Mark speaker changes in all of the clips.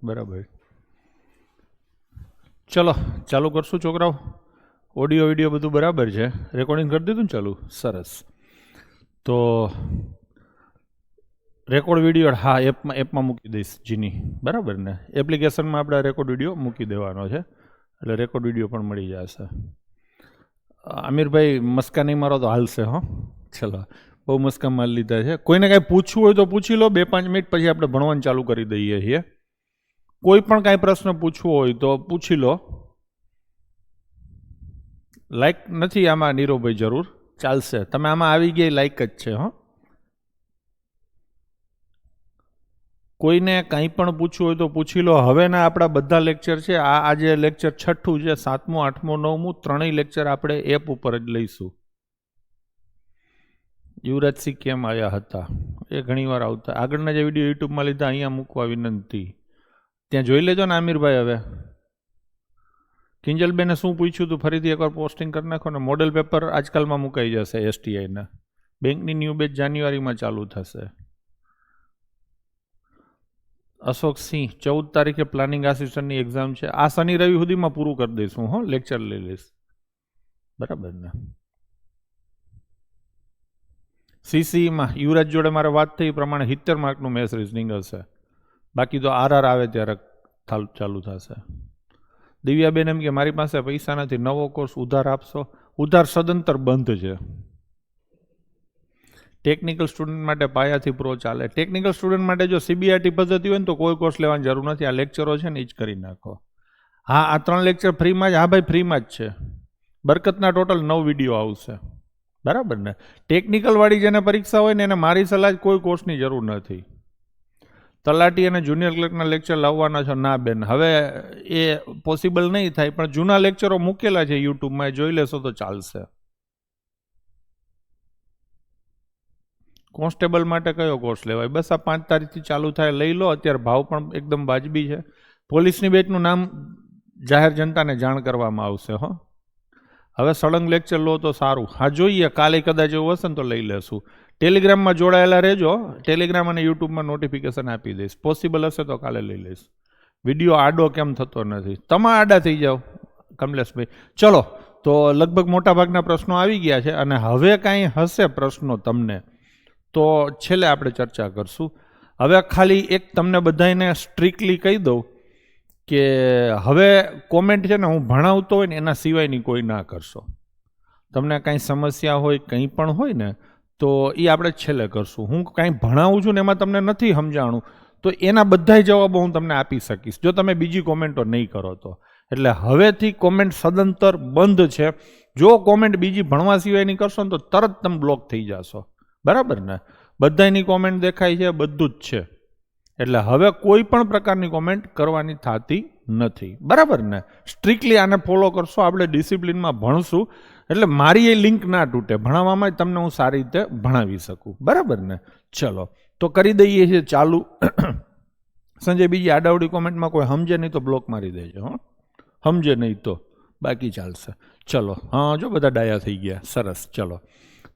Speaker 1: બરાબર. ચલો ચાલુ કરશું છોકરાઓ. ઓડિયો વિડીયો બધું બરાબર છે, રેકોર્ડિંગ કરી દીધું ને ચાલુ? સરસ. તો રેકોર્ડ વિડીયો હા એપમાં મૂકી દઈશ જીની, બરાબર ને? એપ્લિકેશનમાં આપણે રેકોર્ડ વિડીયો મૂકી દેવાનો છે, એટલે રેકોર્ડ વિડીયો પણ મળી જશે. આમિરભાઈ મસ્કા નહીં મારો તો હાલશે. હો ચલો, બહુ મસ્કા મારી લીધા છે. કોઈને કાંઈ પૂછવું હોય તો પૂછી લો, 2-5 મિનિટ પછી આપણે ભણવાનું ચાલુ કરી દઈએ છીએ. કોઈ પણ કાંઈ પ્રશ્ન પૂછવો હોય તો પૂછી લો. લાઈક નથી આમાં નીરવભાઈ, જરૂર ચાલશે. તમે આમાં આવી ગયા લાઈક જ છે. હો, કોઈને કંઈ પણ પૂછવું હોય તો પૂછી લો. હવેના આપણા બધા લેક્ચર છે, આજે લેક્ચર 6થું છે, 7મું 8મું 9મું ત્રણેય લેક્ચર આપણે એપ ઉપર જ લઈશું. યુવરાજસિંહ કેમ આવ્યા હતા? એ ઘણીવાર આવતા. આગળના જે વિડીયો યુટ્યુબમાં લીધા અહીંયા મૂકવા વિનંતી. ત્યાં જોઈ લેજો ને આમિરભાઈ. હવે કિંજલબેને શું પૂછ્યું હતું ફરીથી એકવાર પોસ્ટિંગ કરી નાખો ને. મોડેલ પેપર આજકાલમાં મુકાઈ જશે STIના. બેંકની ન્યૂ બેચ જાન્યુઆરીમાં ચાલુ થશે. અશોકસિંહ 14 તારીખે પ્લાનિંગ આસિસ્ટન્ટની એક્ઝામ છે. આ શનિ રવિ સુધીમાં પૂરું કરી દઈશું. હો, લેક્ચર લઈ લઈશ, બરાબર ને? CCમાં યુવરાજ જોડે મારે વાત થઈ પ્રમાણે 70 માર્કનું મેથ્સ રિઝનિંગ હશે. બાકી તો RR આવે ત્યારે ચાલુ થશે. દિવ્યાબેન એમ કે મારી પાસે પૈસા નથી, નવો કોર્સ ઉધાર આપશો? ઉધાર સદંતર બંધ છે. ટેકનિકલ સ્ટુડન્ટ માટે પાયાથી પ્રો ચાલે. ટેકનિકલ સ્ટુડન્ટ માટે જો CBRT પદ્ધતિ હોય ને તો કોઈ કોર્સ લેવાની જરૂર નથી. આ લેક્ચરો છે ને એ જ કરી નાખો. હા, આ 3 લેક્ચર ફ્રીમાં જ. હા ભાઈ, ફ્રીમાં જ છે. બરકતના ટોટલ 9 વિડીયો આવશે, બરાબર ને? ટેકનિકલ વાળી જેને પરીક્ષા હોય ને એને મારી સલાહ કોઈ કોર્સની જરૂર નથી. તલાટી અને જુનિયર ક્લર્કના લેક્ચર લાવવાના છો? ના બેન, હવે એ પોસિબલ નહીં થાય, પણ જૂના લેક્ચરો મૂકેલા છે યુટ્યુબમાં, જોઈ લેશો તો ચાલશે. કોન્સ્ટેબલ માટે કયો કોર્સ લેવાય? બસ આ 5 તારીખથી ચાલુ થાય, લઈ લો. અત્યારે ભાવ પણ એકદમ વાજબી છે. પોલીસની બેચનું નામ જાહેર જનતાને જાણ કરવામાં આવશે. હો, હવે સળંગ લેક્ચર લો તો સારું. હા, જોઈએ કાલે કદાચ એવું હશે ને તો લઈ લેશું. ટેલિગ્રામમાં જોડાયેલા રહેજો. ટેલિગ્રામ અને યુટ્યુબમાં નોટિફિકેશન આપી દઈશ. પોસિબલ હશે તો કાલે લઈ લઈશ. વિડીયો આડો કેમ થતો નથી? તમે આડા થઈ જાઓ કમલેશભાઈ. ચલો, તો લગભગ મોટાભાગના પ્રશ્નો આવી ગયા છે, અને હવે કાંઈ હશે પ્રશ્નો તમને તો છેલ્લે આપણે ચર્ચા કરશું. હવે ખાલી એક તમને બધાને સ્ટ્રિક્ટલી કહી દઉં કે હવે કોમેન્ટ છે ને હું ભણાવતો હોય ને એના સિવાયની કોઈ ના કરશો. તમને કાંઈ સમસ્યા હોય, કંઈ પણ હોય ને તો એ આપણે છેલ્લે કરશું. હું કાંઈ ભણાવું છું ને એમાં તમને નથી સમજાણું તો એના બધાય જવાબો હું તમને આપી શકીશ, જો તમે બીજી કોમેન્ટો નહીં કરો તો. એટલે હવેથી કોમેન્ટ સદંતર બંધ છે. જો કોમેન્ટ બીજી ભણવા સિવાયની કરશો ને તો તરત તમે બ્લોક થઈ જશો, બરાબર ને? બધાની કોમેન્ટ દેખાય છે, બધું જ છે. એટલે હવે કોઈ પણ પ્રકારની કોમેન્ટ કરવાની થતી નથી, બરાબર ને? સ્ટ્રિક્ટલી આને ફોલો કરશો, આપણે ડિસિપ્લિનમાં ભણશું, એટલે મારી એ લિંક ના તૂટે. ભણાવવામાં તમને હું સારી રીતે ભણાવી શકું, બરાબર ને? ચલો, તો કરી દઈએ છીએ ચાલુ. સંજય, બીજી આડાવડી કોમેન્ટમાં કોઈ સમજે નહીં તો બ્લોક મારી દેજો. હો, સમજે નહીં તો બાકી ચાલશે. ચલો, હા, જો બધા ડાયા થઈ ગયા, સરસ. ચલો,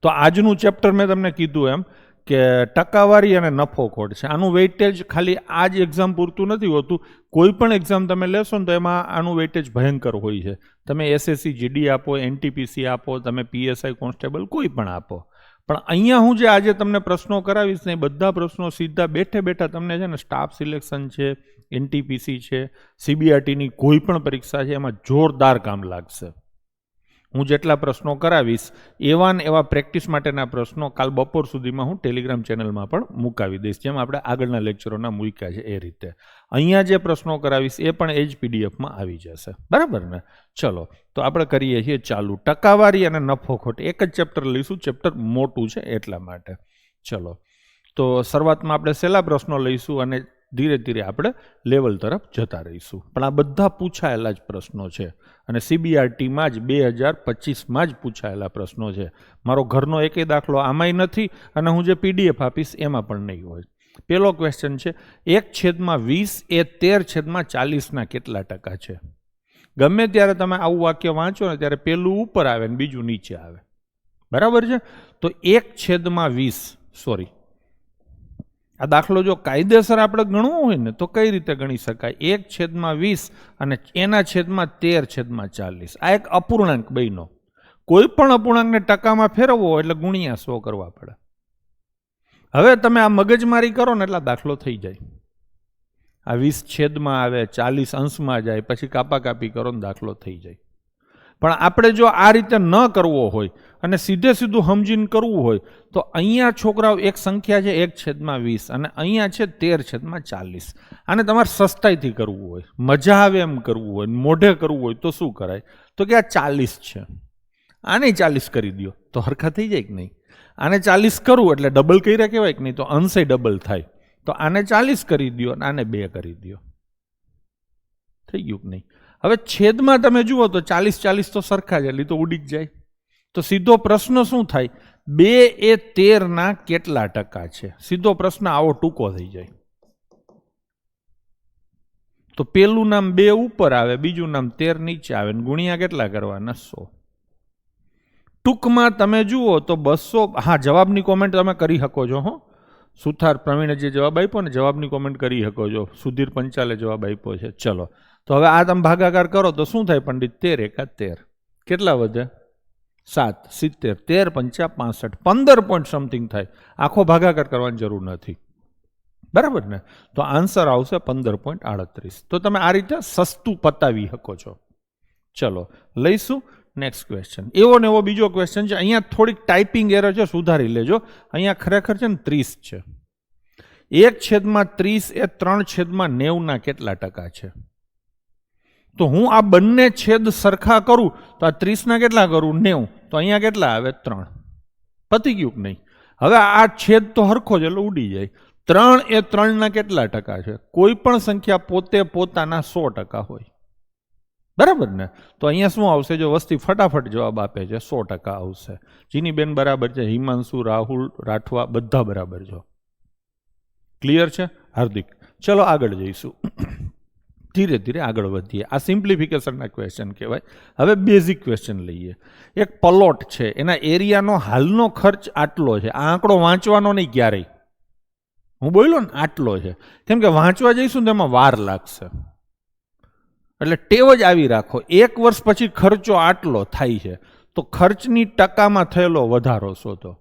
Speaker 1: તો આજનું ચેપ્ટર મેં તમને કીધું એમ કે ટકાવારી અને નફો ખોટ છે. આનું વેઇટેજ ખાલી આ જ એક્ઝામ પૂરતું નથી હોતું. કોઈ પણ એક્ઝામ તમે લેશો ને તો એમાં આનું વેઇટેજ ભયંકર હોય છે. તમે SSC GD આપો, NTPC આપો, તમે PSI કોન્સ્ટેબલ કોઈ પણ આપો, પણ અહીંયા હું જે આજે તમને પ્રશ્નો કરાવીશ ને એ બધા પ્રશ્નો સીધા બેઠે બેઠા તમને છે ને સ્ટાફ સિલેક્શન છે, NTPC છે, CBRTની કોઈ પણ પરીક્ષા છે એમાં જોરદાર કામ લાગશે. હું જેટલા પ્રશ્નો કરાવીશ એવા ને એવા પ્રેક્ટિસ માટેના પ્રશ્નો કાલ બપોર સુધીમાં હું ટેલિગ્રામ ચેનલમાં પણ મુકાવી દઈશ, જેમ આપણે આગળના લેક્ચરોના મૂક્યા છે એ રીતે. અહીંયા જે પ્રશ્નો કરાવીશ એ પણ એ જ PDFમાં આવી જશે, બરાબર ને? ચલો, તો આપણે કરીએ છીએ ચાલુ. ટકાવારી અને નફો ખોટ એક જ ચેપ્ટર લઈશું, ચેપ્ટર મોટું છે એટલા માટે. ચલો, તો શરૂઆતમાં આપણે સહેલા પ્રશ્નો લઈશું અને ધીરે ધીરે આપણે લેવલ તરફ જતા રહીશું. પણ આ બધા પૂછાયેલા જ પ્રશ્નો છે અને CBRTમાં જ 2025માં જ પૂછાયેલા પ્રશ્નો છે. મારો ઘરનો એકેય દાખલો આમાંય નથી અને હું જે PDF આપીશ એમાં પણ નહીં હોય. પહેલો ક્વેશ્ચન છે, 1/20 એ 13/40ના કેટલા ટકા છે? ગમે ત્યારે તમે આવું વાક્ય વાંચો ને ત્યારે પહેલું ઉપર આવે ને બીજું નીચે આવે, બરાબર છે? તો 1/20, સોરી, આ દાખલો જો કાયદેસર આપણે ગણવો હોય ને તો કઈ રીતે ગણી શકાય? 1/20 અને એના છેદમાં 13/40. આ એક અપૂર્ણાંક બન્યો. કોઈ પણ અપૂર્ણાંકને ટકામાં ફેરવવો એટલે ગુણ્યા 100 કરવા પડે. હવે તમે આ મગજમારી કરો ને એટલે દાખલો થઈ જાય. આ 20 છેદમાં આવે, 40 અંશમાં જાય, પછી કાપાકાપી કરો ને દાખલો થઈ જાય. પણ આપણે જો આ રીતે ન કરવો હોય અને સીધે સીધું સમજીને કરવું હોય તો અહીંયા છોકરાઓ એક સંખ્યા છે 1/20 અને અહીંયા છે 13/40. આને તમારે સસ્તાઈથી કરવું હોય, મજા આવે એમ કરવું હોય, મોઢે કરવું હોય તો શું કરાય? તો કે આ 40 છે, આને 40 કરી દો તો હરખા થઈ જાય કે નહીં? આને 40 કરવું એટલે ડબલ કર્યા કહેવાય કે નહીં? તો અંશે ડબલ થાય. તો આને 40 કરી દો અને આને 2 કરી દો. થઈ ગયું કે નહીં? હવે છેદમાં તમે જુઓ તો 40 તો સરખા જ, એટલે તો ઉડી જ જાય. તો સીધો પ્રશ્ન શું થાય? 2 એ 13 કેટલા ટકા છે? સીધો પ્રશ્ન આવો ટૂંકો થઈ જાય. તો પેલું નામ 2 ઉપર આવે, બીજું નામ 13 નીચે આવે, ગુણ્યા કેટલા કરવાના? 100. ટૂંકમાં તમે જુઓ તો 200. હા, જવાબની કોમેન્ટ તમે કરી શકો છો. હો, સુથાર પ્રવીણે જે જવાબ આપ્યો ને, જવાબની કોમેન્ટ કરી શકો છો. સુધીર પંચાલે જવાબ આપ્યો છે. ચલો, તો હવે આ તમે ભાગાકાર કરો તો શું થાય પંડિત? 13 એકા 13. કેટલા વધે? 7, 70, 13 પંચા 65, 15 પોઈન્ટ સમથિંગ થાય. આખો ભાગાકાર કરવાની જરૂર નથી, બરાબર ને? તો આન્સર આવશે 15.38. તો તમે આ રીતે સસ્તું પતાવી શકો છો. ચલો, લઈશું નેક્સ્ટ ક્વેશ્ચન. એવો ને એવો બીજો ક્વેશ્ચન છે. અહીંયા થોડીક ટાઈપિંગ એરર છે, સુધારી લેજો. અહીંયા ખરેખર છે ને 30 છે. 1/30 એ 3/90 કેટલા ટકા છે? તો હું આ બંને છેદ સરખા કરું તો આ 30 કેટલા કરું? 90. તો અહીંયા કેટલા આવે? 3. પતી ગયું કે નહીં? હવે આ છેદ તો હરખો જ, એટલે ઉડી જાય. 3 એ 3 કેટલા ટકા છે? કોઈ પણ સંખ્યા પોતે પોતાના 100% હોય, બરાબર ને? તો અહીંયા શું આવશે? જો વસ્તી ફટાફટ જવાબ આપે છે, 100% આવશે. ચીનીબેન બરાબર છે, હિમાંશુ, રાહુલ, રાઠવા બધા બરાબર છો. ક્લિયર છે હાર્દિક? ચલો આગળ જઈશું. ધીરે ધીરે આગળ વધીએ. આ સિમ્પ્લિફિકેશનના ક્વેશ્ચન કહેવાય. હવે બેઝિક ક્વેશ્ચન લઈએ. એક પ્લોટ છે, એના એરિયાનો હાલનો ખર્ચ આટલો છે. આ આંકડો વાંચવાનો નહીં ક્યારેય. હું બોલ્યો ને આટલો છે, કેમ કે વાંચવા જઈશું ને એમાં વાર લાગશે. એટલે ટેવ જ આવી રાખો. 1 વર્ષ પછી ખર્ચો આટલો થાય છે તો ખર્ચની ટકામાં થયેલો વધારો શોધો.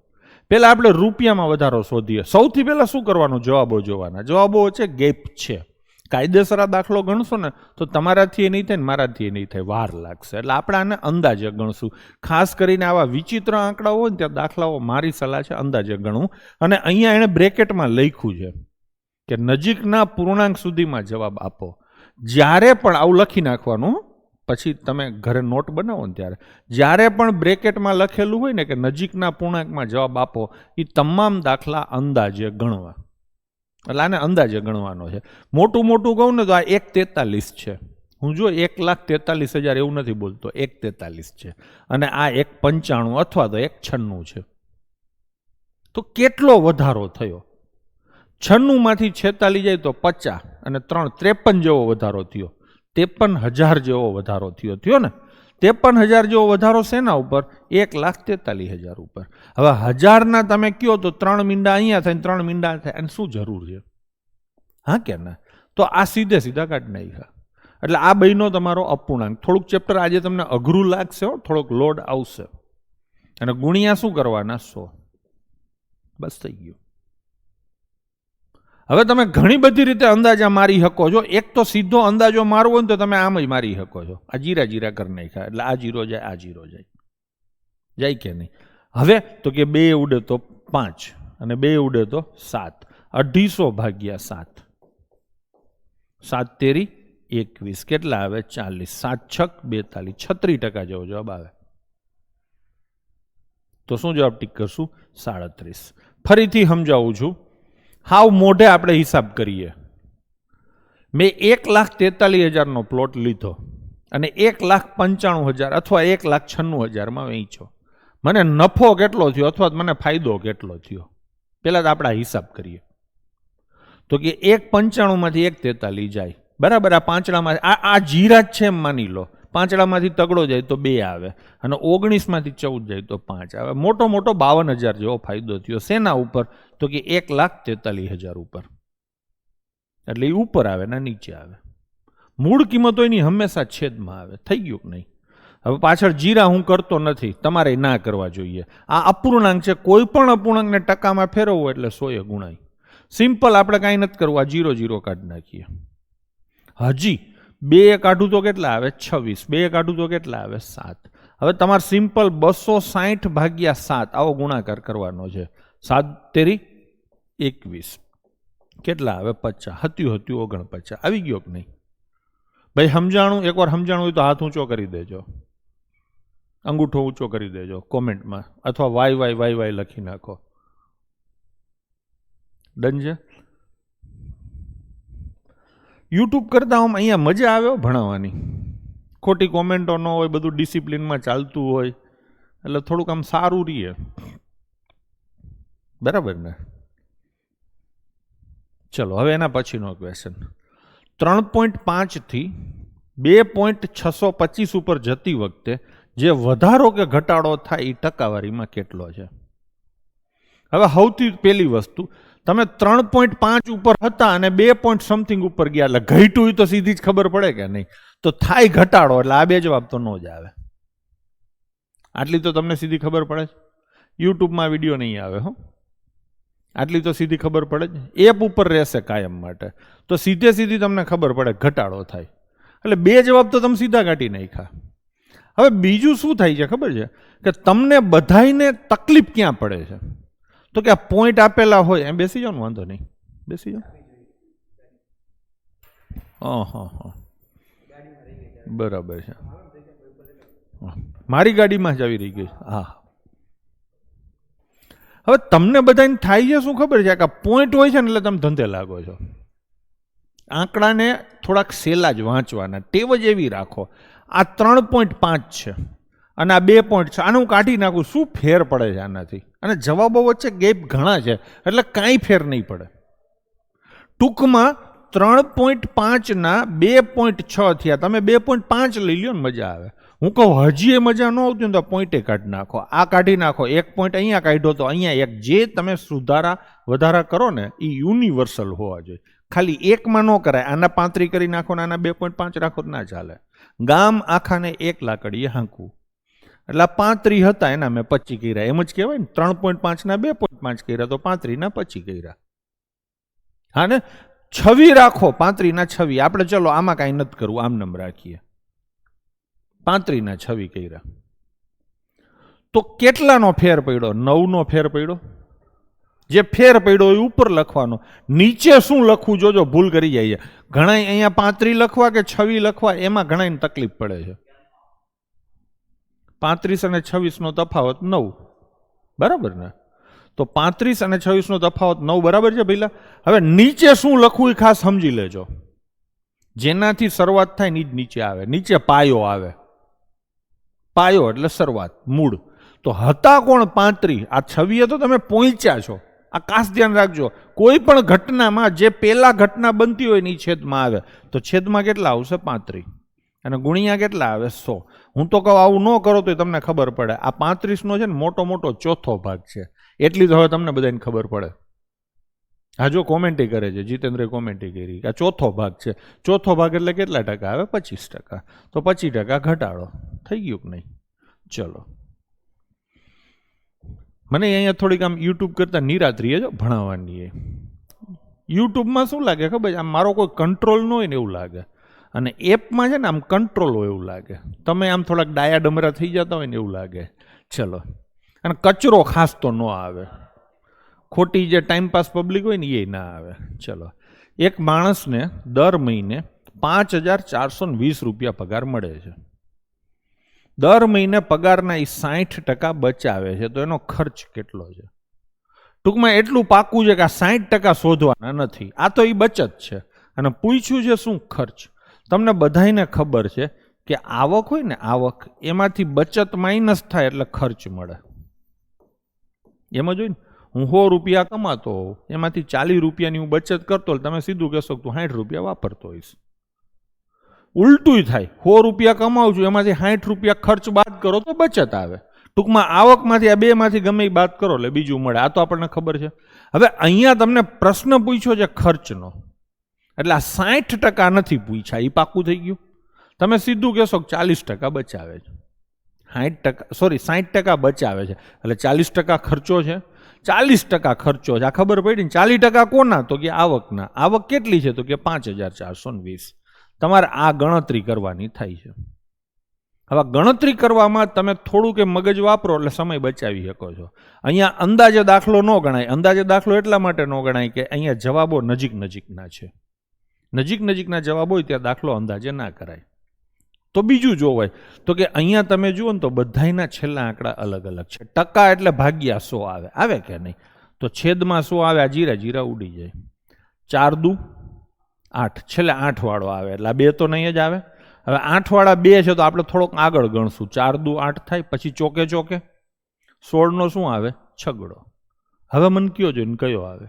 Speaker 1: પહેલા આપણે રૂપિયામાં વધારો શોધીએ. સૌથી પહેલા શું કરવાનું? જવાબો જોવાના. જવાબો છે ગેપ છે. કાયદેસર આ દાખલો ગણશો ને તો તમારાથી એ નહીં થાય ને મારાથી એ નહીં થાય, વાર લાગશે. એટલે આપણે આને અંદાજે ગણશું. ખાસ કરીને આવા વિચિત્ર આંકડાઓ હોય ને ત્યાં દાખલાઓ મારી સલાહ છે અંદાજે ગણવું. અને અહીંયા એણે બ્રેકેટમાં લખ્યું છે કે નજીકના પૂર્ણાંક સુધીમાં જવાબ આપો. જ્યારે પણ આવું લખી નાખવાનું, પછી તમે ઘરે નોટ બનાવો ને ત્યારે જ્યારે પણ બ્રેકેટમાં લખેલું હોય ને કે નજીકના પૂર્ણાંકમાં જવાબ આપો, એ તમામ દાખલા અંદાજે ગણવા. એટલે આને અંદાજે ગણવાનો છે. મોટું મોટું કહું ને તો આ 143 છે. હું જો 1,43,000 એવું નથી બોલતો, 143 છે. અને આ 195 અથવા તો 196 છે. તો કેટલો વધારો થયો? 96 માંથી 46 જાય તો 50 અને 3 53 જેવો વધારો થયો. 53,000 જેવો વધારો થયો ને? 53,000 જેવો વધારો શેના ઉપર? 1,43,000 ઉપર. હવે 1000 તમે કયો તો 3 મીંડા અહીંયા થાય, 3 મીંડા થાય, અને શું જરૂર છે? હા કે ના? તો આ સીધે સીધા કાઢી નાખ્યા. એટલે આ બહેનો તમારો અપૂર્ણાંક. થોડુંક ચેપ્ટર આજે તમને અઘરું લાગશે, થોડોક લોડ આવશે. અને ગુણ્યા શું કરવાના? 100. બસ થઈ ગયું. હવે તમે ઘણી બધી રીતે અંદાજા મારી શકો છો. એક તો સીધો અંદાજો મારવો હોય ને તો તમે આમ જ મારી શકો છો. આ જીરા જીરા કરી નાખ્યા એટલે આ જીરો જાય, આ જીરો જાય. જાય કે નહીં? હવે તો કે 2 ઉડે તો 5 અને 2 ઉડે તો 7. 250 ભાગ્યા 7. 7 તેરી 21 કેટલા આવે? 40. 7 છક 42, 36% જેવો જવાબ આવે. તો શું જવાબ ટીક કરશું? 37. ફરીથી સમજાવું છું. હાવ મોઢે આપણે હિસાબ કરીએ. મેં 1,43,000 પ્લોટ લીધો અને 1,95,000 અથવા 1,96,000 વેચ્યો. મને નફો કેટલો થયો અથવા મને ફાયદો કેટલો થયો? પહેલા તો આપણે હિસાબ કરીએ. તો કે 1,95 માંથી 1,43 જાય, બરાબર. આ પાંચડામાં આ જીરા જ છે એમ માની લો. પાંચડામાંથી તગડો જાય તો 2 આવે, અને 19માંથી 14 જાય તો 5 આવે. મોટો 52,000 જેવો ફાયદો થયો. શેના ઉપર? તો કે 1,43,000 ઉપર. એટલે એ ઉપર આવે ને નીચે આવે. મૂળ કિંમતો એની હંમેશા છેદમાં આવે. થઈ ગયું કે નહીં? હવે પાછળ જીરા હું કરતો નથી, તમારે ના કરવા જોઈએ. આ અપૂર્ણાંક છે, કોઈ પણ અપૂર્ણાંકને ટકામાં ફેરવવો એટલે 100 ગુણાય. સિમ્પલ, આપણે કાંઈ નથી કરવું. આ 0 0 કાઢી નાખીએ. હજી 2 કાઢું તો કેટલા આવે? 26. 2 કાઢું તો કેટલા આવે? 7. હવે તમારે સિમ્પલ 260 ભાગ્યા 7 આવો ગુણાકાર કરવાનો છે. 7 તેરી 21 કેટલા આવે? 50. હતું 49. આવી ગયો કે નહીં? ભાઈ સમજાણું? એકવાર સમજાણું હોય તો હાથ ઊંચો કરી દેજો, અંગૂઠો ઊંચો કરી દેજો કોમેન્ટમાં, અથવા વાય લખી નાખો. ડન છે? યુટ્યુબ કરતા આમ અહીંયા મજા આવે ભણાવવાની. ખોટી કોમેન્ટો ન હોય, બધું ડિસિપ્લિનમાં ચાલતું હોય, એટલે થોડુંક આમ સારું રહીએ. બરાબર ને? ચલો હવે એના પછીનો ક્વેશ્ચન. 3.5 થી 2.625 ઉપર જતી વખતે જે વધારો કે ઘટાડો થાય એ ટકાવારીમાં કેટલો છે? હવે સૌથી પહેલી વસ્તુ, તમે 3.5 ઉપર હતા અને 2 સમથિંગ ઉપર ગયા, એટલે ઘટ્યું તો સીધી જ ખબર પડે કે નહીં? તો થાય ઘટાડો, એટલે આ 2 જવાબ તો ન જ આવે. આટલી તો તમને સીધી ખબર પડે છે. યુટ્યુબમાં વિડીયો નહીં આવે હો, આટલી તો સીધી ખબર પડે જ. એપ ઉપર રહેશે કાયમ માટે, તો સીધી તમને ખબર પડે ઘટાડો થાય. એટલે 2 જવાબ તો તમે સીધા કાઢી નાખ્યા. હવે બીજું શું થાય છે ખબર છે? કે તમને બધાઈને તકલીફ ક્યાં પડે છે? તો કે આ પોઈન્ટ આપેલા હોય એમ બેસી જાઓ ને, વાંધો નહીં, બેસી જાઓ. હા, બરાબર છે. મારી ગાડીમાં જ આવી રહી ગઈ. હા, હવે તમને બધાને થાય છે શું ખબર છે? કે પોઈન્ટ હોય છે ને એટલે તમે ધંધે લાગો છો. આંકડાને થોડાક સહેલા જ વાંચવાના, ટેવ જ એવી રાખો. આ 3.5 છે અને આ 2 છે, આને હું કાઢી નાખું, શું ફેર પડે છે આનાથી? અને જવાબો વચ્ચે ગેપ ઘણા છે, એટલે કાંઈ ફેર નહીં પડે. ટૂંકમાં 3.5 ના 2.6 થયા, તમે 2.5 લઈ લ્યો ને, મજા આવે. હું કહું હજી એ મજા ન આવતી ને તો પોઈન્ટે કાઢી નાખો, આ કાઢી નાખો. 1 પોઈન્ટ અહીંયા કાઢ્યો તો અહીંયા 1. જે તમે સુધારા વધારા કરો ને એ યુનિવર્સલ હોવા જોઈએ. ખાલી એકમાં ન કરાય. આના 35 કરી નાખો ને આના 2.5 રાખો ના ચાલે. ગામ આખાને 1 લાકડીએ હાંકવું. એટલે 35 હતા એના મેં 25 કર્યા, એમ જ કહેવાય ને. 3.5 ના 2.5 કર્યા તો 35 ના 25 કર્યા. હા ને? 26 રાખો, 35 ના 26. આપણે ચલો આમાં કાંઈ નથી કરવું, આમ નમ રાખીએ. 35 ના 26 કર્યા તો કેટલાનો ફેર પડ્યો? 9 નો ફેર પડ્યો. જે ફેર પડ્યો એ ઉપર લખવાનો. નીચે શું લખવું જોજો, ભૂલ કરી જાય. ઘણા અહીંયા 35 લખવા કે 26 લખવા, એમાં ઘણાને તકલીફ પડે છે. 35 અને 26 નો તફાવત 9, બરાબર ને? તો 35 અને 26 નો તફાવત 9 બરાબર છે પહેલા. હવે નીચે શું લખવું એ ખાસ સમજી લેજો. જેનાથી શરૂઆત થાય ને જ નીચે આવે. નીચે પાયો આવે. પાયો એટલે શરૂઆત, મૂળ. તો હતા કોણ? 35. આ 26 તો તમે પહોંચ્યા છો. આ ખાસ ધ્યાન રાખજો. કોઈ પણ ઘટનામાં જે પેલા ઘટના બનતી હોય ને એ છેદમાં આવે, તો છેદમાં કેટલા આવશે? 35. અને ગુણ્યા કેટલા આવે? 100. હું તો કહું આવું ન કરો તો તમને ખબર પડે. આ 35 નો છે ને મોટો ચોથો ભાગ છે. એટલી તો હવે તમને બધાને ખબર પડે. હા, જો કોમેન્ટી કરે છે, જીતેન્દ્રે કોમેન્ટી કરી, આ ચોથો ભાગ છે. ચોથો ભાગ એટલે કેટલા ટકા આવે? 25%. તો 25% ઘટાડો થઈ ગયું કે નહીં? ચલો, મને અહીંયા થોડીક આમ યુટ્યુબ કરતા નિરાત રહીએ જો ભણાવવાની. યુટ્યુબમાં શું લાગે ખબર છે? આમ મારો કોઈ કંટ્રોલ ન હોય ને એવું લાગે, અને એપમાં છે ને આમ કંટ્રોલ હોય એવું લાગે. તમે આમ થોડાક ડાયા ડમરા થઈ જતા હોય ને એવું લાગે. ચલો, અને કચરો ખાસ તો ન આવે. ખોટી જે ટાઈમપાસ પબ્લિક હોય ને એ ના આવે. ચલો, એક માણસને દર મહિને 5,420 રૂપિયા પગાર મળે છે. દર મહિને પગારના એ 60% બચાવે છે, તો એનો ખર્ચ કેટલો છે? ટૂંકમાં એટલું પાકું છે કે આ 60% શોધવાના નથી. આ તો એ બચત છે. અને પૂછ્યું છે શું? ખર્ચ. તમને બધાને ખબર છે કે આવક હોય ને, આવક, એમાંથી બચત માઇનસ થાય એટલે ખર્ચ મળે. એમ જ હોય ને. હું 100 રૂપિયા કમાતો હોઉં, એમાંથી 40 રૂપિયાની હું બચત કરતો, તમે સીધું કહેશો કે તું 60 રૂપિયા વાપરતો હોઈશ. ઉલટું થાય. 100 રૂપિયા કમાવું છું, એમાંથી 60 રૂપિયા ખર્ચ બાદ કરો તો બચત આવે. ટૂંકમાં આવકમાંથી આ બેમાંથી ગમે એ બાદ કરો એટલે બીજું મળે. આ તો આપણને ખબર છે. હવે અહીંયા તમને પ્રશ્ન પૂછ્યો છે ખર્ચનો, એટલે આ 60% નથી પૂછ્યા, એ પાકું થઈ ગયું. તમે સીધું કહેશો 40% બચાવે છે, 60% બચાવે છે, એટલે 40% ખર્ચો છે, 40% ખર્ચો છે. આ ખબર પડી ને. 40% કોના? તો કે આવકના. આવક કેટલી છે? તો કે 5420. તમારે આ ગણતરી કરવાની થાય છે. હવે ગણતરી કરવામાં તમે થોડું કે મગજ વાપરો એટલે સમય બચાવી શકો છો. અહીંયા અંદાજે દાખલો ન ગણાય. અંદાજે દાખલો એટલા માટે ન ગણાય કે અહીંયા જવાબો નજીકના છે. નજીકના જવાબ હોય ત્યાં દાખલો અંદાજે ના કરાય. તો બીજું જોવાય તો કે અહીંયા તમે જુઓ ને તો બધાયના છેલ્લા આંકડા અલગ છે. ટકા એટલે ભાગ્યા 100 આવે કે નહીં? તો છેદમાં 100 આવે, આ જીરા ઉડી જાય. 4 દુ 8, છેલ્લે 8 વાળો આવે એટલે આ 2 તો નહીં જ આવે. હવે 8 વાળા 2 છે તો આપણે થોડોક આગળ ગણશું. 4 દુ 8 થાય, પછી ચોકે 16નો શું આવે? છગડો. હવે મને કયો જોઈને કયો આવે?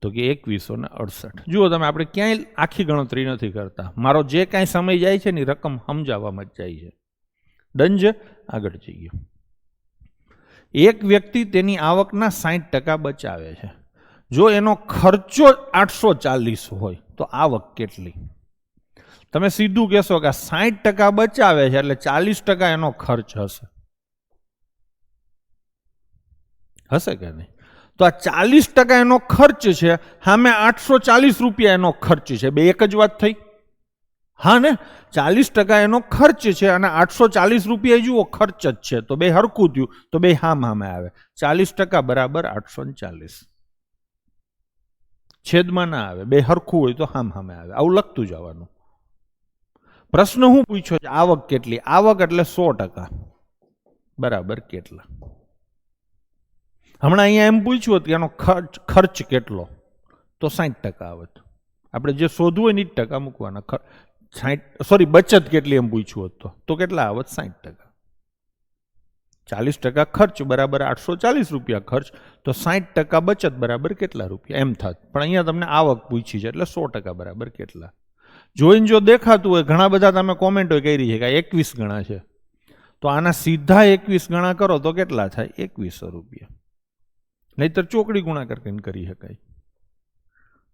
Speaker 1: તો કે 2168. જુઓ તમે, આપણે ક્યાંય આખી ગણતરી નથી કરતા. મારો જે કાંઈ સમય જાય છે ને રકમ સમજાવવામાં જ જાય છે. ડન છે. આગળ જઈએ. એક વ્યક્તિ તેની આવકના 60% બચાવે છે. જો એનો ખર્ચો 840 હોય તો આવક કેટલી? તમે સીધું કહેશો કે 60% બચાવે છે એટલે 40% એનો ખર્ચ હશે કે નહીં? તો આ 40% એનો ખર્ચ છે, સામે 840 રૂપિયા એનો ખર્ચ છે. બે એક જ વાત થઈ. હા ને? 40% એનો ખર્ચ છે અને 840 રૂપિયા જુઓ ખર્ચ જ છે, તો બે હરખું થયું, તો બે હામે આવે. 40% બરાબર 840. છેદમાં ના આવે, બે હરખું હોય તો હામે આવે. આવું લખતું જવાનું. પ્રશ્ન શું પૂછ્યો છે? આવક કેટલી? આવક એટલે 100% બરાબર કેટલા? હમણાં અહીંયા એમ પૂછ્યું હતું કે એનો ખર્ચ કેટલો, તો 60% આવત. આપણે જે શોધવું હોય ને 60% મૂકવાના. બચત કેટલી એમ પૂછ્યું હતું તો કેટલા આવત? 60%. 40% ખર્ચ બરાબર 840 રૂપિયા ખર્ચ, તો 60% બચત બરાબર કેટલા રૂપિયા એમ થાત. પણ અહીંયા તમને આવક પૂછી છે એટલે 100% બરાબર કેટલા. જોઈને જો દેખાતું હોય, ઘણા બધા તમે કોમેન્ટો કરી છે કે 21 ગણા છે, તો આના સીધા 21 ગણા કરો તો કેટલા થાય? 2100 રૂપિયા. નહીતર ચોકડી ગુણાકાર કરી શકાય.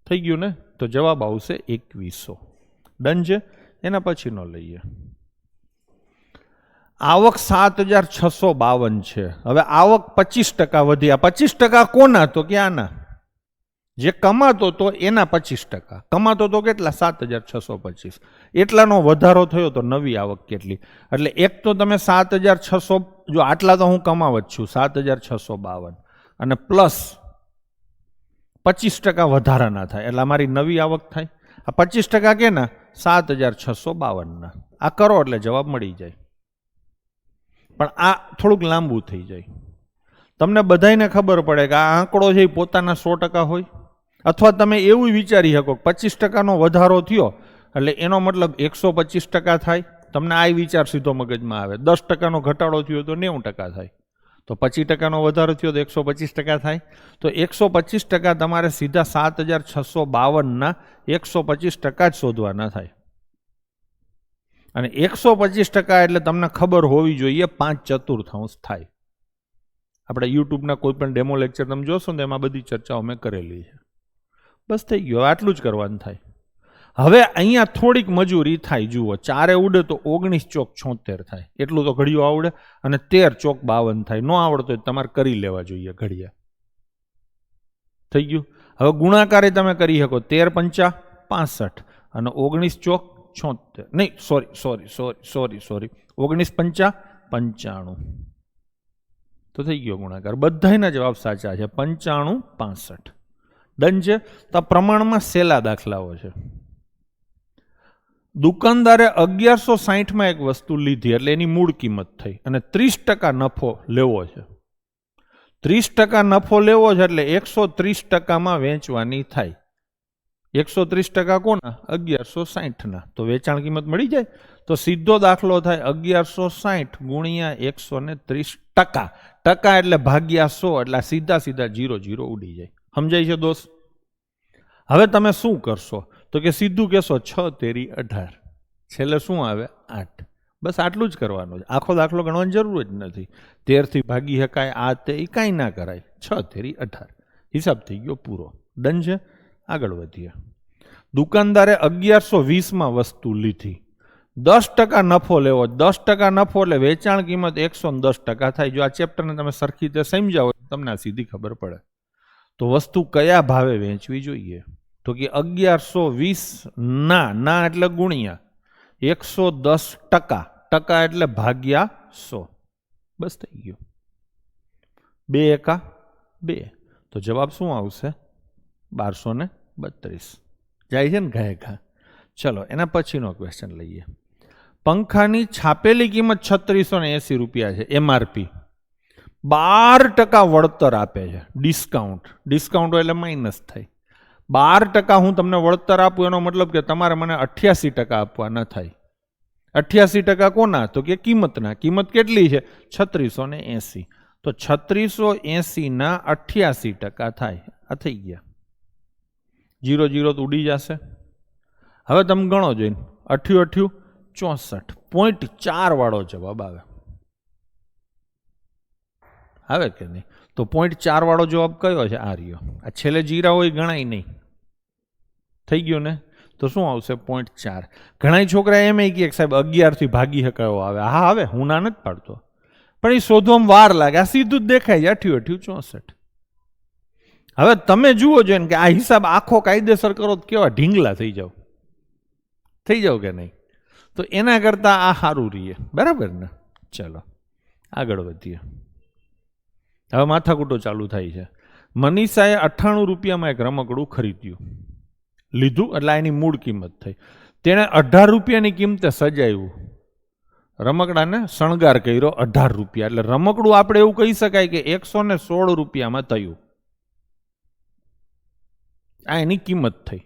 Speaker 1: થઈ ગયું ને? તો જવાબ આવશે 2100. ડન છે. એના પછીનો લઈએ. આવક 7652 છે. હવે આવક 25% વધી. આ 25% કોના? તો કે આના. જે કમાતો તો એના 25%. કમાતો તો કેટલા? 7625. એટલાનો વધારો થયો તો નવી આવક કેટલી? એટલે એક તો તમે 7600, જો આટલા તો હું કમાવત છું 7652, અને પ્લસ 25% વધારાના થાય એટલે મારી નવી આવક થાય. આ 25% કેના? 7652ના. આ કરો એટલે જવાબ મળી જાય. પણ આ થોડુંક લાંબુ થઈ જાય. તમને બધાને ખબર પડે કે આ આંકડો છે એ પોતાના 100% હોય, અથવા તમે એવું વિચારી શકો 25%નો વધારો થયો એટલે એનો મતલબ 125% થાય. તમને આ વિચાર સીધો મગજમાં આવે. 10%નો ઘટાડો થયો તો 90% થાય. તો 25%નો વધારો થયો તો 125% થાય. તો 125% તમારે સીધા 7652ના 125% જ શોધવાના થાય. અને 125% એટલે તમને ખબર હોવી જોઈએ 5/4 થાય. આપણે યુટ્યુબના કોઈ પણ ડેમો લેક્ચર તમે જોશો ને એમાં બધી ચર્ચાઓ મેં કરેલી છે. બસ થઈ ગયું. આટલું જ કરવાનું થાય. હવે અહીંયા થોડીક મજૂરી થાય. જુઓ, 4 ઉડે તો 19 ચોક 76 થાય. એટલું તો ઘડિયો આવડે. અને 13 ચોક 52 થાય. ન આવડતો તમારે કરી લેવા જોઈએ ઘડિયા. થઈ ગયું. હવે ગુણાકારે તમે કરી શકો. 13 પંચા 65 અને 19 ચોક 76. નહીં, સોરી 19 પંચા 95. તો થઈ ગયો ગુણાકાર. બધાના જવાબ સાચા છે. 95 65. ડન છે. તો પ્રમાણમાં સેલા દાખલાઓ છે. દુકાનદારે 1160માં એક વસ્તુ લીધી એટલે એની મૂળ કિંમત થઈ અને 30% નફો લેવો છે. 30% નફો લેવો છે એટલે 130%માં વેચવાની થાય. 130% કોના? 1160ના. તો વેચાણ કિંમત મળી જાય. તો સીધો દાખલો થાય 1160 ગુણ્યા 130%. ટકા એટલે ભાગ્યા 100 એટલે સીધા 0 ઉડી જાય. સમજાય છે દોસ્ત? હવે તમે શું કરશો? તો કે સીધું કહેશો 6 તેરી 18. છેલ્લે શું આવે 8. બસ આટલું જ કરવાનું છે, આખો દાખલો ગણવાની જરૂર જ નથી. 13થી ભાગી શકાય આ તે એ કાંઈ ના કરાય. 6 તેરી 18, હિસાબ થઈ ગયો પૂરો. ડન છે. આગળ વધીએ. દુકાનદારે 1120માં વસ્તુ લીધી, 10% નફો લેવો. 10% નફો એટલે વેચાણ કિંમત 110% થાય. જો આ ચેપ્ટરને તમે સરખી રીતે સમજાવો તમને આ સીધી ખબર પડે. તો વસ્તુ કયા ભાવે વેચવી જોઈએ? તો કે 1120 ના એટલે ગુણ્યા 110%, ટકા એટલે ભાગ્યા 100. બસ થઈ ગયો. 2 એકા 2. તો જવાબ શું આવશે? 1232. જાય છે ને ઘા. ચલો એના પછીનો ક્વેશ્ચન લઈએ. પંખાની છાપેલી કિંમત 3680 રૂપિયા છે, એમઆરપી. 12% વળતર આપે છે, ડિસ્કાઉન્ટ એટલે માઇનસ થાય. 12% હું તમને વળતર આપું એનો મતલબ કે તમારે મને 88% આપવા ન થાય. 88% કોના? તો કે કિંમતના. કિંમત કેટલી છે? 3680. તો 3680 ના 88% થાય. આ થઈ ગયા. 0 તો ઉડી જશે. હવે તમે ગણો જોઈને. 88 64. 0.4 વાળો જવાબ આવે કે નહીં? તો 0.4 વાળો જવાબ કયો છે? આ રહ્યો. આ છેલ્લે જીરા હોય ગણાય નહીં. થઈ ગયું ને? તો શું આવશે? 0.4. ઘણા છોકરા એમ કહે કે સાહેબ 11થી ભાગી શકાયો આવે. હા આવે, હું ના નથી પાડતો, પણ એ શોધવામાં વાર લાગે. આ સીધું જ દેખાય છે 88 64. હવે તમે જુઓ છો કે આ હિસાબ આખો કાયદેસર કરો તો કેવા ઢીંગલા થઈ જાવ કે નહીં? તો એના કરતા આ સારું રહીએ. બરાબર ને? ચલો આગળ વધીએ. હવે માથાકૂટો ચાલુ થાય છે. મનીષાએ 98 રૂપિયામાં એક રમકડું ખરીદ્યું, લીધું એટલે એની મૂળ કિંમત થઈ. તેણે 18 રૂપિયાની કિંમતે સજાવ્યું, રમકડાને શણગાર કર્યો 18 રૂપિયા. એટલે રમકડું આપણે એવું કહી શકાય કે 116 રૂપિયામાં થયું. આ એની કિંમત થઈ,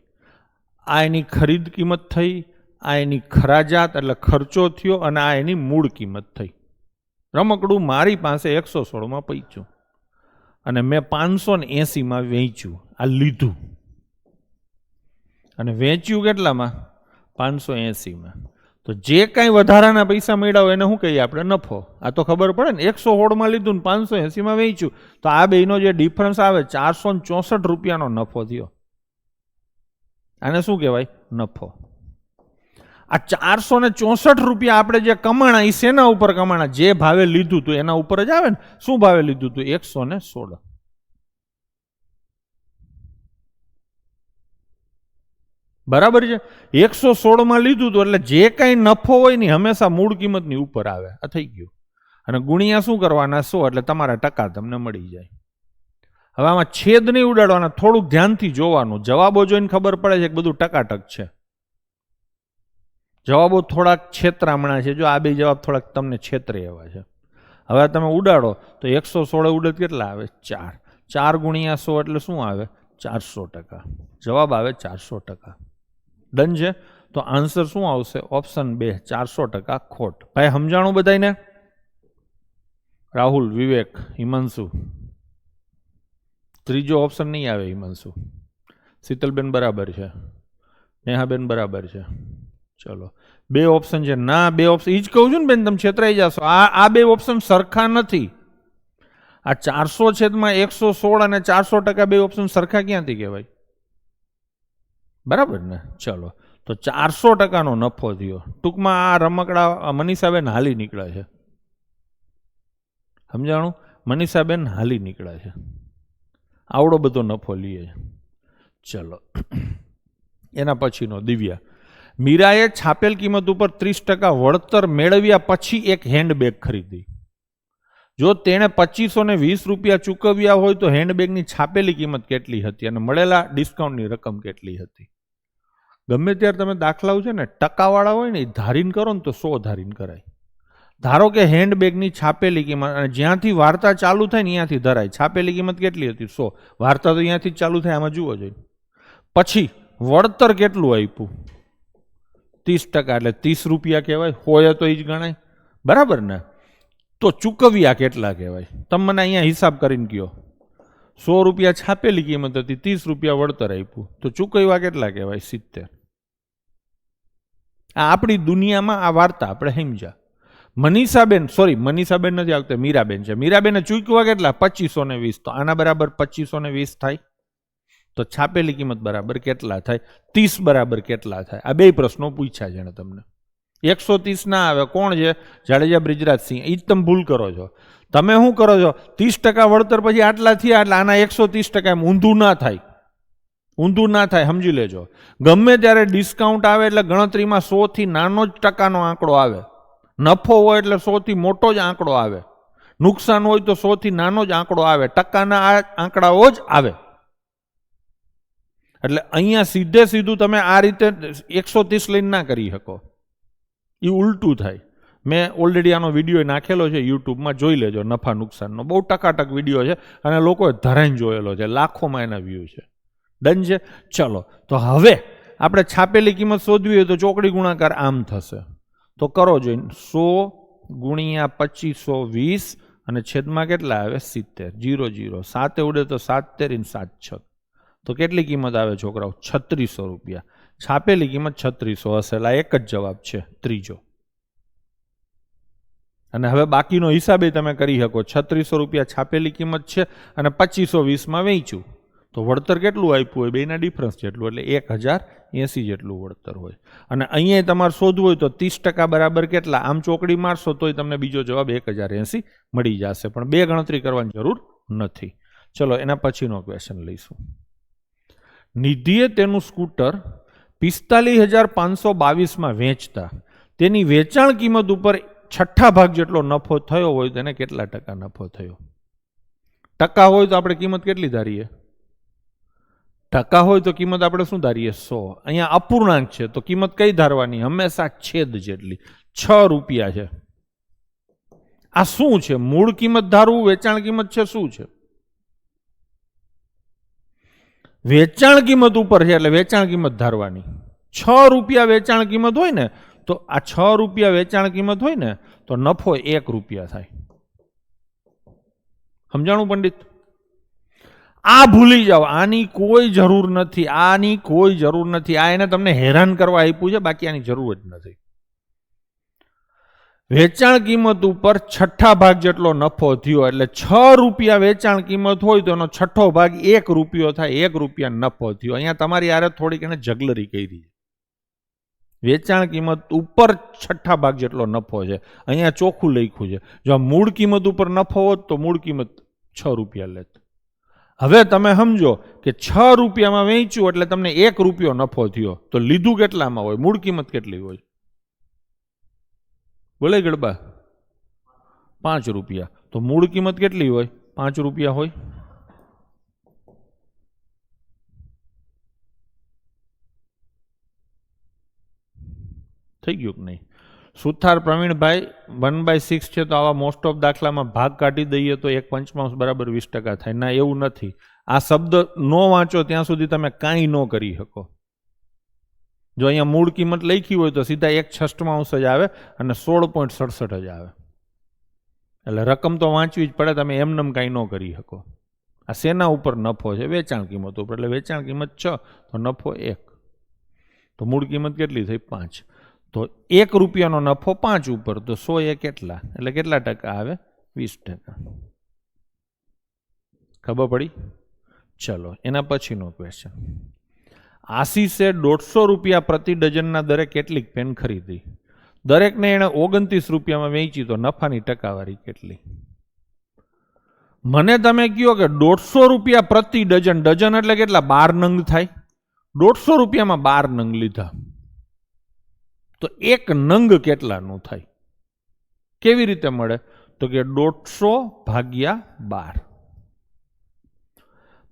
Speaker 1: આ એની ખરીદ કિંમત થઈ, આ એની ખરાજાત એટલે ખર્ચો થયો, અને આ એની મૂળ કિંમત થઈ. રમકડું મારી પાસે 116માં પૈચ્યું અને મેં 580માં વેચ્યું. આ લીધું અને વેચ્યું કેટલામાં? 580માં. તો જે કાંઈ વધારાના પૈસા મળ્યા હોય એને શું કહીએ આપણે? નફો. આ તો ખબર પડે ને. 116માં લીધું ને 580માં વેચ્યું, તો આ બેનો જે ડિફરન્સ આવે 464 રૂપિયાનો નફો થયો. આને શું કહેવાય? નફો. આ 464 રૂપિયા આપણે જે કમાણા એ શેના ઉપર કમાણા? જે ભાવે લીધું હતું એના ઉપર જ આવે ને. શું ભાવે લીધું હતું? 116. બરાબર છે? 116માં લીધું હતું એટલે જે કાંઈ નફો હોય ને હંમેશા મૂળ કિંમતની ઉપર આવે. આ થઈ ગયું. અને ગુણ્યા શું કરવાના? 100. એટલે તમારા ટકા તમને મળી જાય. હવે આમાં છેદ નહીં ઉડાડવાના, થોડુંક ધ્યાનથી જોવાનું. જવાબો જોઈને ખબર પડે છે કે બધું ટકાટક છે. જવાબો થોડાક છેતરામણા છે. જો આ બે જવાબ થોડાક તમને છેતરે એવા છે. હવે તમે ઉડાડો તો 116 ઉડે કેટલા આવે? 4. 4 ગુણ્યા 100 એટલે શું આવે? 400%. જવાબ આવે 400%. ડન છે? તો આન્સર શું આવશે? ઓપ્શન 2 400% ખોટ. ભાઈ સમજાણું બધાને? રાહુલ, વિવેક, હિમાંશુ. ત્રીજો ઓપ્શન નહીં આવે. હિમાંશુ. શીતલબેન બરાબર છે, નેહાબેન બરાબર છે. ચલો 2 ઓપ્શન છે. ના 2 ઓપ્શન એ જ કહું છું ને બેન, તમે છેતરાઈ જશો. આ 2 ઓપ્શન સરખા નથી. આ 400/116 અને 400%, 2 ઓપ્શન સરખા ક્યાંથી કહેવાય? બરાબર ને? ચલો તો 400%નો નફો થયો. ટૂંકમાં આ રમકડા મનીષાબેન હાલી નીકળે છે. સમજાણું? મનીષાબેન હાલી નીકળે છે. આવડો બધો નફો લઈએ. ચલો એના પછીનો દિવ્યા. મીરાએ છાપેલ કિંમત ઉપર 30% વળતર મેળવ્યા પછી એક હેન્ડબેગ ખરીદી. જો તેણે 2520 રૂપિયા ચૂકવ્યા હોય તો હેન્ડબેગની છાપેલી કિંમત કેટલી હતી અને મળેલા ડિસ્કાઉન્ટની રકમ કેટલી હતી? ગમે ત્યારે તમે દાખલાઓ છે ને ટકાવાળા હોય ને એ ધારીને કરો ને તો 100 ધારીને કરાય. ધારો કે હેન્ડબેગની છાપેલી કિંમત, અને જ્યાંથી વાર્તા ચાલુ થાય ને ત્યાંથી ધરાય. છાપેલી કિંમત કેટલી હતી? 100. વાર્તા તો ત્યાંથી જ ચાલુ થાય. આમાં જુઓ જોઈએ. પછી વળતર કેટલું આપ્યું? 30%. એટલે 30 રૂપિયા કહેવાય. હોય તો એ જ ગણાય. બરાબર ને? તો ચૂકવ્યા કેટલા કહેવાય? તમે મને અહીંયા હિસાબ કરીને કહો. 100 રૂપિયા છાપેલી કિંમત હતી, 30 રૂપિયા વળતર આપ્યું, તો ચૂકવ્યા કેટલા કહેવાય? 70. આ આપણી દુનિયામાં આ વાર્તા આપણે સમજ્યા. મનીષાબેન નથી આવતા, મીરાબેન છે. મીરાબેને ચૂકવા કેટલા? 2520. તો આના બરાબર 2520 થાય. તો છાપેલી કિંમત બરાબર કેટલા થાય? 30 બરાબર કેટલા થાય? આ બે પ્રશ્નો પૂછ્યા છે એને તમને. 130 ના આવે. કોણ છે? જાડેજા બ્રિજરાજસિંહ. એ જ તમે ભૂલ કરો છો. તમે શું કરો છો? 30% વળતર પછી આટલા થયા એટલે આના 130%. એમ ઊંધું ના થાય, સમજી લેજો. ગમે ત્યારે ડિસ્કાઉન્ટ આવે એટલે ગણતરીમાં 100 થી નાનો જ ટકાનો આંકડો આવે. નફો હોય એટલે 100 થી મોટો જ આંકડો આવે. નુકસાન હોય તો 100 થી નાનો જ આંકડો આવે. ટકાના આ આંકડાઓ જ આવે. એટલે અહીંયા સીધું તમે આ રીતે 130 લઈને ના કરી શકો. એ ઉલટું થાય. મેં ઓલરેડી આનો વિડીયો નાખેલો છે યુટ્યુબમાં, જોઈ લેજો. નફા નુકસાનનો બહુ ટકાટક વિડીયો છે અને લોકોએ ધરાઈને જોયેલો છે. લાખોમાં એના વ્યૂ છે. ડન છે. ચલો, તો હવે આપણે છાપેલી કિંમત શોધવી હોય તો ચોકડી ગુણાકાર આમ થશે. તો કરો જોઈને. 100 ગુણ્યા 2520 અને છેદમાં કેટલા આવે? 70. 0 0 7 ઉડે તો 7 13 7 6. તો કેટલી કિંમત આવે છોકરાઓ? 3600 રૂપિયા. છાપેલી કિંમત 3600 હશે. એટલે એક જ જવાબ છે, ત્રીજો. અને હવે બાકીનો હિસાબે તમે કરી શકો. 3600 રૂપિયા છાપેલી કિંમત છે અને 2520માં વેચ્યું તો વળતર કેટલું આપ્યું હોય? બેના ડિફરન્સ જેટલું, એટલે 1080 જેટલું વળતર હોય. અને અહીંયા તમારે શોધવું હોય તો 30% બરાબર કેટલા? આમ ચોકડી મારશો તોય તમને બીજો જવાબ 1080 મળી જશે. પણ બે ગણતરી કરવાની જરૂર નથી. ચલો, એના પછીનો ક્વેશ્ચન લઈશું. નિધિએ તેનું સ્કૂટર 45,522માં વેચતા તેની વેચાણ કિંમત ઉપર 6 ભાગ જેટલો નફો થયો હોય તેને કેટલા ટકા નફો થયો? ટકા હોય તો આપણે કિંમત કેટલી ધારીએ? ટકા હોય તો કિંમત આપણે શું ધારીએ? 100. અહીંયા અપૂર્ણાંક છે તો કિંમત કઈ ધારવાની? હંમેશા છેદ જેટલી. 6 રૂપિયા છે. આ શું છે? મૂળ કિંમત ધારવું, વેચાણ કિંમત છે, શું છે? વેચાણ કિંમત ઉપર છે એટલે વેચાણ કિંમત ધારવાની. 6 રૂપિયા વેચાણ કિંમત હોય ને તો આ 6 રૂપિયા વેચાણ કિંમત હોય ને તો નફો 1 રૂપિયા થાય. સમજાણું પંડિત? આ ભૂલી જાઓ. આની કોઈ જરૂર નથી. આ એને તમને હેરાન કરવા આપ્યું છે, બાકી આની જરૂર જ નથી. વેચાણ કિંમત ઉપર 6 ભાગ જેટલો નફો થયો એટલે 6 રૂપિયા વેચાણ કિંમત હોય તો એનો 6 ભાગ 1 રૂપિયો થાય. 1 રૂપિયા નફો થયો. અહીંયા તમારી યારે થોડીક એને જગલરી કરી. વેચાણ કિંમત ઉપર 6 ભાગ જેટલો નફો છે. અહીંયા ચોખ્ખું લખ્યું છે. જો મૂળ કિંમત ઉપર નફો હોત તો મૂળ કિંમત 6 રૂપિયા લેત. હવે તમે સમજો કે 6 રૂપિયામાં વેચ્યું એટલે તમને 1 રૂપિયો નફો થયો તો લીધું કેટલામાં હોય? મૂળ કિંમત કેટલી હોય? બોલે ગડબા? 5 રૂપિયા. તો મૂળ કિંમત કેટલી હોય? 5 રૂપિયા હોય. થઈ ગયું કે નહીં? સુથાર પ્રવીણભાઈ 1/6 છે તો આવા મોસ્ટ ઓફ દાખલામાં ભાગ કાઢી દઈએ તો 1/5 બરાબર 20% થાય. ના, એવું નથી. આ શબ્દ ન વાંચો ત્યાં સુધી તમે કાંઈ ન કરી શકો. જો અહીંયા મૂળ કિંમત લખી હોય તો સીધા 1/6 જ આવે અને 16.67 જ આવે. એટલે રકમ તો વાંચવી જ પડે. તમે એમનેમ કાંઈ ન કરી શકો. આ શેના ઉપર નફો છે? વેચાણ કિંમત ઉપર. એટલે વેચાણ કિંમત 6 તો નફો 1. તો મૂળ કિંમત કેટલી થઈ? 5. તો 1 રૂપિયાનો નફો 5 ઉપર તો 100 કેટલા? એટલે કેટલા ટકા આવે? 20%. ખબર પડી? ચલો, એના પછીનો ક્વેશ્ચન. આશીષે 150 રૂપિયા પ્રતિ ડઝનના દરે કેટલીક પેન ખરીદી? દરેકને એણે 29 રૂપિયામાં વેચી તો નફાની ટકાવારી કેટલી? મને તમે કહો કે 150 રૂપિયા પ્રતિ ડઝન. ડઝન એટલે કેટલા? 12 નંગ થાય. 150 રૂપિયામાં 12 નંગ લીધા તો 1 નંગ કેટલાનું થાય? કેવી રીતે મળે? તો કે 150 ભાગ્યા 12.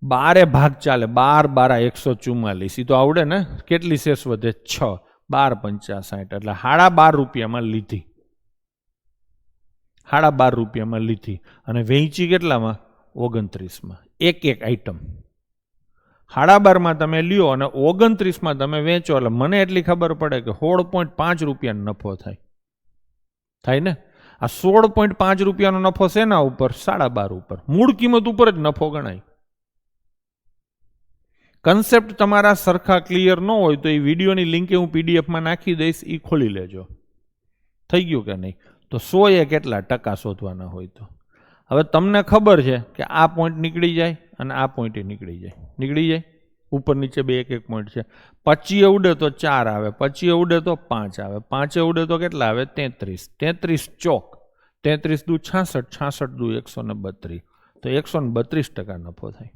Speaker 1: 12 ભાગ ચાલે. 12 12 144. તો આવડે ને? કેટલી શેષ વધે? 6. 12 65. એટલે 12.5 રૂપિયામાં લીધી. 12.5 રૂપિયામાં લીધી અને વેચી કેટલામાં? 29માં. એક આઈટમ 12.5માં તમે લ્યો અને 29માં તમે વેચો એટલે મને એટલી ખબર પડે કે 16.5 રૂપિયાનો નફો થાય ને? આ 16.5 રૂપિયાનો નફો શેના ઉપર? 12.5 ઉપર. મૂળ કિંમત ઉપર જ નફો ગણાય. કન્સેપ્ટ તમારા સરખા ક્લિયર ન હોય તો એ વિડીયોની લિંક હું પીડીએફમાં નાખી દઈશ, એ ખોલી લેજો. થઈ ગયું કે નહીં? તો 100 કેટલા ટકા શોધવાના હોય તો હવે તમને ખબર છે કે આ પોઈન્ટ નીકળી જાય અને આ પોઈન્ટ નીકળી જાય, ઉપર નીચે બે એક પોઈન્ટ છે. 25 ઉડે તો 4 આવે, 25 ઉડે તો 5 આવે, 5 ઉડે તો કેટલા આવે? 33. 33 ચોક, 33 દુ 66, 66 દુ 132, તો 132% નફો થાય.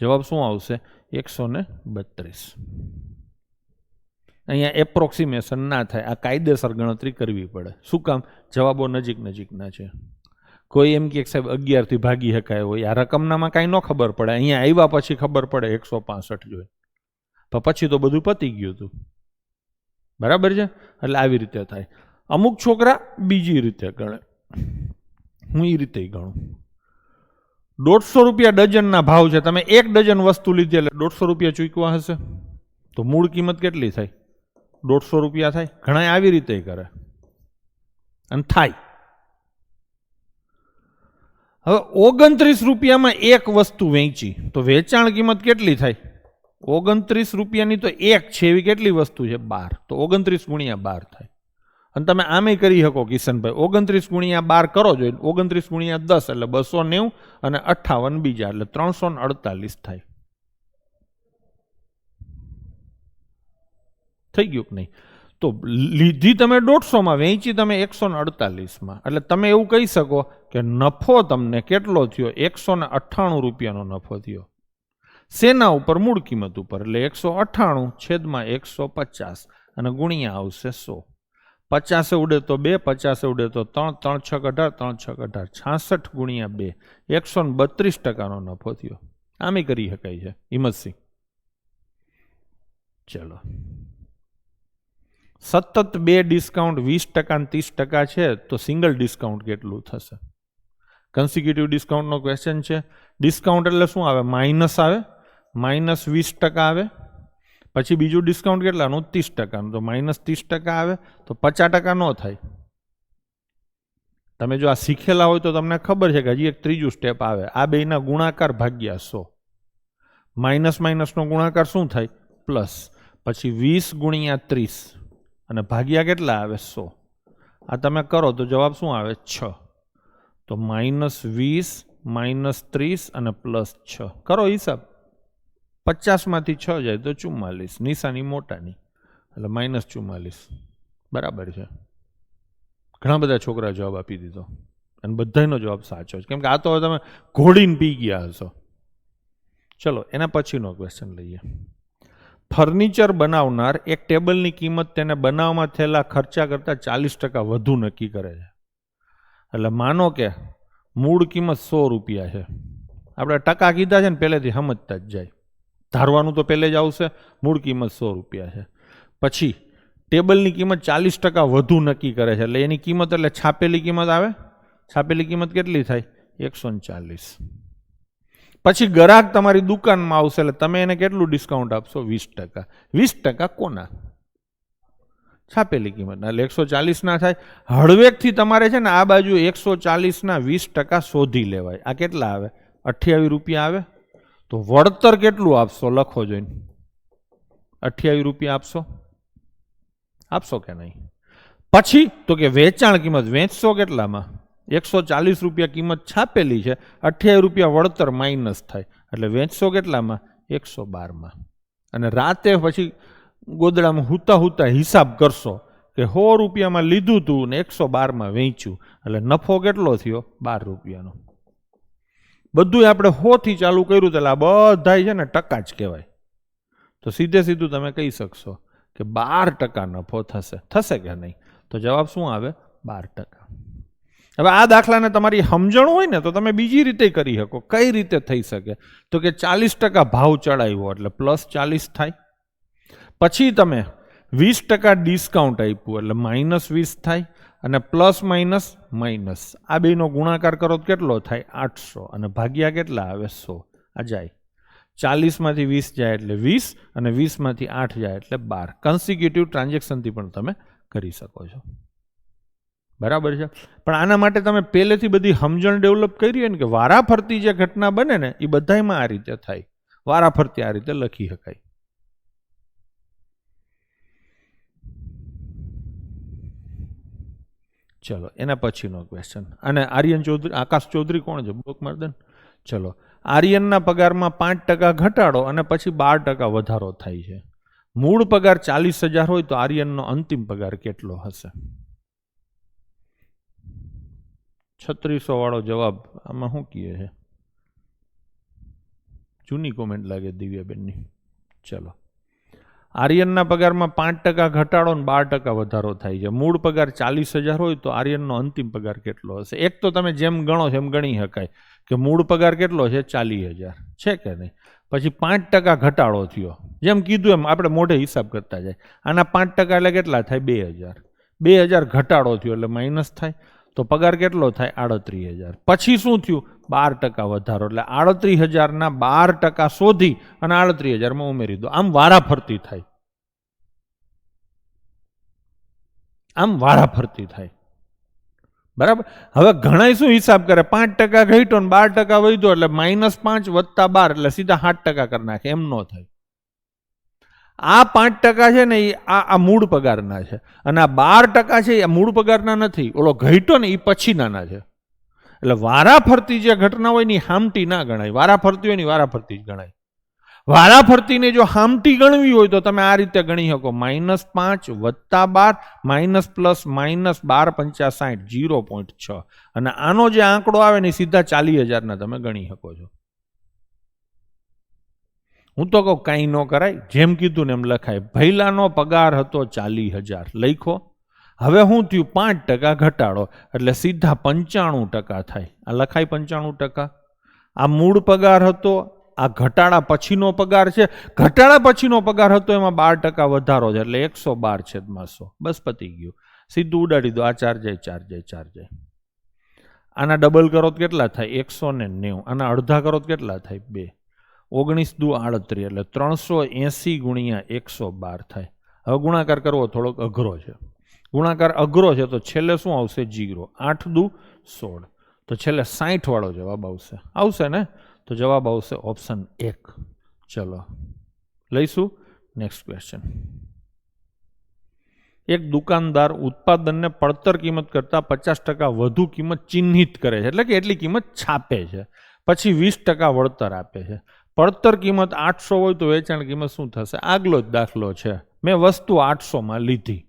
Speaker 1: જવાબ શું આવશે? 132. અહીંયા એપ્રોક્સિમેશન ના થાય, આ કાયદેસર ગણતરી કરવી પડે. શું કામ? જવાબો નજીકના છે. કોઈ એમ કે સાહેબ 11 થી ભાગી શકાય હોય, આ રકમનામાં કાંઈ ન ખબર પડે, અહીંયા આવ્યા પછી ખબર પડે 165 જોઈએ, તો પછી તો બધું પતી ગયું હતું. બરાબર છે? એટલે આવી રીતે થાય. અમુક છોકરા બીજી રીતે ગણે, હું એ રીતે ગણું. 150 રૂપિયા ડઝનના ભાવ છે, તમે 1 ડઝન વસ્તુ લીધી એટલે 150 રૂપિયા ચૂકવા હશે, તો મૂળ કિંમત કેટલી થાય? 150 રૂપિયા થાય. ઘણા આવી રીતે કરે અને થાય. હવે 29 રૂપિયામાં એક વસ્તુ વેચી તો વેચાણ કિંમત કેટલી થાય? 29 રૂપિયાની તો એક છે, એવી કેટલી વસ્તુ છે? 12. તો 29 ગુણ્યા 12 થાય. અને તમે આમે કરી શકો કિશનભાઈ, 29 ગુણ્યા 12 કરો છો, 29 ગુણ્યા 10 એટલે 290 અને 58 બીજા એટલે 348 થાય. થઈ ગયું કે નહીં? તો લીધી તમે 150 વેચી તમે 148 એટલે તમે એવું કહી શકો કે નફો તમને કેટલો થયો? 198 રૂપિયાનો નફો થયો. શેના ઉપર? મૂળ કિંમત ઉપર. એટલે 198/150 અને ગુણ્યા આવશે 100. 50 ઉડે તો 2, 50 ઉડે તો 3, 3 6 18, 3 6 18, 66 ગુણ્યા 2, 132% નફો થયો. આમે કરી શકાય છે હિંમતસિંહ. ચલો, સતત 2 ડિસ્કાઉન્ટ 20% અને 30% છે, તો સિંગલ ડિસ્કાઉન્ટ કેટલું થશે? કન્સિક્યુટિવ ડિસ્કાઉન્ટનો ક્વેશ્ચન છે. ડિસ્કાઉન્ટ એટલે શું આવે? માઇનસ આવે, -20% આવે. પછી બીજું ડિસ્કાઉન્ટ કેટલાનું? 30%. તો -30% આવે, તો 50% ન થાય. તમે જો આ શીખેલા હોય તો તમને ખબર છે કે હજી એક ત્રીજું સ્ટેપ આવે. આ બેના ગુણાકાર ભાગ્યા 100. માઇનસનો ગુણાકાર શું થાય? પ્લસ. પછી 20 ગુણ્યા 30 અને ભાગ્યા કેટલા આવે? 100. આ તમે કરો તો જવાબ શું આવે? 6. તો -20 -30 અને +6 કરો હિસાબ. 50 માંથી 6 જાય તો 44, નિશાની મોટાની એટલે -44. બરાબર છે. ઘણા બધા છોકરા જવાબ આપી દીધો અને બધાનો જવાબ સાચો છે, કેમ કે આ તો તમે ઘોડીને પી ગયા હશો. ચલો, એના પછીનો ક્વેશ્ચન લઈએ. ફર્નિચર બનાવનાર એક ટેબલની કિંમત તેને બનાવવામાં થયેલા ખર્ચા કરતાં 40% વધુ નક્કી કરે છે. એટલે માનો કે મૂળ કિંમત 100 રૂપિયા છે. આપણે ટકા કીધા છે ને પહેલેથી સમજતા જ જાય. ધારવાનું તો પહેલે જ આવશે. મૂળ કિંમત 100 રૂપિયા છે. પછી ટેબલની કિંમત 40% વધુ નક્કી કરે છે. એટલે એની કિંમત એટલે છાપેલી કિંમત આવે. છાપેલી કિંમત કેટલી થાય? 140. પછી ગ્રાહક તમારી દુકાનમાં આવશે એટલે તમે એને કેટલું ડિસ્કાઉન્ટ આપશો? 20%. 20% કોના? છાપેલી કિંમત. એટલે 140 ના થાય. હળવેકથી તમારે છે ને આ બાજુ 140 20% શોધી લેવાય. આ કેટલા આવે? 28 રૂપિયા આવે. તો વળતર કેટલું આપશો? લખો જોઈને. 28 રૂપિયા આપશો? આપશો કે નહીં? પછી તો કે વેચાણ કિંમત વેચશો કેટલામાં? 140 રૂપિયા કિંમત છાપેલી છે, 28 રૂપિયા વળતર માઇનસ થાય એટલે વેચશો કેટલામાં? 112માં. અને રાતે પછી ગોદડામાં હુતા હિસાબ કરશો કે 100 રૂપિયામાં લીધું હતું ને 112માં વેચ્યું એટલે નફો કેટલો થયો? 12 રૂપિયાનો. બધું આપણે 100 થી ચાલુ કર્યું એટલે આ બધા છે ને ટકા જ કહેવાય. તો સીધું તમે કહી શકશો કે 12% નફો થશે. થશે કે નહીં? તો જવાબ શું આવે? 12%. હવે આ દાખલાને તમારી સમજણ હોય ને તો તમે બીજી રીતે કરી શકો. કઈ રીતે થઈ શકે? તો કે 40% ભાવ ચડાવ્યો એટલે +40 થાય. પછી તમે 20% ડિસ્કાઉન્ટ આપ્યું એટલે -20 થાય અને પ્લસ માઇનસ આ બેનો ગુણાકાર કરો તો કેટલો થાય? 800 અને ભાગ્યા કેટલા આવે? 100. આ જાય 40 માંથી 20 જાય એટલે 20 અને 20 માંથી 8 જાય એટલે 12. કન્સિક્યુટિવ ટ્રાન્ઝેક્શનથી પણ તમે કરી શકો છો. બરાબર છે. પણ આના માટે તમે પહેલેથી બધી સમજણ ડેવલપ કરી હોય ને કે વારાફરતી જે ઘટના બને ને એ બધામાં આ રીતે થાય. વારાફરતી આ રીતે લખી શકાય. ચલો એના પછીનો ક્વેશ્ચન. અને આર્યન ચૌધરી, આકાશ ચૌધરી કોણ છે? બોક મર્દન. ચલો, આર્યનના પગારમાં 5% ઘટાડો અને પછી 12% વધારો થાય છે. મૂળ પગાર 40,000 હોય તો આર્યનનો અંતિમ પગાર કેટલો હશે? 3600 વાળો જવાબ આમાં શું કહે છે? જૂની કોમેન્ટ લાગે દિવ્યાબેનની. ચલો, આર્યનના પગારમાં 5% ઘટાડો અને 12% વધારો થાય છે. મૂળ પગાર 40,000 હોય તો આર્યનનો અંતિમ પગાર કેટલો હશે? એક તો તમે જેમ ગણો છો એમ ગણી શકાય કે મૂળ પગાર કેટલો છે? 40,000 છે કે નહીં? પછી 5% ઘટાડો થયો, જેમ કીધું એમ આપણે મોઢે હિસાબ કરતા જાય. આના 5% એટલે કેટલા થાય? 2,000. 2,000 ઘટાડો થયો એટલે માઇનસ થાય, તો પગાર કેટલો થાય? 38,000. પછી શું થયું? 12% વધારો, એટલે 38,000ના 12% શોધી અને 38,000માં ઉમેરી દો. આમ વારાફરતી થાય, આમ વારાફરતી થાય. બરાબર. હવે ઘણા શું હિસાબ કરે? 5% ઘટ્યો ને 12% વધ્યો એટલે -5 + 12 એટલે સીધા 7% કરી નાખે. એમ ન થાય. આ 5% છે ને એ આ મૂળ પગારના છે, અને આ 12% છે એ મૂળ પગારના નથી. ઓલો ઘટ્યો ને એ પછીના છે. એટલે વારાફરતી જે ઘટના હોય ને એ હામટી ના ગણાય. વારાફરતી હોય ને વારાફરતી જ ગણાય. વારાફરતીને જો હામટી ગણવી હોય તો તમે આ રીતે ગણી શકો: -5 + 12 -+- 12 × 5 = 60, 0.6. અને આનો જે આંકડો આવે ને સીધા 40,000 તમે ગણી શકો છો. હું તો કહું કાંઈ ન કરાય, જેમ કીધું ને એમ લખાય. ભૈલાનો પગાર હતો 40,000 લખો. હવે શું થયું? 5% ઘટાડો એટલે સીધા 95% થાય. આ લખાય 95%. આ મૂળ પગાર હતો, આ ઘટાડા પછીનો પગાર છે. ઘટાડા પછીનો પગાર હતો એમાં 12% વધારો છે એટલે 112/100. બસ પતી ગયું. સીધું ઉડાડી દો. આ 4 જાય 4 જાય 4 જાય. આના ડબલ કરો તો કેટલા થાય? 190. આના અડધા કરો તો કેટલા થાય? 2. 19 દુ 38 એટલે 380 × 112 થાય. હવે ગુણાકાર કરવો થોડોક અઘરો છે. ગુણાકાર અઘરો છે તો છેલ્લે શું આવશે? 0. 8 દુ 16, તો છેલ્લે 60 વાળો જવાબ આવશે. આવશે ને? તો જવાબ આવશે ઓપ્શન 1. ચલો લઈશું નેક્સ્ટ ક્વેશ્ચન. એક દુકાનદાર ઉત્પાદનને પડતર કિંમત કરતાં 50% વધુ કિંમત ચિહ્નિત કરે છે, એટલે કે એટલી કિંમત છાપે છે, પછી 20% વળતર આપે છે. પડતર કિંમત 800 હોય તો વેચાણ કિંમત શું થશે? આગલો જ દાખલો છે. મેં વસ્તુ 800માં લીધી,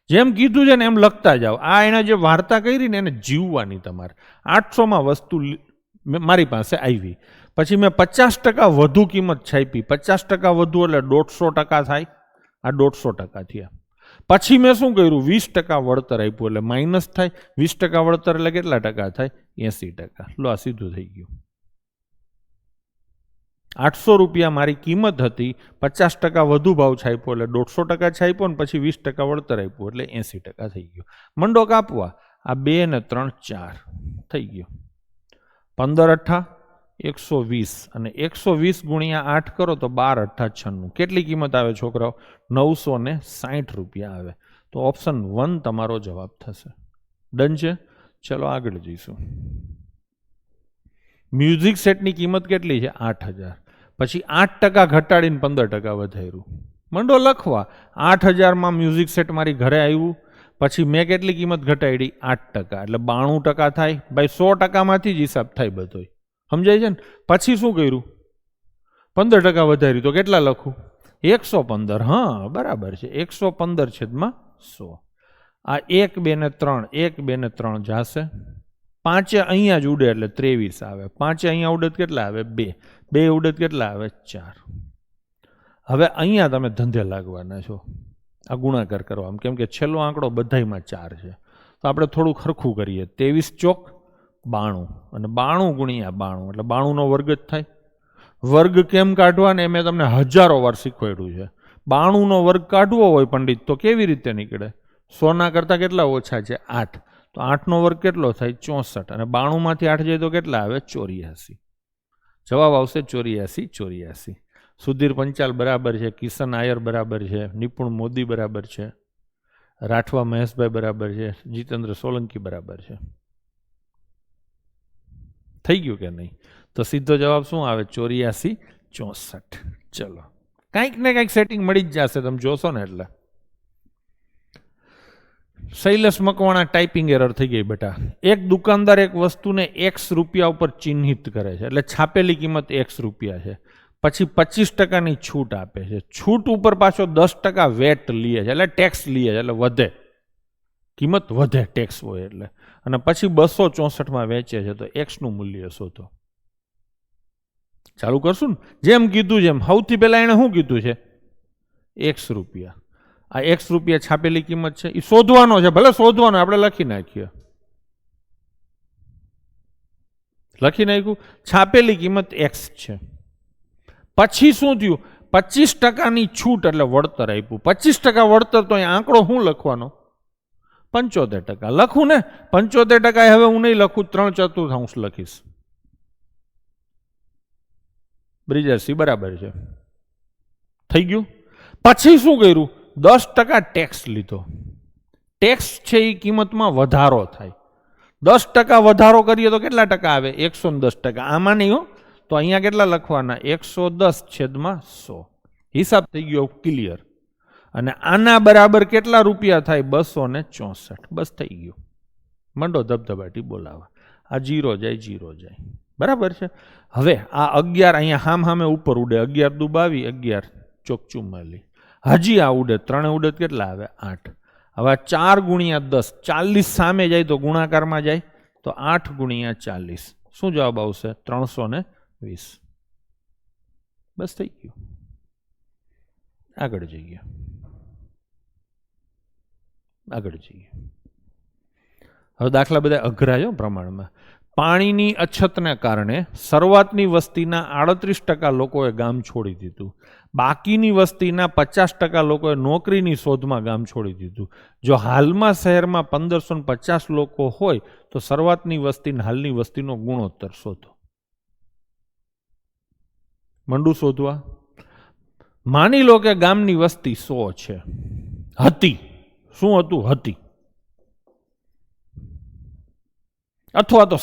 Speaker 1: જેમ કીધું છે ને એમ લખતા જાઓ. આ એને જે વાર્તા કરી ને એને જીવવાની તમારે. 800માં વસ્તુ મારી પાસે આવી, પછી મેં 50% વધુ કિંમત છાપી. 50% વધુ એટલે 150% થાય. આ 150% થયા. પછી મેં શું કર્યું? 20% વળતર આપ્યું એટલે માઇનસ થાય. 20% વળતર એટલે કેટલા ટકા થાય? 80%. લો, આ સીધું થઈ ગયું. 800 રૂપિયા મારી કિંમત હતી, 50% વધુ ભાવ છાપ્યો એટલે 150% છાપ્યો ને પછી 20% વળતર આપ્યું એટલે 80% થઈ ગયું. મંડો કાપવા. આ 2 ને 3 4 થઈ ગયું. 15 × 120 અને 120 × 8 કરો તો 12 × 8 = 96. કેટલી કિંમત આવે છોકરાઓ? 960 રૂપિયા આવે. તો ઓપ્શન 1 તમારો જવાબ થશે. ડન છે? ચલો આગળ જઈશું. મ્યુઝિક સેટની કિંમત કેટલી છે? 8,000. પછી 8% ઘટાડીને 15% વધાર્યું. મંડો લખવા. 8,000માં મ્યુઝિક સેટ મારી ઘરે આવ્યું, પછી મેં કેટલી કિંમત ઘટાડી? 8%, એટલે 92% થાય. ભાઈ 100%માંથી જ હિસાબ થાય બધો. સમજાય છે ને? પછી શું કર્યું? 15% વધાર્યું, તો કેટલા લખું? 115. હા બરાબર છે. 115/100. આ 1 2 ને 3, 1 2 ને 3 જશે. 5 અહીંયા જ ઉડે એટલે 23 આવે. 5 અહીંયા ઉડે કેટલા આવે? 2. 2 ઉડે કેટલા આવે? 4. હવે અહીંયા તમે ધંધે લાગવાના છો આ ગુણાકાર કરવા, કેમ કે છેલ્લો આંકડો બધાયમાં 4 છે. તો આપણે થોડું ખરખું કરીએ. 23 ચોક 92 અને 92 × 92 એટલે 92નો વર્ગ જ થાય. વર્ગ કેમ કાઢવા ને મેં તમને હજારો વાર શીખવાડ્યું છે. 92નો વર્ગ કાઢવો હોય પંડિત તો કેવી રીતે નીકળે? 100ના કરતાં કેટલા ઓછા છે? 8. તો 8નો વર્ગ કેટલો થાય? 64. અને 92માંથી 8 જાય તો કેટલા આવે? 84. જવાબ આવશે 84. સુધીર પંચાલ બરાબર છે, કિશન આયર બરાબર છે, નિપુણ મોદી બરાબર છે, રાઠવા મહેશભાઈ બરાબર છે, જીતેન્દ્ર સોલંકી બરાબર છે. થઈ ગયું કે નહીં? તો સીધો જવાબ શું આવે? 84 64. ચલો કંઈક ને કંઈક સેટિંગ મળી જ જશે, તમે જોશો ને. એટલે શૈલેષ મકવાણા ટાઈપિંગ એરર થઈ ગઈ બેટા. એક દુકાનદાર એક વસ્તુને X રૂપિયા ઉપર ચિહ્નિત કરે છે, એટલે છાપેલી કિંમત X રૂપિયા છે, પછી 25% છૂટ આપે છે. છૂટ ઉપર પાછો 10% વેટ લે છે, એટલે ટેક્સ લે છે, એટલે વધે, કિંમત વધે ટેક્સ હોય એટલે. અને પછી 264 વેચે છે, તો X નું મૂલ્ય શોધો. ચાલુ કરશું ને, જેમ કીધું જેમ. સૌથી પહેલા એને શું કીધું છે? X રૂપિયા. આ X રૂપિયા છાપેલી કિંમત છે, એ શોધવાનો છે. ભલે શોધવાનો, આપણે લખી નાખીએ. લખી નાખ્યું, છાપેલી કિંમત X છે. પછી શું થયું? 25%ની છૂટ એટલે વળતર આપ્યું. 25% વળતર, તો અહીંયા આંકડો શું લખવાનો? 75%. લખું ને 75%. હવે હું નહીં લખું, 3/4 લખીશ. બ્રિજર્સી બરાબર છે. થઈ ગયું. પછી શું કર્યું? 10% ટેક્સ લીધો. ટેક્સ છે એ કિંમતમાં વધારો થાય. 10% વધારો કરીએ તો કેટલા ટકા આવે? 110%. આમાં નહીં હો, તો અહીંયા કેટલા લખવાના? 110/100. હિસાબ થઈ ગયો ક્લિયર. અને આના બરાબર કેટલા રૂપિયા થાય? 264. બસ થઈ ગયું. મંડો ધબધબાટી બોલાવા. આ 0 જાય, 0 જાય. બરાબર છે. હવે આ 11 અહીંયા હામે ઉપર ઉડે. 11 દુ 22, 11 ચોક 44. હજી આ ઉડે, 3 ઉડે કેટલા આવે? 8. હવે 4 × 10, 40 સામે જાય તો ગુણાકારમાં જાય, તો 8 × 40. શું જવાબ આવશે? 320. બસ થઈ ગયું. આગળ જઈએ. હવે દાખલા બધા અઘરા છે પ્રમાણમાં. પાણીની અછતને કારણે શરૂઆતની વસ્તીના 38% લોકોએ ગામ છોડી દીધું. બાકીની વસ્તીના 50% લોકોએ નોકરીની શોધમાં ગામ છોડી દીધું. જો હાલમાં શહેરમાં 1550 લોકો હોય તો શરૂઆતની વસ્તી હાલની વસ્તીનો ગુણોત્તર શોધો. મંડું શોધવા. માની લો કે ગામની વસ્તી 100 છે. હતી. શું હતું? હતી. અથવા તો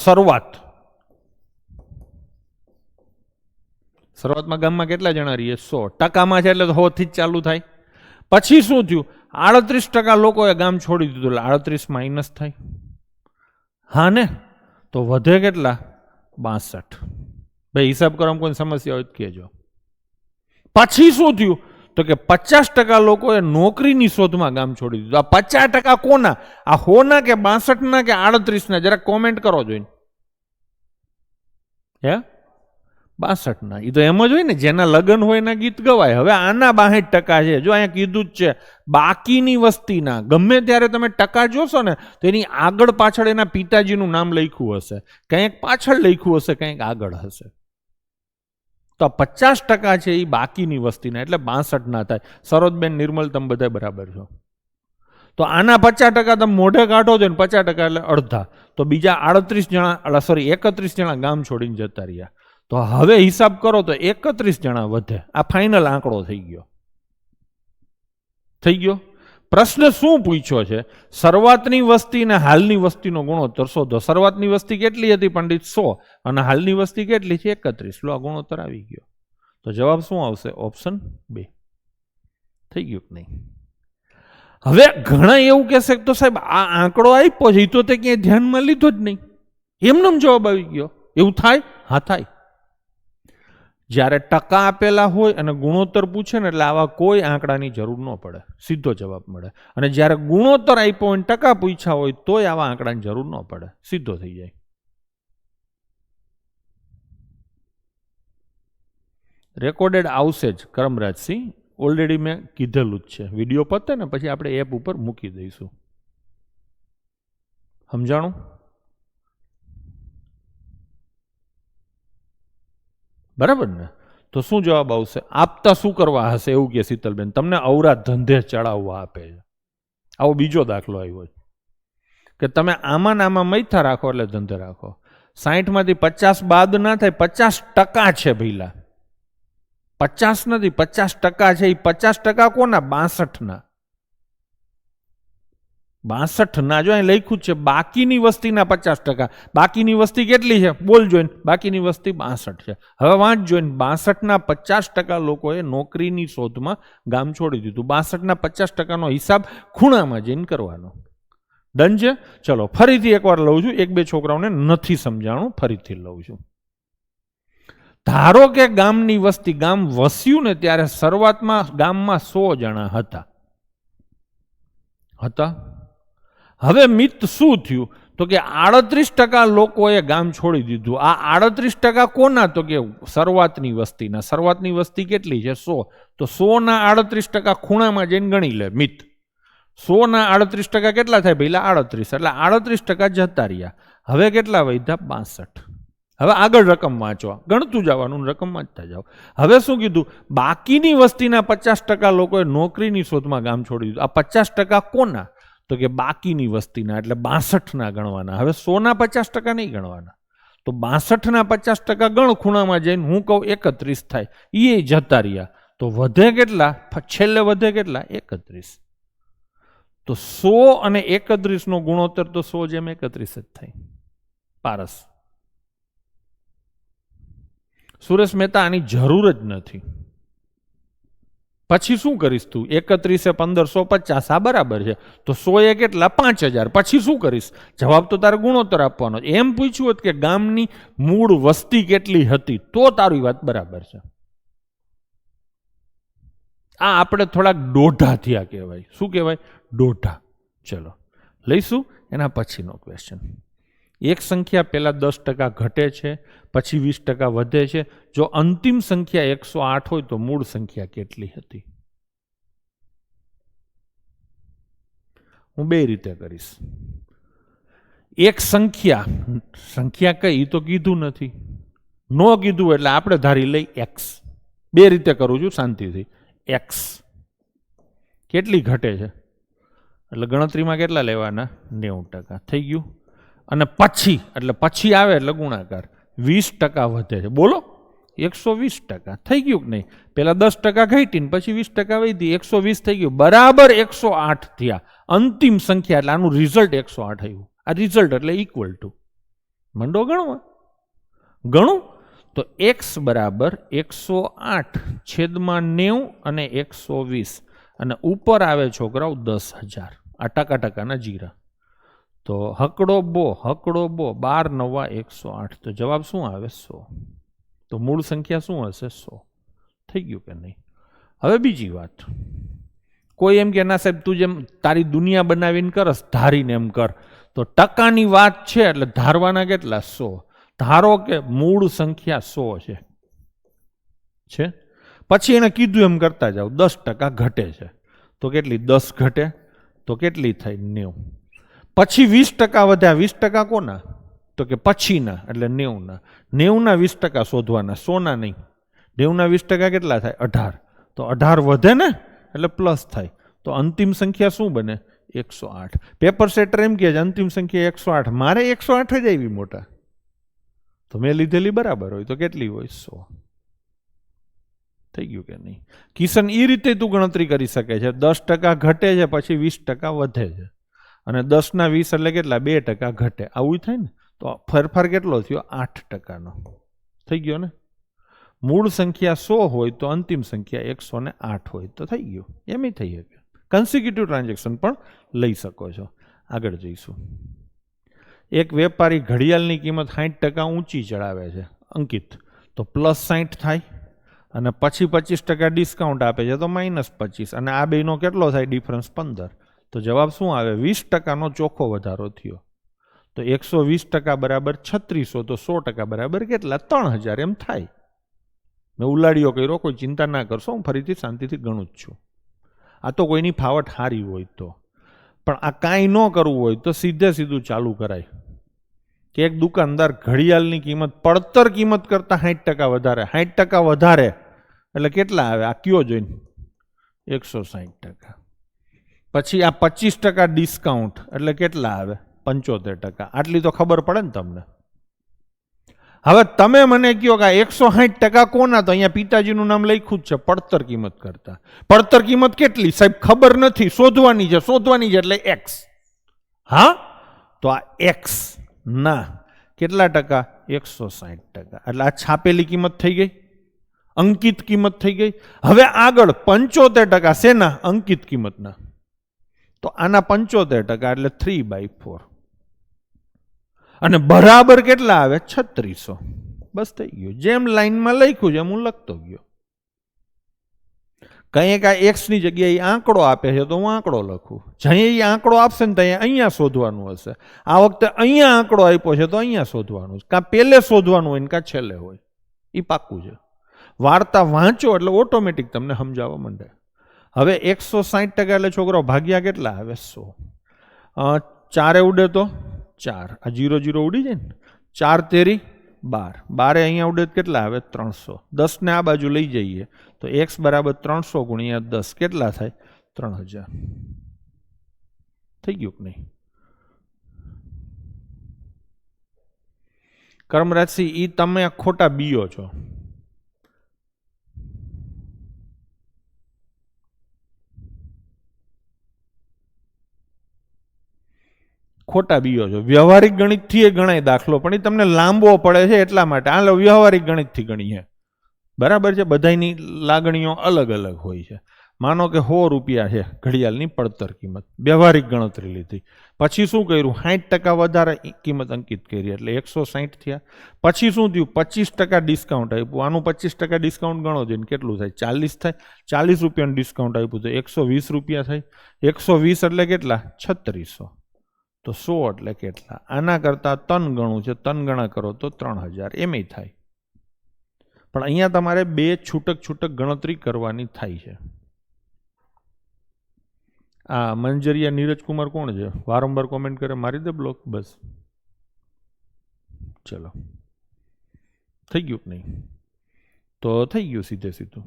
Speaker 1: શરૂઆતમાં ગામમાં કેટલા જણા રહીએ? 100. ટકામાં છે એટલે 100 થી જ ચાલુ થાય. પછી શું થયું? 38% લોકોએ ગામ છોડી દીધું, એટલે 38 માઇનસ થાય. હા ને, તો વધે કેટલા? 62. ભાઈ હિસાબ કરવામાં કોઈ સમસ્યા હોય તો કહેજો. પછી શું થયું? તો કે 50% લોકોએ નોકરીની શોધમાં ગામ છોડી દીધું. આ 50% કોના? આ 100 કે 62 કે 38? જરા કોમેન્ટ કરો જોઈને. હે 62. એ તો એમ જ હોય ને, જેના લગ્ન હોય એના ગીત ગવાય. હવે આના 62% છે. જો અહીંયા કીધું જ છે બાકીની વસ્તીના. ગમે ત્યારે તમે ટકા જોશો ને તો એની આગળ પાછળ એના પિતાજીનું નામ લખ્યું હશે, કંઈક પાછળ લખ્યું હશે, કંઈક આગળ હશે. તો 50% છે એ બાકીની વસ્તીના, એટલે 62 ના થાય. સરોજબેન, નિર્મલ, તમે બધા બરાબર છો. તો આના 50% તમે મોઢે કાઢો છો ને 50% એટલે અડધા. તો બીજા 31 જણા ગામ છોડીને જતા રહ્યા. તો હવે હિસાબ કરો તો 31 જણા વધે. આ ફાઇનલ આંકડો થઈ ગયો. પ્રશ્ન શું પૂછ્યો છે? શરૂઆતની વસ્તી અને હાલની વસ્તીનો ગુણોત્તર શોધો. શરૂઆતની વસ્તી કેટલી હતી પંડિત? 100. અને હાલની વસ્તી કેટલી છે? 31. લો, આ ગુણોત્તર આવી ગયો. તો જવાબ શું આવશે? ઓપ્શન 2. થઈ ગયું કે નહીં? હવે ઘણા એવું કહેશે તો સાહેબ આ આંકડો આપ્યો છે, એ તો તે ક્યાંય ધ્યાનમાં લીધો જ નહીં, એમનેમ જવાબ આવી ગયો. એવું થાય? હા થાય. જ્યારે ટકા આપેલા હોય અને ગુણોત્તર પૂછે ને એટલે આવા કોઈ આંકડાની જરૂર ન પડે, સીધો જવાબ મળે. અને જ્યારે ગુણોત્તર આપ્યો હોય ટકા પૂછ્યા હોય તોય આવા આંકડાની જરૂર ન પડે, સીધો થઈ જાય. રેકોર્ડેડ આવશે જ કરમરાજસિંહ, ઓલરેડી મેં કીધેલું જ છે. વિડીયો પતે ને પછી આપણે એપ ઉપર મૂકી દઈશું. સમજાણું? બરાબર ને? તો શું જવાબ આવશે? આપતા શું કરવા હશે એવું કે શીતલબેન, તમને અવરા ધંધે ચડાવવા આપે છે. આવો બીજો દાખલો આવ્યો કે તમે આમાં મૈથા રાખો એટલે ધંધે રાખો. 60 માંથી 50 બાદ ના થાય, 50% છે ભઈલા. 50 નથી, 50% છે. એ 50% કોના? 62 ના. 62 ના, જો અહીં લખ્યું જ છે બાકીની વસ્તીના 50%. બાકીની વસ્તી કેટલી છે બોલ જોઈને, બાકીની વસ્તી 62 છે. હવે વાંચ જોઈને, 62ના 50% લોકોએ નોકરીની શોધમાં ગામ છોડી દીધું. 62ના 50%નો હિસાબ ખૂણામાં જઈને કરવાનો. ડન છે? ચલો ફરીથી એકવાર લઉં છું, એક બે છોકરાઓને નથી સમજાણું, ફરીથી લઉં છું. ધારો કે ગામની વસ્તી, ગામ વસ્યું ને ત્યારે શરૂઆતમાં ગામમાં 100 જણા હતા. હવે મિત શું થયું? તો કે 38% લોકોએ ગામ છોડી દીધું. આ 38% કોના? તો કે શરૂઆતની વસ્તીના. શરૂઆતની વસ્તી કેટલી છે? 100. તો 100ના 38% ખૂણામાં જઈને ગણી લે મિત. 100ના 38% કેટલા થાય પહેલા? 38. એટલે 38% જતા રહ્યા. હવે કેટલા વધ્યા? 62. હવે આગળ રકમ વાંચવા, ગણતું જવાનું, રકમ વાંચતા જાઓ. હવે શું કીધું? બાકીની વસ્તીના 50% લોકોએ નોકરીની શોધમાં ગામ છોડી દીધું. આ 50% કોના? તો કે બાકીની વસ્તીના, એટલે 62ના ગણવાના. હવે 100ના 50% નહીં ગણવાના. તો 62ના 50% ગણ ખૂણામાં જઈને, હું કહું 31 થાય, એ જતા રહ્યા. તો વધે કેટલા? છેલ્લે વધે કેટલા? 31. તો 100 અને 31 નો ગુણોત્તર તો 100:31 જ થાય. પારસ. સુરેશ મહેતા આની જરૂર જ નથી. પછી શું કરીશ તું? 31 1550, આ બરાબર છે. તો 100 કેટલા? 5000. પછી શું કરીશ? જવાબ તો તારે ગુણોત્તર આપવાનો. એમ પૂછ્યું હોત કે ગામની મૂળ વસ્તી કેટલી હતી, તો તારી વાત બરાબર છે. આ આપણે થોડાક દોઢા થયા કહેવાય. શું કહેવાય? દોઢા. ચલો લઈશું એના પછીનો ક્વેશ્ચન. એક સંખ્યા પહેલા 10% ઘટે છે, પછી 20% વધે છે. જો અંતિમ સંખ્યા 108 હોય તો મૂળ સંખ્યા કેટલી હતી? હું બે રીતે કરીશ. એક સંખ્યા કઈ તો કીધું નથી, નો કીધું એટલે આપણે ધારી લઈ x. બે રીતે કરું છું શાંતિથી. x કેટલી ઘટે છે એટલે ગણતરીમાં કેટલા લેવાના? 90%. થઈ ગયું. અને પછી એટલે પછી આવે એટલે ગુણાકાર. 20% વધે છે. બોલો 120%. થઈ ગયું કે નહીં? પેલા 10% ઘટીને પછી 20% વધી, 120 થઈ ગયું. બરાબર 108 થયા. અંતિમ સંખ્યા એટલે આનું રિઝલ્ટ 108 આવ્યું. આ રિઝલ્ટ એટલે ઇક્વલ ટુ, મંડો ગણવા. ગણું તો x બરાબર 108 છેદમાં 90 અને 120, અને ઉપર આવે છોકરાઓ 10,000. આ ટકાના જીરા. તો હકડો બો 12 9 108. તો જવાબ શું આવે? 100. તો મૂળ સંખ્યા શું હશે? 100. થઈ ગયું કે નહીં? હવે બીજી વાત. કોઈ એમ કે ના સાહેબ તું જેમ તારી દુનિયા બનાવીને કરસ, ધારીને એમ કર. તો ટકાની વાત છે એટલે ધારવાના કેટલા? 100. ધારો કે મૂળ સંખ્યા 100 છે. પછી એને કીધું એમ કરતા જાઓ. 10% ઘટે છે તો કેટલી? 10 ઘટે તો કેટલી થાય? 90. પછી 20% વધ્યા. 20% કોના? તો કે પછીના એટલે 90ના. 90ના 20% શોધવાના, 100ના નહીં. 90ના 20% કેટલા થાય? 18. તો 18 વધે ને એટલે પ્લસ થાય. તો અંતિમ સંખ્યા શું બને? 108. પેપર સેટર એમ કે અંતિમ સંખ્યા 108. મારે 108 જ આવી મોટા. તો મેં લીધેલી બરાબર હોય તો કેટલી હોય? 100. થઈ ગયું કે નહીં? કિશન એ રીતે તું ગણતરી કરી શકે છે. 10% ઘટે છે પછી 20% વધે છે, અને 10ના 20 એટલે કેટલા? 2% ઘટે. આવું થાય ને તો ફેરફાર કેટલો થયો? 8%નો. થઈ ગયો ને? મૂળ સંખ્યા 100 હોય તો અંતિમ સંખ્યા 108 હોય તો થઈ ગયું. એમ થઈ શકે. કન્સિક્યુટિવ ટ્રાન્ઝેક્શન પણ લઈ શકો છો. આગળ જઈશું. એક વેપારી ઘડિયાળની કિંમત 60% ઊંચી ચડાવે છે અંકિત, તો +60 થાય, અને પછી 25% ડિસ્કાઉન્ટ આપે છે તો -25, અને આ બેનો કેટલો થાય ડિફરન્સ? 15. તો જવાબ શું આવે? 20%નો ચોખ્ખો વધારો થયો. તો 120% બરાબર 3600. તો 100% બરાબર કેટલા? 3000 એમ થાય. મેં ઉલાડીઓ કર્યો, કોઈ ચિંતા ના કરશો, હું ફરીથી શાંતિથી ગણું જ છું. આ તો કોઈની ફાવટ હારી હોય તો. પણ આ કાંઈ ન કરવું હોય તો સીધું ચાલુ કરાય કે એક દુકાનદાર ઘડિયાળની કિંમત પડતર કિંમત કરતાં 60% વધારે. 60% વધારે એટલે કેટલા આવે? આ કયો જોઈને? 160%. પછી આ 25% ડિસ્કાઉન્ટ એટલે કેટલા આવે? 75%. આટલી તો ખબર પડે ને તમને. હવે તમે મને કહો કે 160% કોના? તો અહીંયા પિતાજીનું નામ લખ્યું જ છે, પડતર કિંમત કરતા. પડતર કિંમત કેટલી સાહેબ? ખબર નથી, શોધવાની છે એટલે x. હા, તો આ એક્સ ના કેટલા ટકા? 160%. એટલે આ છાપેલી કિંમત થઈ ગઈ, અંકિત કિંમત થઈ ગઈ. હવે આગળ 75% શેના? અંકિત કિંમતના. તો આના 75% એટલે 3/4. અને બરાબર કેટલા આવે? 3600. બસ થઈ ગયું. જેમ લાઈનમાં લખ્યું છે એમ હું લખતો ગયો. કંઈક આ એક્સ ની જગ્યાએ આંકડો આપે છે તો હું આંકડો લખું. જ્યાં એ આંકડો આપશે ને ત્યાં અહીંયા શોધવાનું હશે. આ વખતે અહીંયા આંકડો આપ્યો છે તો અહીંયા શોધવાનું છે. કાં પહેલે શોધવાનું હોય ને કાં છેલ્લે હોય. એ પાક્કું છે. વાર્તા વાંચો એટલે ઓટોમેટિક તમને સમજાવવા માંડે. હવે 160% એટલે છોકરો ભાગ્યા કેટલા આવે? 100. 4 ઉડે તો 4. આ 0 0 ઉડી જાય ને. 4 તેરી 12. 12 અહીંયા ઉડે કેટલા આવે? 300. 10 ને આ બાજુ લઈ જઈએ તો x બરાબર 300 ગુણ્યા 10 કેટલા થાય? 3000. થઈ ગયું કે નહીં? કર્મરાજસિંહ, ઈ તમે ખોટા બીઓ છો. ખોટા બીઓ છો. વ્યવહારિક ગણિતથી એ ગણાય દાખલો, પણ એ તમને લાંબો પડે છે એટલા માટે. આ વ્યવહારિક ગણિતથી ગણીએ. બરાબર છે? બધાની લાગણીઓ અલગ અલગ હોય છે. માનો કે 100 રૂપિયા છે ઘડિયાળની પડતર કિંમત, વ્યવહારિક ગણતરી લીધી. પછી શું કર્યું? 60% વધારે કિંમત અંકિત કરી એટલે 160 થયા. પછી શું થયું? 25% ડિસ્કાઉન્ટ આપ્યું. આનું 25% ડિસ્કાઉન્ટ ગણો જઈને કેટલું થાય? 40 થાય. 40 રૂપિયાનું ડિસ્કાઉન્ટ આપ્યું તો 120 રૂપિયા થાય. 120 એટલે કેટલા? 3600. તો 100 એટલે કેટલા? આના કરતાં 3 ગણું છે. 3 ગણા કરો તો 3000 એમ થાય. પણ અહીંયા તમારે 2 છૂટક છૂટક ગણતરી કરવાની થાય છે. આ મંજરિયા નીરજકુમાર કોણ છે? વારંવાર કોમેન્ટ કરે, મારી દે બ્લોક. બસ ચલો, થઈ ગયું કે નહીં? તો થઈ ગયું સીધે સીધું.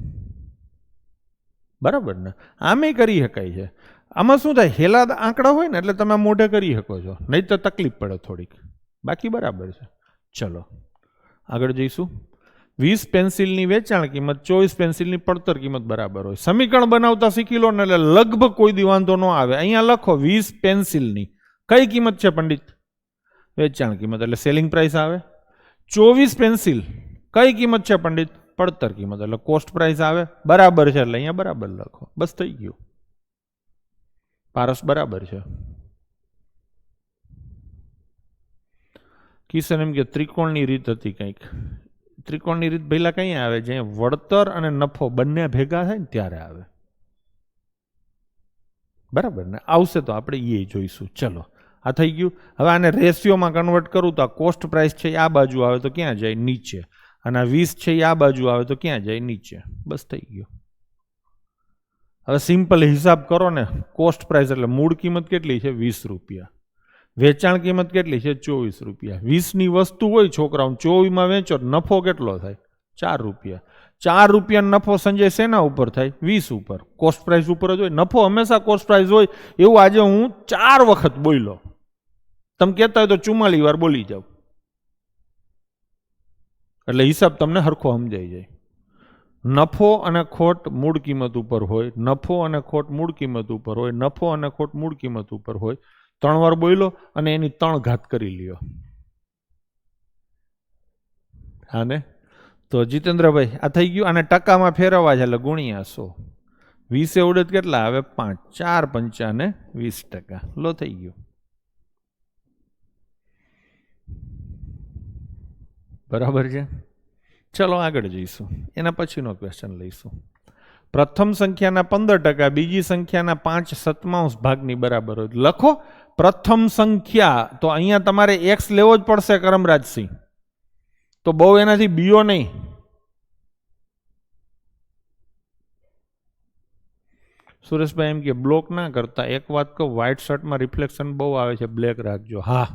Speaker 1: બરાબર ને? આમે કરી શકાય છે. આમાં શું થાય? હેલા આંકડા હોય ને એટલે તમે મોઢે કરી શકો છો, નહીં તો તકલીફ પડે થોડીક. બાકી બરાબર છે. ચલો આગળ જઈશું. 20 પેન્સિલની વેચાણ કિંમત 24 પેન્સિલની પડતર કિંમત બરાબર હોય. સમીકરણ બનાવતા શીખી લો ને એટલે લગભગ કોઈ દી વાંધો ન આવે. અહીંયા લખો 20 પેન્સિલની કઈ કિંમત છે પંડિત? વેચાણ કિંમત એટલે સેલિંગ પ્રાઇસ આવે. 24 પેન્સિલ કઈ કિંમત છે પંડિત? પડતર કિંમત એટલે કોસ્ટ પ્રાઇસ આવે. બરાબર છે એટલે અહીંયા બરાબર લખો. બસ થઈ ગયું. પારસ બરાબર છે. કિશન એમ કે ત્રિકોણની રીત હતી કંઈક. ત્રિકોણની રીત પહેલા કઈ આવે? જ્યાં વળતર અને નફો બંને ભેગા થાય ને ત્યારે આવે. બરાબર ને? આવશે તો આપણે એ જોઈશું. ચલો આ થઈ ગયું. હવે આને રેશિયોમાં કન્વર્ટ કરું તો આ કોસ્ટ પ્રાઇસ છે આ બાજુ આવે તો ક્યાં જાય? નીચે. અને આ 20 છે આ બાજુ આવે તો ક્યાં જાય? નીચે. બસ થઈ ગયું. હવે સિમ્પલ હિસાબ કરો ને. કોસ્ટ પ્રાઇસ એટલે મૂળ કિંમત કેટલી છે? 20 રૂપિયા. વેચાણ કિંમત કેટલી છે? 24 રૂપિયા. 20ની વસ્તુ હોય છોકરાઓ, 24માં વેચો, નફો કેટલો થાય? 4 રૂપિયા. 4 રૂપિયા નફો સંજય શેના ઉપર થાય? 20 ઉપર. કોસ્ટ પ્રાઇસ ઉપર જ હોય. નફો હંમેશા કોસ્ટ પ્રાઇસ હોય એવું આજે હું 4 વખત બોલ્યો. તમે કહેતા હોય તો 44 વાર બોલી જાવ એટલે હિસાબ તમને હરખો સમજાઈ જાય. નફો અને ખોટ મૂળ કિંમત ઉપર હોય. નફો અને ખોટ મૂળ કિંમત ઉપર હોય. નફો અને ખોટ મૂળ કિંમત ઉપર હોય. 3 વાર બોલો અને એની 3 ઘાત કરી લ્યો. હા ને? તો જીતેન્દ્રભાઈ આ થઈ ગયું. આને ટકામાં ફેરવવા છે એટલે ગુણ્યા 100. 20 ઉડે કેટલા આવે? 5. 4 પંચા ને 20%. લો થઈ ગયું. બરાબર છે. ચલો આગળ જઈશું. એના પછીનો ક્વેશ્ચન લઈશું. પ્રથમ સંખ્યાના 15%, બીજી સંખ્યાના 5/7 ભાગની બરાબર હોય. લખો પ્રથમ સંખ્યા. તો અહીંયા તમારે x લેવો જ પડશે કરમરાજસિંહ. તો બહુ એનાથી બીઓ નહીં. સુરેશભાઈ એમ કે બ્લોક ના કરતા. એક વાત કહું, વ્હાઇટ શર્ટમાં રિફ્લેક્શન બહુ આવે છે, બ્લેક રાખજો. હા,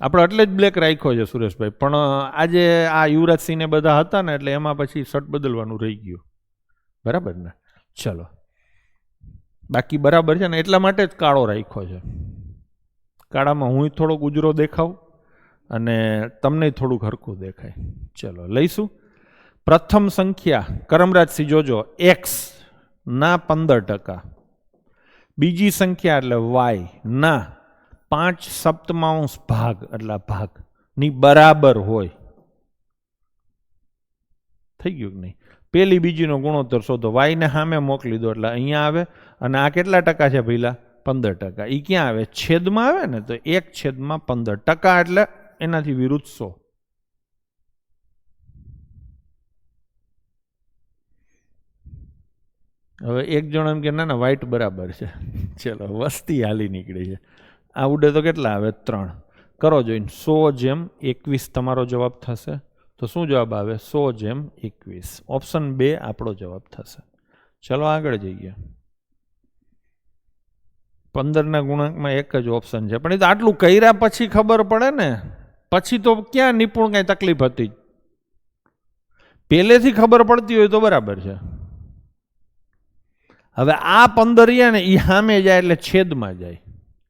Speaker 1: આપણે એટલે જ બ્લેક રાખ્યો છે સુરેશભાઈ. પણ આજે આ યુવરાજસિંહ ને બધા હતા ને એટલે એમાં પછી શર્ટ બદલવાનું રહી ગયું. બરાબર ને? ચલો બાકી બરાબર છે ને? એટલા માટે જ કાળો રાખ્યો છે. કાળામાં હું થોડોક ઉજરો દેખાવ અને તમને થોડુંક હરખું દેખાય. ચલો લઈશું. પ્રથમ સંખ્યા કરમરાજસિંહ જોજો, x ના 15%. બીજી સંખ્યા એટલે વાય ના 5/7 ભાગ એટલે ભાગની બરાબર હોય. થઈ ગયું કે નહીં? પેલી બીજીનો ગુણોત્તર શોધો. વાય ને સામે મોકલી દો એટલે અહીંયા આવે. અને આ કેટલા ટકા છે ભઈલા? 15%. એ ક્યાં આવે? છેદમાં આવે ને, તો 1/15. ટકા એટલે એનાથી વિરુદ્ધ 100. હવે એક જણ એમ કે ના વ્હાઈટ બરાબર છે. ચલો વસ્તી હાલી નીકળી છે. આ ઉડે તો કેટલા આવે? 3. કરો જોઈને. 100/21 તમારો જવાબ થશે. તો શું જવાબ આવે? 100/21. ઓપ્શન 2 આપણો જવાબ થશે. ચલો આગળ જઈએ. 15ના ગુણાંકમાં એક જ ઓપ્શન છે, પણ એ તો આટલું કર્યા પછી ખબર પડે ને. પછી તો ક્યાં નિપુણ કઈ તકલીફ હતી? પહેલેથી ખબર પડતી હોય તો બરાબર છે. હવે આ 15 રહ્યા ને એ સામે જાય એટલે છેદમાં જાય.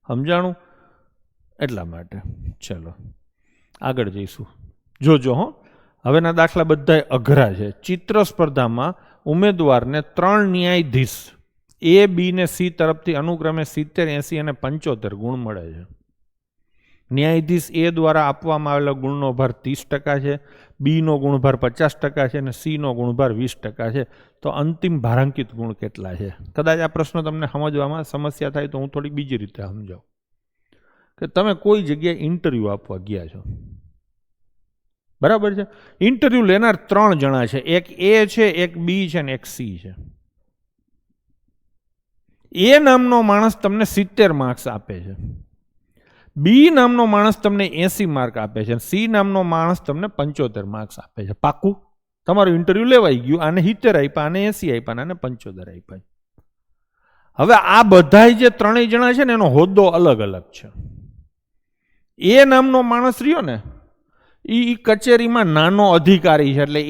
Speaker 1: સમજાણું? એટલા માટે. ચલો આગળ જઈશું. જોજો હો. હવેના દાખલા બધા અઘરા છે. ચિત્ર સ્પર્ધામાં ઉમેદવારને 3 ન્યાયાધીશ A, B ને C તરફથી અનુક્રમે 70, 80 અને 75 ગુણ મળે છે. ન્યાયાધીશ A દ્વારા આપવામાં આવેલા ગુણનો ભાર 30% છે, B નો ગુણભાર 50% છે અને C નો ગુણભાર 20% છે. તો અંતિમ ભારાંકિત ગુણ કેટલા છે? કદાચ આ પ્રશ્ન તમને સમજવામાં સમસ્યા થાય તો હું થોડી બીજી રીતે સમજાવું. કે તમે કોઈ જગ્યાએ ઇન્ટરવ્યૂ આપવા ગયા છો, બરાબર છે? ઇન્ટરવ્યૂ લેનાર 3 જણા છે. એક A છે, એક B છે અને એક C છે. A નામનો માણસ તમને 70 માર્ક્સ આપે છે, B નામનો માણસ તમને 80 માર્ક આપે છે, C નામનો માણસ તમને 75 માર્ક્સ આપે છે. પાકું? તમારું ઇન્ટરવ્યૂ લેવાઈ ગયું. આને 70 આપ્યા, આને 80 આપ્યા, આને 75 આપ્યા. હવે આ બધા જે 3 જણા છે ને એનો હોદ્દો અલગ અલગ છે. A નામનો માણસ રહ્યો ને એ કચેરીમાં નાનો અધિકારી છે, એટલે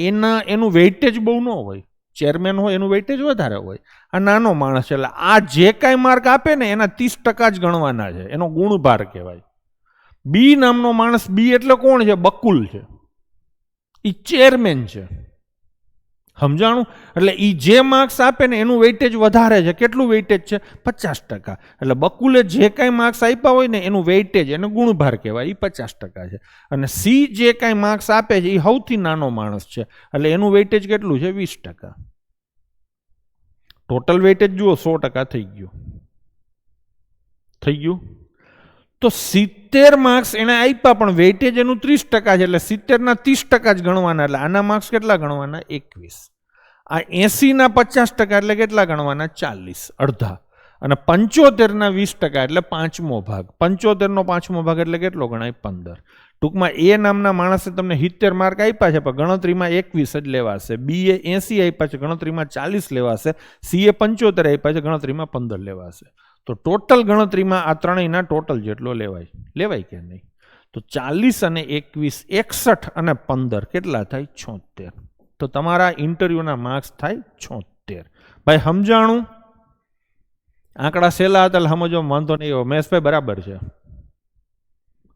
Speaker 1: એનું વેઇટેજ બહુ ન હોય. ચેરમેન હોય એનું વેઇટેજ વધારે હોય. આ નાનો માણસ છે, એટલે આ જે કાંઈ માર્ક આપે ને એના 30% જ ગણવાના છે. એનો ગુણભાર કહેવાય. B નામનો માણસ, B એટલે કોણ છે? બકુલ છે. એ ચેરમેન છે. સમજાણું? એટલે એ જે માર્ક્સ આપે ને એનું વેઇટેજ વધારે છે. કેટલું વેઇટેજ છે? 50%. એટલે બકુલે જે કાંઈ માર્ક્સ આપ્યા હોય ને એનું વેઇટેજ, એને ગુણભાર કહેવાય, એ 50% છે. અને C જે કાંઈ માર્ક્સ આપે છે એ સૌથી નાનો માણસ છે, એટલે એનું વેઇટેજ કેટલું છે? 20%. ટોટલ વેઇટેજ જુઓ, 100% થઈ ગયું. થઈ ગયું? તો 70 માર્ક્સ એને આપ્યા પણ વેઇટેજ એનું 30% છે, એટલે 70ના 30% જ ગણવાના. એટલે આના માર્ક્સ કેટલા ગણવાના? 21. આ 80ના 50% એટલે કેટલા ગણવાના? 40, અડધા. અને 75ના 20% એટલે 5મો ભાગ. 75નો 5મો ભાગ એટલે કેટલો ગણાય? 15. ટૂંકમાં A નામના માણસે તમને 70 માર્ક આપ્યા છે પણ ગણતરીમાં 21 જ લેવાશે. B એ 80 આપ્યા છે, ગણતરીમાં 40 લેવાશે. C એ 75 આપ્યા છે, ગણતરીમાં 15 લેવાશે. તો ટોટલ ગણતરીમાં આ ત્રણેયના ટોટલ જેટલો લેવાય કે નહીં? તો 40 અને 21, 61 અને 15 કેટલા થાય? 76. તો તમારા ઇન્ટરવ્યુના માર્ક્સ થાય 76. ભાઈ સમજાણું? આંકડા સહેલા હતા સમજો વાંધો નહીં. મહેશભાઈ બરાબર છે?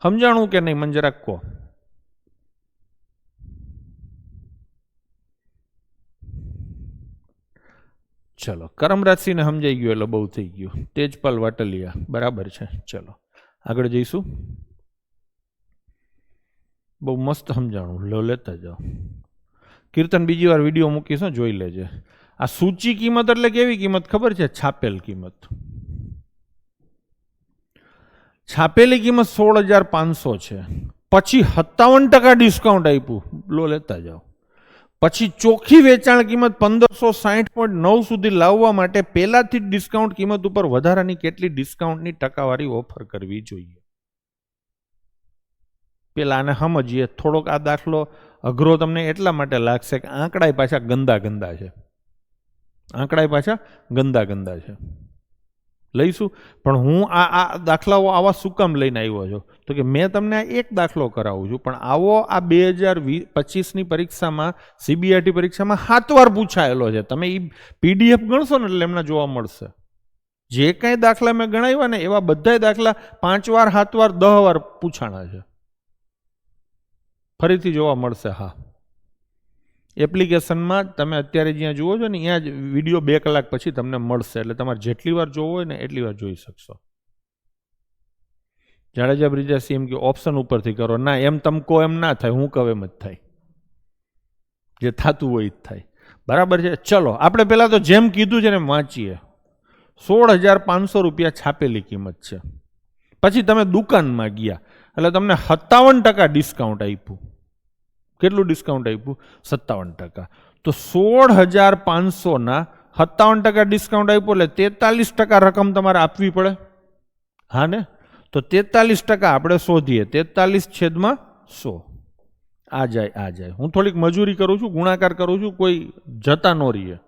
Speaker 1: સમજાણું કે નહીં? મને જરાક કહો. ચલો, કરમરાજસિંહને સમજાઈ ગયું એટલે બહુ થઈ ગયું. તેજપાલ વાટલિયા બરાબર છે. ચલો આગળ જઈશું. બહુ મસ્ત સમજાણું, લો લેતા જાઓ. કીર્તન બીજી વાર વિડીયો મૂકીશું, જોઈ લેજે. આ સૂચી કિંમત એટલે કેવી કિંમત ખબર છે? છાપેલ કિંમત. છાપેલી કિંમત 16,500 છે. પછી 57% ડિસ્કાઉન્ટ આપ્યું, લો લેતા જાઓ. પછી ચોખ્ખી વેચાણ કિંમત 1560.9 સુધી લાવવા માટે પહેલાથી જ ડિસ્કાઉન્ટ કિંમત ઉપર વધારાની કેટલી ડિસ્કાઉન્ટની ટકાવારી ઓફર કરવી જોઈએ? પેલા આને સમજીએ. થોડોક આ દાખલો અઘરો તમને એટલા માટે લાગશે કે આંકડા પાછા ગંદા છે. આંકડા પાછા ગંદા છે. લઈશું, પણ હું આ દાખલાઓ આવા શું કામ લઈને આવ્યો છું? તો કે મેં તમને એક દાખલો કરાવું છું, પણ આવો આ 2025ની પરીક્ષામાં, CBRT પરીક્ષામાં 7 વાર પૂછાયેલો છે. તમે એ PDF ગણશો ને એટલે એમને જોવા મળશે. જે કાંઈ દાખલા મેં ગણાવ્યા ને એવા બધા દાખલા 5 વાર, 7 વાર, 10 વાર પૂછાણા છે. ફરીથી જોવા મળશે. હા, એપ્લિકેશનમાં તમે અત્યારે જ્યાં જુઓ છો ને ત્યાં જ વિડીયો 2 કલાક પછી તમને મળશે, એટલે તમારે જેટલી વાર જોવો હોય ને એટલી વાર જોઈ શકશો. જાડેજા બ્રિજેશ એમ કે ઓપ્શન ઉપરથી કરો. ના, એમ તમે કહો એમ ના થાય, હું કહું એમ જ થાય, જે થતું હોય જ થાય. બરાબર છે. ચલો આપણે પહેલાં તો જેમ કીધું છે ને એમ વાંચીએ. 16,500 રૂપિયા છાપેલી કિંમત છે. પછી તમે દુકાનમાં ગયા એટલે તમને 57% ડિસ્કાઉન્ટ આપ્યું. કેટલું ડિસ્કાઉન્ટ આપ્યું? 57%. તો 16,500 57% ડિસ્કાઉન્ટ આપ્યું એટલે 43% રકમ તમારે આપવી પડે. હા ને? તો 43% આપણે શોધીએ. 43/100 આ જાય. હું થોડીક મજૂરી કરું છું, ગુણાકાર કરું છું, કોઈ જતા ન રહીએ.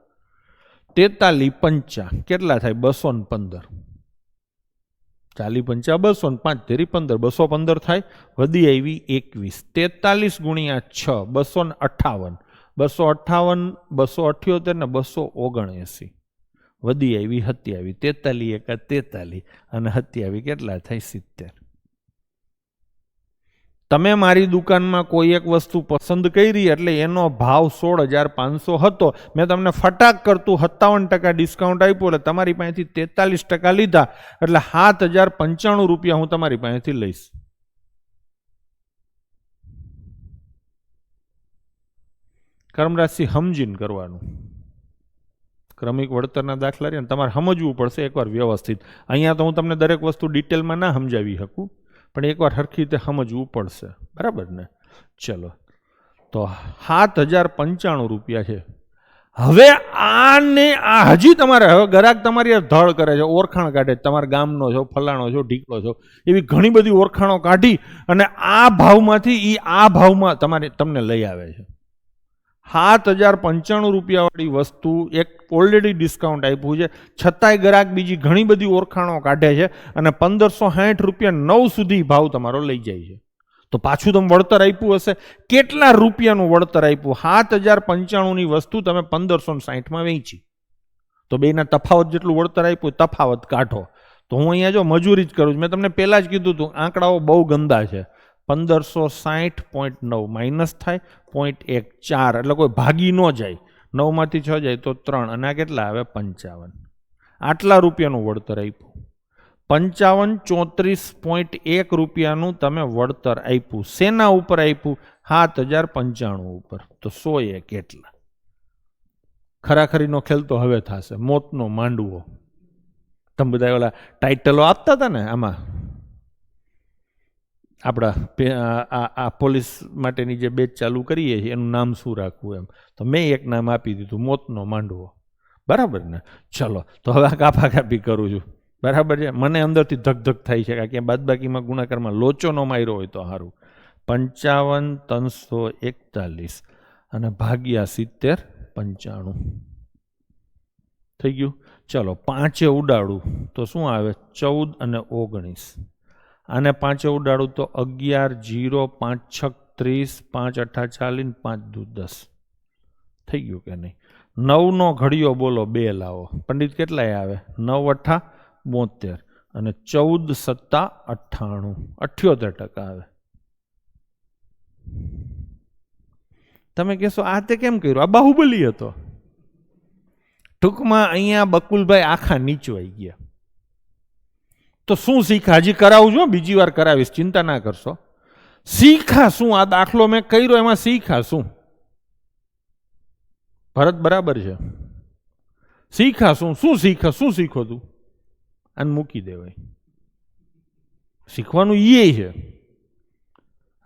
Speaker 1: 43 5 કેટલા થાય? 215. 40 5 205 તેરી 15 215 થાય. વધી આવી 21. 43 ગુણ્યા 6 258. 258 278 ને 279. વધી આવી 27. 43 1 43 અને 27 કેટલા થાય? 70. તમે મારી દુકાનમાં કોઈ એક વસ્તુ પસંદ કરી એટલે એનો ભાવ 16,500 હતો. મેં તમને ફટાક કરતું 57% ડિસ્કાઉન્ટ આપ્યું એટલે તમારી પાસેથી 43% લીધા એટલે 7,095 રૂપિયા હું તમારી પાસેથી લઈશ. કર્મરાશિ સમજીને કરવાનું. ક્રમિક વળતરના દાખલા રહ્યા તમારે સમજવું પડશે એકવાર વ્યવસ્થિત. અહીંયા તો હું તમને દરેક વસ્તુ ડિટેલમાં ના સમજાવી શકું, પણ એકવાર સરખી રીતે સમજવું પડશે. બરાબર ને? ચલો, તો 7,095 રૂપિયા છે. હવે હજી તમારે હવે ગ્રાહક તમારી ધડ કરે છે, ઓળખાણ કાઢે, તમારા ગામનો છો, ફલાણો છો, ઢીકલો છો, એવી ઘણી બધી ઓળખાણો કાઢી અને આ ભાવમાંથી આ ભાવમાં તમને લઈ આવે છે. 7,095 રૂપિયાવાળી વસ્તુ એક ઓલરેડી ડિસ્કાઉન્ટ આપ્યું છે, છતાંય ગ્રાહક બીજી ઘણી બધી ઓળખાણો કાઢે છે અને 1,560 રૂપિયા 9 સુધી ભાવ તમારો લઈ જાય છે. તો પાછું તમે વળતર આપ્યું હશે. કેટલા રૂપિયાનું વળતર આપ્યું? 7,095ની વસ્તુ તમે 1,560માં વેચી, તો બેના તફાવત જેટલું વળતર આપ્યું તફાવત કાઢો. તો હું અહીંયા જો મજૂરી જ કરું છું. મેં તમને પહેલાં જ કીધું હતું આંકડાઓ બહુ ગંદા છે. 1,560.9 માઇનસ થાય 0.14 એટલે કોઈ ભાગી ન જાય. 9માંથી 6 જાય તો 3 અને આ કેટલા આવે? 55. આટલા રૂપિયાનું વળતર આપ્યું. 5534.1 રૂપિયાનું તમે વળતર આપ્યું. શેના ઉપર આપ્યું? 7,095 ઉપર. તો 100 કેટલા? ખરાખરીનો ખેલ તો હવે થશે. મોતનો માંડવો. તમે બધા ઓલા ટાઇટલો આપતા હતા ને, આમાં આપણા આ પોલીસ માટેની જે બેચ ચાલુ કરીએ છીએ એનું નામ શું રાખવું એમ, તો મેં એક નામ આપી દીધું, મોતનો માંડવો. બરાબર ને? ચલો, તો હવે આ કાપી કરું છું. બરાબર છે? મને અંદરથી ધક થાય છે કે બાદબાકીમાં ગુણાકારમાં લોચો ન માર્યો હોય તો સારું. 55,341 અને ભાગ્યા 70 95 થઈ ગયું. ચલો, 5 ઉડાડું તો શું આવે? 14 અને 19. આને 5 ઉડાડું તો 11 0 5 6 30 5 8 40 5 2 10 થઈ ગયું કે નહીં? 9નો ઘડિયો બોલો 2 લાવો. પંડિત કેટલાય આવે? 9 8 72 અને 14 7 98 78% આવે. તમે કહેશો આ તે કેમ કર્યું? આ બાહુબલી હતો. ટૂંકમાં અહીંયા બકુલભાઈ આખા નીચવાઈ ગયા. તો શું શીખા? હજી કરાવું છું, બીજી વાર કરાવીશ, ચિંતા ના કરશો. શીખા શું? આ દાખલો મેં કર્યો એમાં શીખા શું? ભરત બરાબર છે. શીખા શું? શીખો તું? આને મૂકી દેવાય. શીખવાનું એ છે,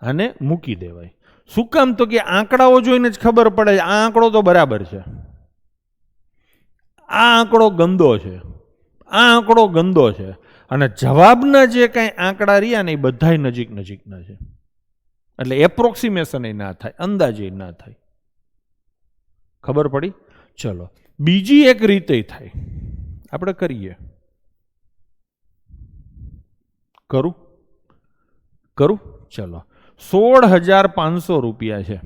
Speaker 1: આને મૂકી દેવાય. શું કામ? તો કે આંકડાઓ જોઈને જ ખબર પડે આ આંકડો તો બરાબર છે, આ આંકડો ગંદો છે, આ આંકડો ગંદો છે. અને જવાબના જે કાંઈ આંકડા રહ્યા ને એ બધા નજીકના છે. એટલે એપ્રોક્સિમેશન ના થાય, અંદાજે ના થાય. ખબર પડી? ચલો, બીજી એક રીતે થાય, આપણે કરીએ. કરું? ચલો, 16,500 રૂપિયા છે.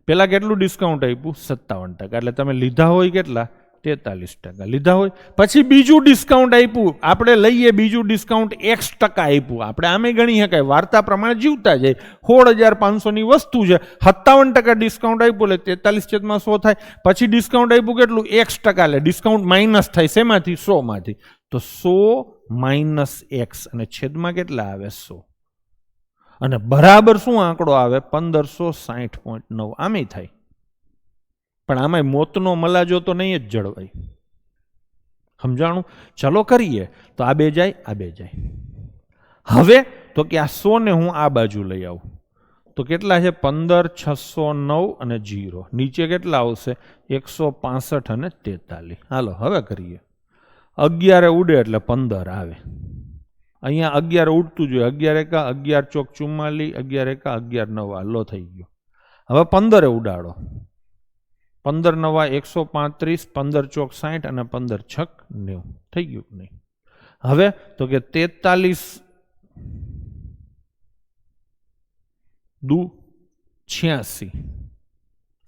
Speaker 1: પેલા કેટલું ડિસ્કાઉન્ટ આપ્યું? 57%. એટલે તમે લીધા હોય કેટલા? 43% લીધા હોય. પછી બીજું ડિસ્કાઉન્ટ આપ્યું, આપણે લઈએ બીજું ડિસ્કાઉન્ટ X% આપ્યું. આપણે આમે ગણી શકાય, વાર્તા પ્રમાણે જીવતા જાય. 16,500ની વસ્તુ છે, 57% ડિસ્કાઉન્ટ આપ્યું એટલે 43/100 થાય. પછી ડિસ્કાઉન્ટ આપ્યું કેટલું? X%, એટલે ડિસ્કાઉન્ટ માઇનસ થાય શેમાંથી? 100માંથી. તો 100 - X અને છેદમાં કેટલા આવે? 100. અને બરાબર શું આંકડો આવે? 1560.9. આમે થાય, પણ આમાં મોતનો મલાજો તો નહીં જ જળવાય. સમજાણું? ચલો કરીએ. તો આ બે જાય, આ બે જાય. હવે તો કે આ 100 ને હું આ બાજુ લઈ આવું તો કેટલા છે? 15, 609 અને 0. નીચે કેટલા આવશે? 165 અને 43. હાલો હવે કરીએ. 11 ઉડે એટલે 15 આવે. અહીંયા 11 ઉડતું જોઈએ. 11 × 11 = 44, 11 × 11 = 9. લો થઈ ગયો. હવે 15 ઉડાડો. 15 × 9 = 135, 15 × 4 = 60 અને 15 × 6 = 90. થઈ ગયું નહીં? હવે તો કે 43 દુ 86,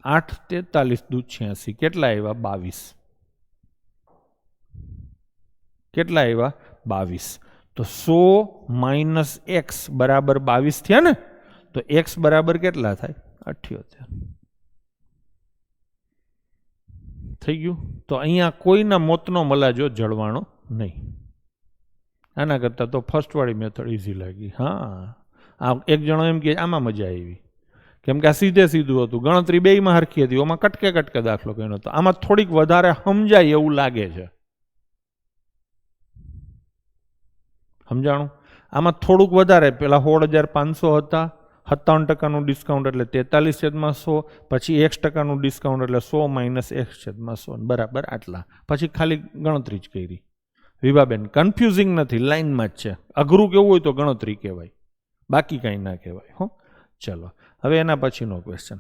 Speaker 1: 8 43 દુ 86 કેટલા આવ્યા? 22. કેટલા આવ્યા? 22. તો 100 - X બરાબર 22 થયા ને? તો X બરાબર કેટલા થાય? 78. થઈ ગયું? તો અહીંયા કોઈના મોતનો મલાજો જળવાણો નહીં. આના કરતાં તો ફર્સ્ટવાળી મેથડ ઇઝી લાગી. હા, આ એક જણો એમ કે આમાં મજા આવી, કેમ કે આ સીધે સીધું હતું. ગણતરી બેયમાં હરખી હતી. ઓમાં કટકે કટકે દાખલો કર્યો હતો. આમાં થોડીક વધારે સમજાય એવું લાગે છે. સમજાણું? આમાં થોડુંક વધારે. પેલા 16,500 હતા, 57%નું ડિસ્કાઉન્ટ એટલે 43/100. પછી X%નું ડિસ્કાઉન્ટ એટલે 100 - X/100 બરાબર આટલા. પછી ખાલી ગણતરી જ કરી. વિભાબેન કન્ફ્યુઝિંગ નથી, લાઈનમાં જ છે. અઘરું કેવું હોય તો ગણતરી કહેવાય, બાકી કાંઈ ના કહેવાય. હો, ચલો હવે એના પછીનો ક્વેશ્ચન.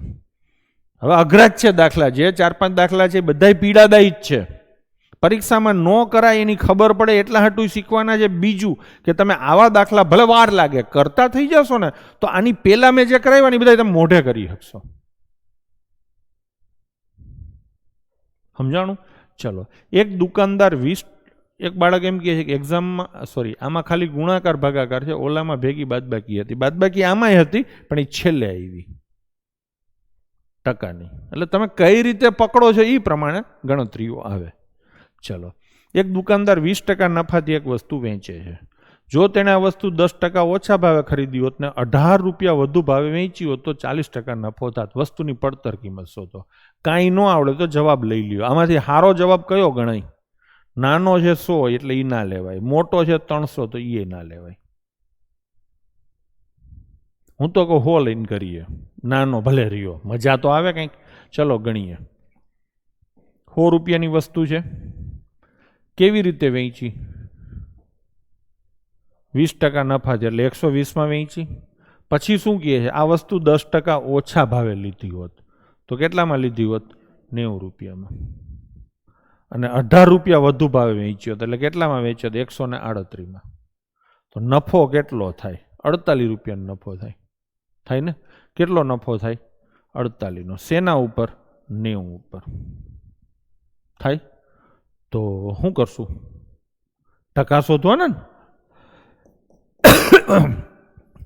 Speaker 1: હવે અઘરા જ છે દાખલા. જે 4-5 દાખલા છે બધાય પીડાદાયી જ છે. પરીક્ષામાં ન કરાય એની ખબર પડે એટલા હાટું શીખવાના છે. બીજું કે તમે આવા દાખલા ભલે વાર લાગે કરતા થઈ જશો ને તો આની પહેલા મેં જે કરાવ્યા બધા તમે મોઢે કરી શકશો. સમજાણું? ચલો, એક દુકાનદાર 20, એક બાળક એમ કહે છે કે એક્ઝામમાં, સોરી આમાં ખાલી ગુણાકાર ભાગાકાર છે, ઓલામાં ભેગી બાદબાકી હતી. બાદબાકી આમાંય હતી પણ એ છેલ્લે આવી ટકાની. એટલે તમે કઈ રીતે પકડો છો એ પ્રમાણે ગણતરીઓ આવે. ચલો, એક દુકાનદાર 20% નફાથી એક વસ્તુ વેચે છે. જો તેણે આ વસ્તુ 10% ઓછા ભાવે ખરીદી હોત ને 18 રૂપિયા વધુ ભાવે વેચી હોત તો 40% નફો થાત. વસ્તુની પડતર કિંમત શોધો. કાંઈ ન આવડે તો જવાબ લઈ લ્યો. આમાંથી સારો જવાબ કયો ગણાય? નાનો છે 100 એટલે એ ના લેવાય, મોટો છે 300 તો એ ના લેવાય. હું તો કહું 100 લઈને કરીએ. નાનો ભલે રહ્યો, મજા તો આવે કંઈક. ચલો ગણીએ. 100 રૂપિયાની વસ્તુ છે. કેવી રીતે વેચી? 20% નફા છે એટલે 120માં વેચી. પછી શું કહે છે? આ વસ્તુ 10% ઓછા ભાવે લીધી હોત તો કેટલામાં લીધી હોત? 90 રૂપિયામાં. અને 18 રૂપિયા વધુ ભાવે વેચ્યો એટલે કેટલામાં વેચ્યો? 138માં. તો નફો કેટલો થાય? 48 રૂપિયાનો નફો થાય. થાય ને? કેટલો નફો થાય? 48નો. શેના ઉપર? 90 ઉપર. થાય? તો શું કરશું? ટકા શોધવાના ને?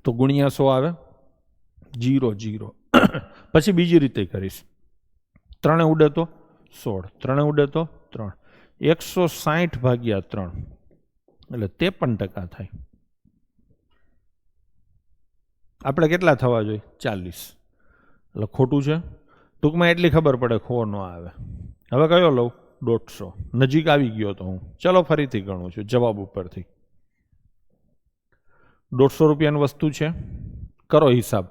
Speaker 1: તો ગુણ્યા 100 આવે 0 0. પછી બીજી રીતે કરીશ. 3 ઉડે તો 16, 3 ઉડે તો 3, 160/3 એટલે 53% થાય. આપણે કેટલા થવા જોઈએ? 40. એટલે ખોટું છે. ટૂંકમાં એટલી ખબર પડે ખો ન આવે. હવે કયો લઉં? 150. નજીક આવી ગયો તો હું. ચલો ફરીથી ગણું છું જવાબ ઉપરથી. 150 રૂપિયાની વસ્તુ છે. કરો હિસાબ.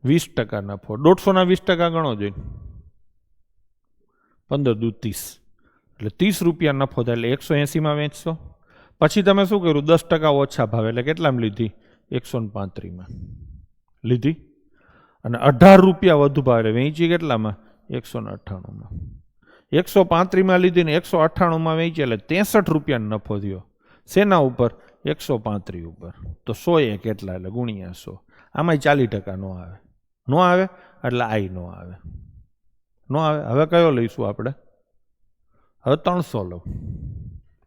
Speaker 1: 20% નફો. 150ના 20% ગણો જોઈએ. 15 દુ 30 એટલે 30 રૂપિયા નફો થાય એટલે 180માં વેચશો. પછી તમે શું કર્યું? 10% ઓછા ભાવે એટલે કેટલામાં લીધી? 135માં લીધી. અને 18 રૂપિયા વધુ ભાવે વેચી કેટલામાં? 198માં. 135માં લીધી ને 198માં વેચી એટલે 63 રૂપિયાનો નફો થયો. શેના ઉપર? 135 ઉપર. તો 100 કેટલા? એટલે ગુણ્યા 100. આમાંય 40% નો આવે. નો આવે એટલે આઈ નો આવે. નો આવે. હવે કયો લઈશું આપણે? હવે 300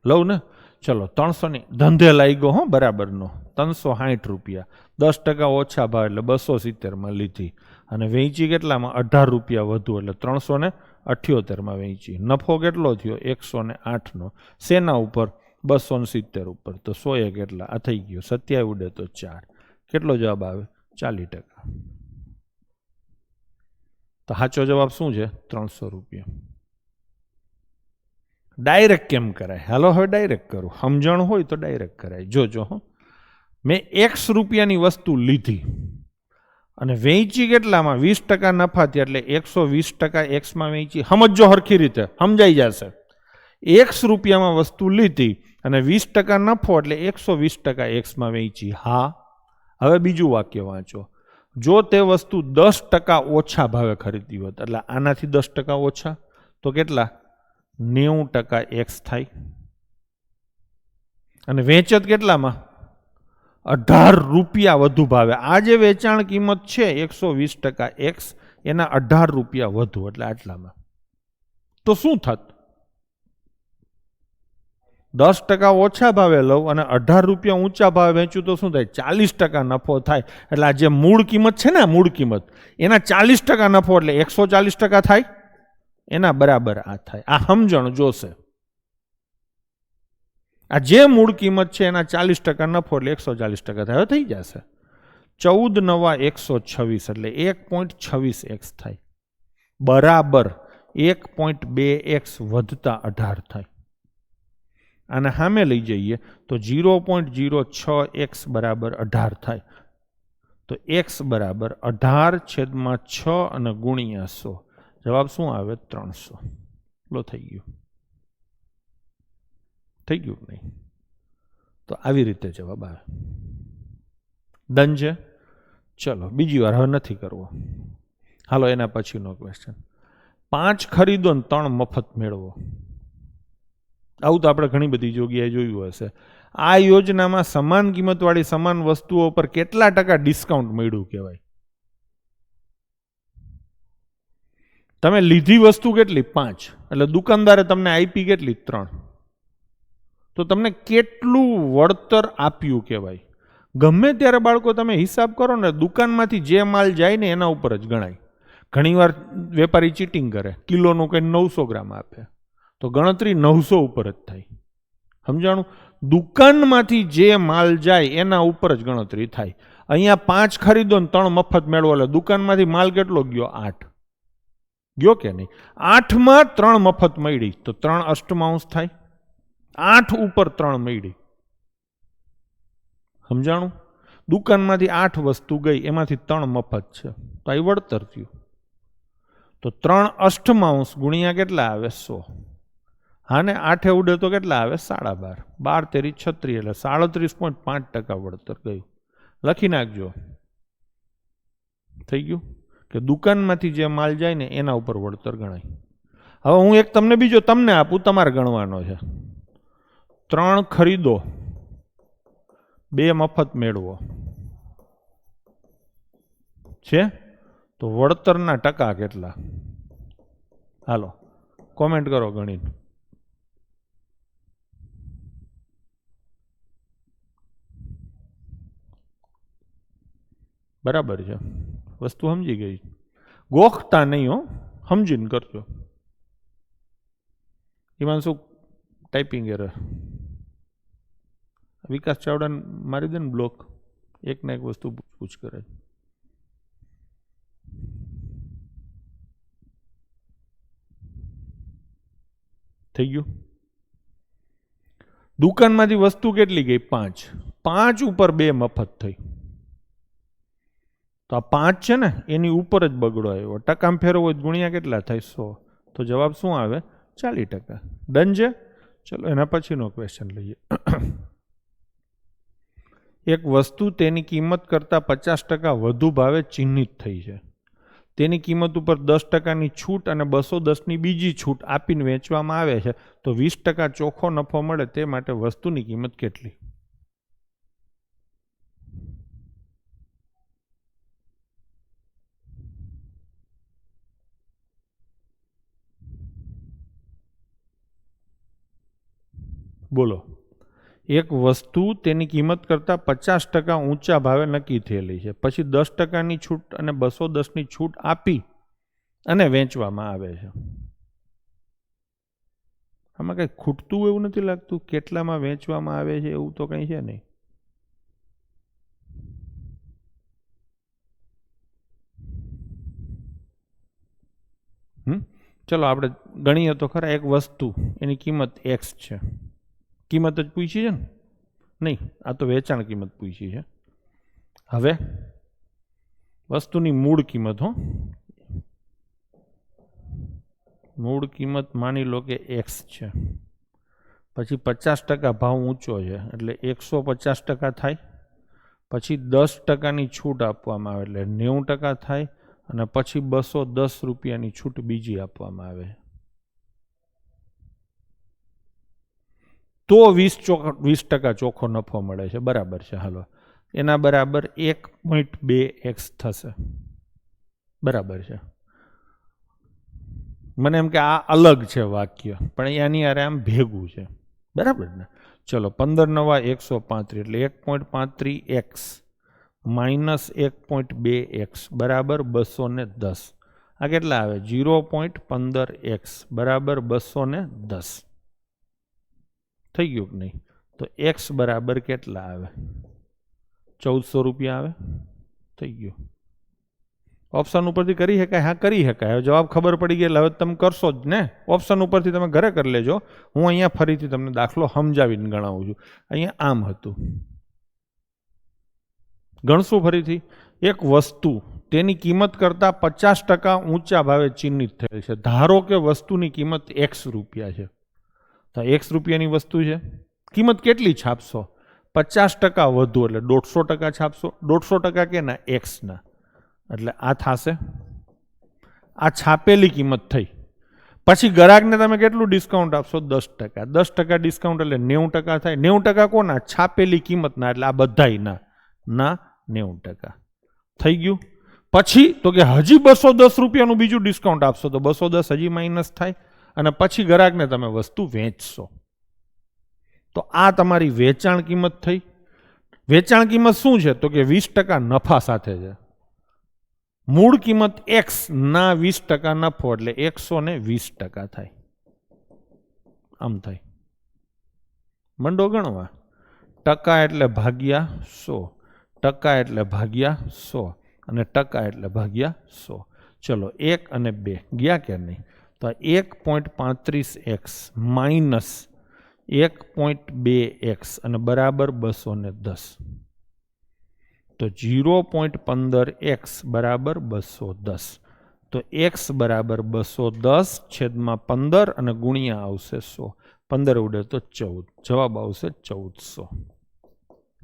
Speaker 1: લઉં ને, ચલો 300 ની ધંધે લાગ્યો હો બરાબરનો, 360 રૂપિયા, 10% ઓછા ભાવ એટલે 270 લીધી, અને વેચી કેટલામાં? 18 રૂપિયા વધુ એટલે 378 વેચી. નફો કેટલો થયો? 108 શેના ઉપર? 270 ઉપર. તો 100 કેટલા? આ થઈ ગયો 27 ઉડે તો 4. કેટલો જવાબ આવે? 40%. તો સાચો જવાબ શું છે? 300 રૂપિયા. ડાયરેક્ટ કેમ કરાય? હાલો હવે ડાયરેક્ટ કરું, સમજણ હોય તો ડાયરેક્ટ કરાય. જોજો હો, મેં X રૂપિયાની વસ્તુ લીધી અને વેચી કેટલામાં? 20% નફાથી, એટલે 120% એક્સમાં વેચી. સમજો હરખી રીતે, સમજાઈ જશે. X રૂપિયામાં વસ્તુ લીધી અને 20% નફો એટલે 120% એક્સમાં વેચી. હા, હવે બીજું વાક્ય વાંચો. જો તે વસ્તુ 10% ઓછા ભાવે ખરીદી હોત, એટલે આનાથી 10% ઓછા, તો કેટલા? 90% એક્સ થાય. અને વેચત કેટલામાં? 18 રૂપિયા વધુ ભાવે. આ જે વેચાણ કિંમત છે 120% એક્સ, એના 18 રૂપિયા વધુ, એટલે આટલામાં. તો શું થત? 10% ઓછા ભાવે લઉં અને 18 રૂપિયા ઊંચા ભાવે વેચું તો શું થાય? 40% નફો થાય. એટલે આ જે મૂળ કિંમત છે ને, મૂળ કિંમત એના 40% નફો એટલે 140% થાય. એના બરાબર આ થાય. આ સમજણ જોશે. આ જે મૂળ કિંમત છે એના 40% નફો એટલે 140% થાય. થઈ જશે 14 નવા 126 એટલે 1.26 એક્સ થાય, બરાબર 1.2 વધતા 18 થાય. અને સામે લઈ જઈએ તો 0.06 એક્સ બરાબર 18 થાય. તો એક્સ બરાબર 18/6 અને ગુણ્યા 100. જવાબ શું આવે? 300. લો થઈ ગયું. થઈ ગયું નહીં? તો આવી રીતે જવાબ આવે. ડન છે? ચલો બીજી વાર, હવે નથી કરવો. હાલો એના પછીનો ક્વેશ્ચન. 5 ખરીદો ને 3 મફત મેળવો. આવું તો આપણે ઘણી બધી જગ્યાએ જોયું હશે. આ યોજનામાં સમાન કિંમતવાળી સમાન વસ્તુઓ પર કેટલા ટકા ડિસ્કાઉન્ટ મળ્યું કહેવાય? તમે લીધી વસ્તુ કેટલી? 5, એટલે દુકાનદારે તમને આપી કેટલી? 3. તો તમને કેટલું વળતર આપ્યું કહેવાય? ગમે ત્યારે બાળકો તમે હિસાબ કરો ને, દુકાનમાંથી જે માલ જાય ને એના ઉપર જ ગણાય. ઘણીવાર વેપારી ચીટિંગ કરે, કિલોનું કંઈ 900 ગ્રામ આપે તો ગણતરી 900 ઉપર જ થાય. સમજાણું? દુકાનમાંથી જે માલ જાય એના ઉપર જ ગણતરી થાય. અહીંયા 5 ખરીદો ને 3 મફત મેળવો, એટલે દુકાનમાંથી માલ કેટલો ગયો? 8 ગયો કે નહીં? 8માં 3 મફત મળી તો 3 અષ્ટમાંશ થાય. 8 ઉપર 3 મળી. સમજાણું? દુકાનમાંથી 8 વસ્તુ ગઈ, એમાંથી 3 મફત છે, તો આ વળતર થયું. તો 3 અષ્ટમાંશ ગુણ્યા કેટલા આવે? 100. હા ને, 8 ઉડે તો કેટલા આવે? 12.5. 12 × 36 એટલે 37.5% વળતર ગયું. લખી નાખજો. થઈ ગયું કે દુકાનમાંથી જે માલ જાય ને એના ઉપર વળતર ગણાય. હવે હું એક તમને બીજો તમને આપું, તમારે ગણવાનો છે. 3 ખરીદો 2 મફત મેળવો છે, તો વળતરના ટકા કેટલા? હાલો કોમેન્ટ કરો ગણીને. બરાબર છે, વસ્તુ સમજી ગઈ. ગોખતા નહીં હો, સમજીને કરજો. એમાં શું ટાઈપિંગ એરર? વિકાસ ચાવડાને મારી દે ને બ્લોક. એક ને એક વસ્તુ પૂછ કરે. થઈ ગયું? દુકાનમાંથી વસ્તુ કેટલી ગઈ? 5. 5 ઉપર 2 મફત થઈ. તો આ 5 છે ને એની ઉપર જ બગડો આવ્યો. ટકામાં ફેરવો ગુણ્યા કેટલા થાય? 100. તો જવાબ શું આવે? 40%. ડન છે? ચલો એના પછીનો ક્વેશ્ચન લઈએ. એક વસ્તુ તેની કિંમત કરતાં 50% વધુ ભાવે ચિહ્નિત થઈ છે. તેની કિંમત ઉપર 10%ની છૂટ અને 210ની બીજી છૂટ આપીને વેચવામાં આવે છે, તો 20% ચોખ્ખો નફો મળે. તે માટે વસ્તુની કિંમત કેટલી? બોલો, એક વસ્તુ તેની કિંમત કરતાં 50% ઊંચા ભાવે નક્કી થયેલી છે, પછી 10%ની છૂટ અને 210ની છૂટ આપી અને વેચવામાં આવે છે. આમાં કંઈ ખૂટતું એવું નથી લાગતું? કેટલામાં વેચવામાં આવે છે એવું તો કંઈ છે નહીં. ચલો આપણે ગણીએ તો ખરા. એક વસ્તુ એની કિંમત એક્સ છે, કિંમત જ પૂછી છે ને? નહીં, આ તો વેચાણ કિંમત પૂછી છે. હવે વસ્તુની મૂળ કિંમત, મૂળ કિંમત માની લો કે એક્સ છે, પછી 50% ભાવ ઊંચો છે એટલે 150% થાય, પછી 10%ની છૂટ આપવામાં આવે એટલે 90% થાય, અને પછી 210 રૂપિયાની છૂટ બીજી આપવામાં આવે તો 20% ચોખ્ખો નફો મળે છે. બરાબર છે. હાલો, એના બરાબર 1.2x થશે. બરાબર છે. મને એમ કે આ અલગ છે વાક્ય, પણ એની આરે આમ ભેગું છે. બરાબર ને? ચલો, 15 નવા 135 એટલે 1.35x માઇનસ 1.2x બરાબર 210. આ કેટલા આવે? 0.15x બરાબર 210. થઈ ગયું કે નહીં? તો x બરાબર કેટલા આવે? 1400 રૂપિયા આવે. થઈ ગયું. ઓપ્શન ઉપરથી કરી શકાય? હા, કરી શકાય. જવાબ ખબર પડી ગયેલા, હવે તમે કરશો જ ને. ઓપ્શન ઉપરથી તમે ઘરે કરી લેજો. હું અહીંયા ફરીથી તમને દાખલો સમજાવીને ગણાવું છું. અહીંયા આમ હતું, ગણશું ફરીથી. એક વસ્તુ તેની કિંમત કરતાં 50% ઊંચા ભાવે ચિહ્નિત થયેલ છે. ધારો કે વસ્તુની કિંમત x રૂપિયા છે, તો x રૂપિયાની વસ્તુ છે. કિંમત કેટલી છાપશો? 50% વધુ એટલે 150% છાપશો. 150% કેના? x ના. એટલે આ થશે, આ છાપેલી કિંમત થઈ. પછી ગ્રાહકને તમે કેટલું ડિસ્કાઉન્ટ આપશો? 10%. 10% ડિસ્કાઉન્ટ એટલે 90% થાય. 90% કોના? છાપેલી કિંમતના, એટલે આ બધાય ના 90%. થઈ ગયું. પછી તો કે હજી 210 રૂપિયાનું બીજું ડિસ્કાઉન્ટ આપશો તો 210 હજી માઇનસ થાય, અને પછી ગ્રાહકને તમે વસ્તુ વેચશો. તો આ તમારી વેચાણ કિંમત થઈ. વેચાણ કિંમત શું છે? તો કે 20% નફા સાથે છે. મૂળ કિંમત x ના 20% નફો એટલે 120% થાય. આમ થાય. મંડો ગણવા. ટકા એટલે ભાગ્યા 100, ટકા એટલે ભાગ્યા 100, અને ટકા એટલે ભાગ્યા 100. ચલો, 1 અને 2 ગયા કે નહીં? તો 1.35x માઇનસ 1.2x અને બરાબર 210. તો 0.15x બરાબર 210. તો x બરાબર 210 છેદમાં 15 અને ગુણ્યા આવશે 100. 15 ઉડે તો 14. જવાબ આવશે 1400.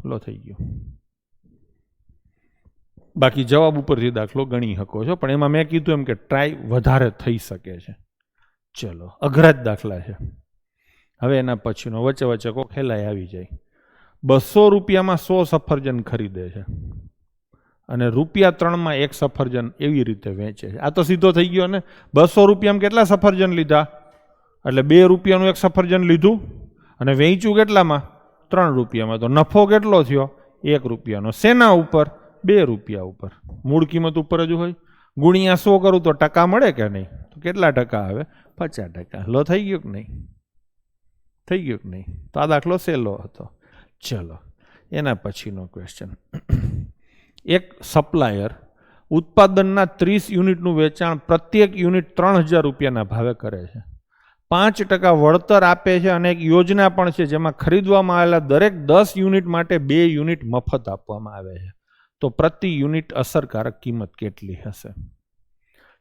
Speaker 1: લો, થઈ ગયું. બાકી જવાબ ઉપરથી દાખલો ગણી શકો છો, પણ એમાં મેં કીધું એમ કે ટ્રાય વધારે થઈ શકે છે. ચલો, અઘરા જ દાખલા છે. હવે એના પછીનો વચ્ચે વચ્ચે કોઈ ખેલાઈ આવી જાય. 200 રૂપિયામાં 100 સફરજન ખરીદે છે અને ₹3 એક સફરજન એવી રીતે વેચે છે. આ તો સીધો થઈ ગયો ને. 200 રૂપિયામાં કેટલા સફરજન લીધા? એટલે ₹2 એક સફરજન લીધું અને વેચ્યું કેટલામાં? ₹3. તો નફો કેટલો થયો? ₹1. શેના ઉપર? ₹2 ઉપર. મૂળ કિંમત ઉપર જ હોય. ગુણ્યા 100 કરું તો ટકા મળે કે નહીં? તો કેટલા ટકા આવે? 50%. લો, થઈ ગયું કે નહીં? થઈ ગયું કે નહીં? તો આ દાખલો સહેલો હતો. ચલો, એના પછીનો ક્વેશ્ચન. એક સપ્લાયર ઉત્પાદનના 30 યુનિટનું વેચાણ પ્રત્યેક યુનિટ 3000 રૂપિયાના ભાવે કરે છે. 5% વળતર આપે છે અને એક યોજના પણ છે જેમાં ખરીદવામાં આવેલા દરેક 10 યુનિટ માટે 2 યુનિટ મફત આપવામાં આવે છે. તો પ્રતિ યુનિટ અસરકારક કિંમત કેટલી હશે?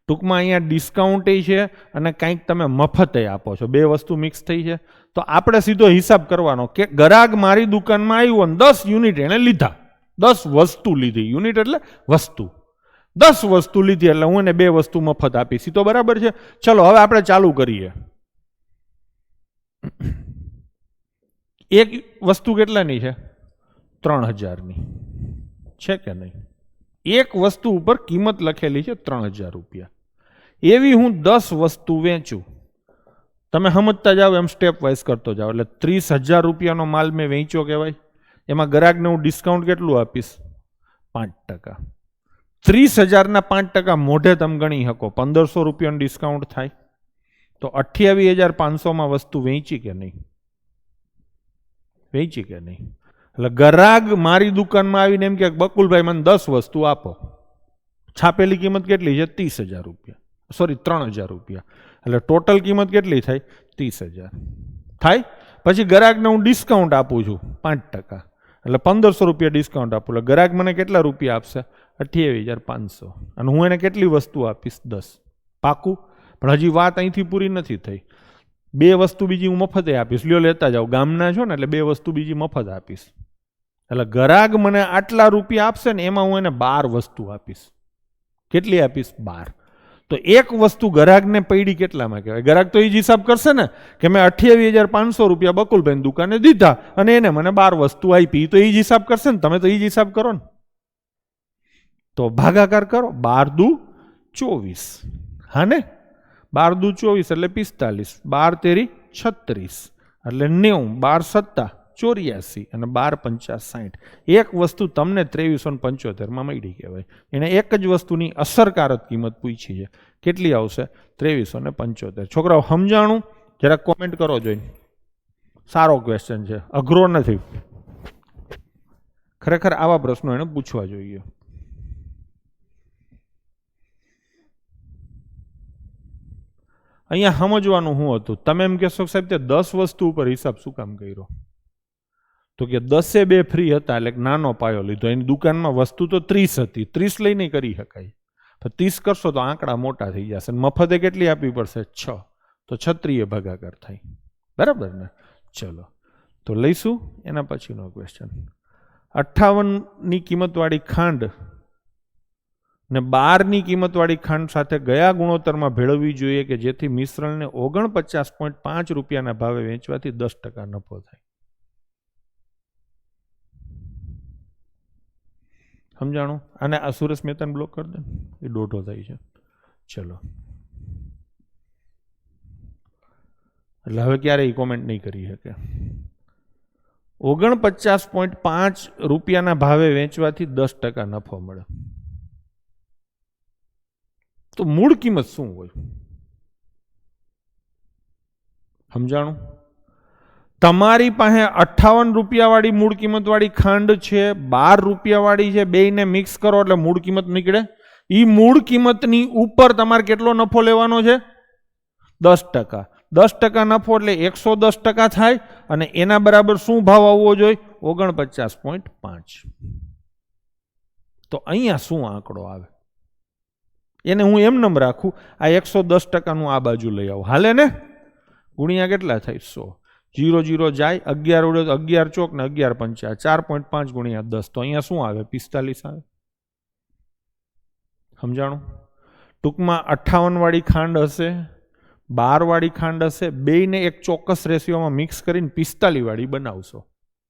Speaker 1: ટૂંકમાં અહીંયા ડિસ્કાઉન્ટ છે અને કંઈક તમે મફતે આપો છો. બે વસ્તુ મિક્સ થઈ છે. તો આપણે સીધો હિસાબ કરવાનો કે ગ્રાહક મારી દુકાનમાં આવ્યું અને 10 યુનિટ એણે લીધા. 10 વસ્તુ લીધી. યુનિટ એટલે વસ્તુ. 10 વસ્તુ લીધી એટલે હું એને 2 વસ્તુ મફત આપીશ. તો બરાબર છે. ચલો, હવે આપણે ચાલુ કરીએ. એક વસ્તુ કેટલાની છે? 3000ની છે કે નહીં? એક વસ્તુ ઉપર કિંમત લખેલી છે 3000 રૂપિયા. એવી હું 10 વસ્તુ વેચું તમે સમજતા જાઓ એમ સ્ટેપ વાઇઝ કરતો જાઓ. એટલે 30,000 રૂપિયાનો માલ મેં વેચ્યો કહેવાય. એમાં ગ્રાહકને હું ડિસ્કાઉન્ટ કેટલું આપીશ? 5%. 30,000ના 5% મોઢે તમે ગણી શકો. 1,500 રૂપિયાનું ડિસ્કાઉન્ટ થાય તો 28,500માં વસ્તુ વેચી કે નહીં? વેચી કે નહીં? એટલે ગ્રાહક મારી દુકાનમાં આવીને એમ કે બકુલભાઈ મને 10 વસ્તુ આપો. છાપેલી કિંમત કેટલી છે? 30,000 રૂપિયા. સોરી 3,000 રૂપિયા. એટલે ટોટલ કિંમત કેટલી થાય? 30,000 થાય. પછી ગ્રાહકને હું ડિસ્કાઉન્ટ આપું છું 5%. એટલે 1,500 રૂપિયા ડિસ્કાઉન્ટ આપું. એટલે ગ્રાહક મને કેટલા રૂપિયા આપશે? 28,500. અને હું એને કેટલી વસ્તુ આપીશ? 10. પાકું? પણ હજી વાત અહીંથી પૂરી નથી થઈ. 2 વસ્તુ બીજી હું મફતે આપીશ. લ્યો લેતા જાઓ. ગામના છો ને એટલે 2 વસ્તુ બીજી મફત આપીશ. એટલે ગ્રાહક મને આટલા રૂપિયા આપશે ને એમાં હું એને 12 વસ્તુ આપીશ. કેટલી આપીશ? 12. તો એક વસ્તુ ગ્રાહકને પડી કેટલામાં કહેવાય? ગ્રાહક તો એ જ હિસાબ કરશે ને કે મેં 28,500 રૂપિયા બકુલભાઈ દુકાને દીધા અને એને મને 12 વસ્તુ આપી. તો એ જ હિસાબ કરશે ને. તમે તો એ જ હિસાબ કરો ને. તો ભાગાકાર કરો. 12 દુ 24. હા ને? 12 દુ 24 એટલે 45. 12 તેરી 36 એટલે 90. 12 સત્તા 84 અને 12 પંચા 60. એક વસ્તુ તમને 2375માં મળી કહેવાય. એને એક જ વસ્તુની અસરકારક કિંમત પૂછી છે. કેટલી આવશે? 2375. છોકરાઓ સમજાણું? જરાક કોમેન્ટ કરો જોઈને. સારો ક્વેશ્ચન છે, અઘરો નથી. ખરેખર આવા પ્રશ્નો એને પૂછવા જોઈએ. અહીંયા સમજવાનું શું હતું? તમે એમ કહેશો સાહેબ તે 10 વસ્તુ ઉપર હિસાબ શું કામ કર્યો? તો કે 10 2 ફ્રી હતા એટલે નાનો પાયો લીધો. એની દુકાનમાં વસ્તુ તો 30 હતી. 30 લઈ નહીં કરી શકાય. તો 30 કરશો તો આંકડા મોટા થઈ જશે. મફતે કેટલી આપવી પડશે? 6. તો 36 ભાગાકાર થાય. બરાબર ને? ચલો તો લઈશું એના પછીનો ક્વેશ્ચન. 58ની કિંમતવાળી ખાંડ ને 12ની કિંમતવાળી ખાંડ સાથે ગયા ગુણોત્તરમાં ભેળવવી જોઈએ કે જેથી મિશ્રણને 49.5 રૂપિયાના ભાવે વેચવાથી 10% નફો થાય. સમજાણું? અને આ સુરેશ મહેતાને બ્લોક કરી દે, એ દોઢો થાય છે. ચલો એટલે હવે ક્યારેય કોમેન્ટ નહીં કરી શકે. 49.5 રૂપિયાના ભાવે વેચવાથી 10% નફો મળે. તો મૂળ કિંમત શું હોય? સમજાણું? તમારી પાસે 58 રૂપિયાવાળી મૂળ કિંમતવાળી ખાંડ છે, 12 રૂપિયાવાળી છે, બેયને મિક્સ કરો એટલે મૂળ કિંમત નીકળે. એ મૂળ કિંમતની ઉપર તમારે કેટલો નફો લેવાનો છે? 10%. 10% નફો એટલે 110% થાય. અને એના બરાબર શું ભાવ આવવો જોઈએ? 49.5. તો અહીંયા શું આંકડો આવે? એને હું એમ રાખું, આ 110%નું આ બાજુ લઈ આવું. હાલે ને? ગુણ્યા કેટલા થાય? 100. 0 0 જાય. 11 ઉડે તો 11 ચોક ને 11 પંચા 4.5 ગુણ્યા 10. તો અહીંયા શું આવે? 45 આવે. સમજાણું? ટૂંકમાં 58 વાળી ખાંડ હશે, 12 વાળી ખાંડ હશે, બેયને એક ચોક્કસ રેશિયોમાં મિક્સ કરીને 45 વાળી બનાવશો.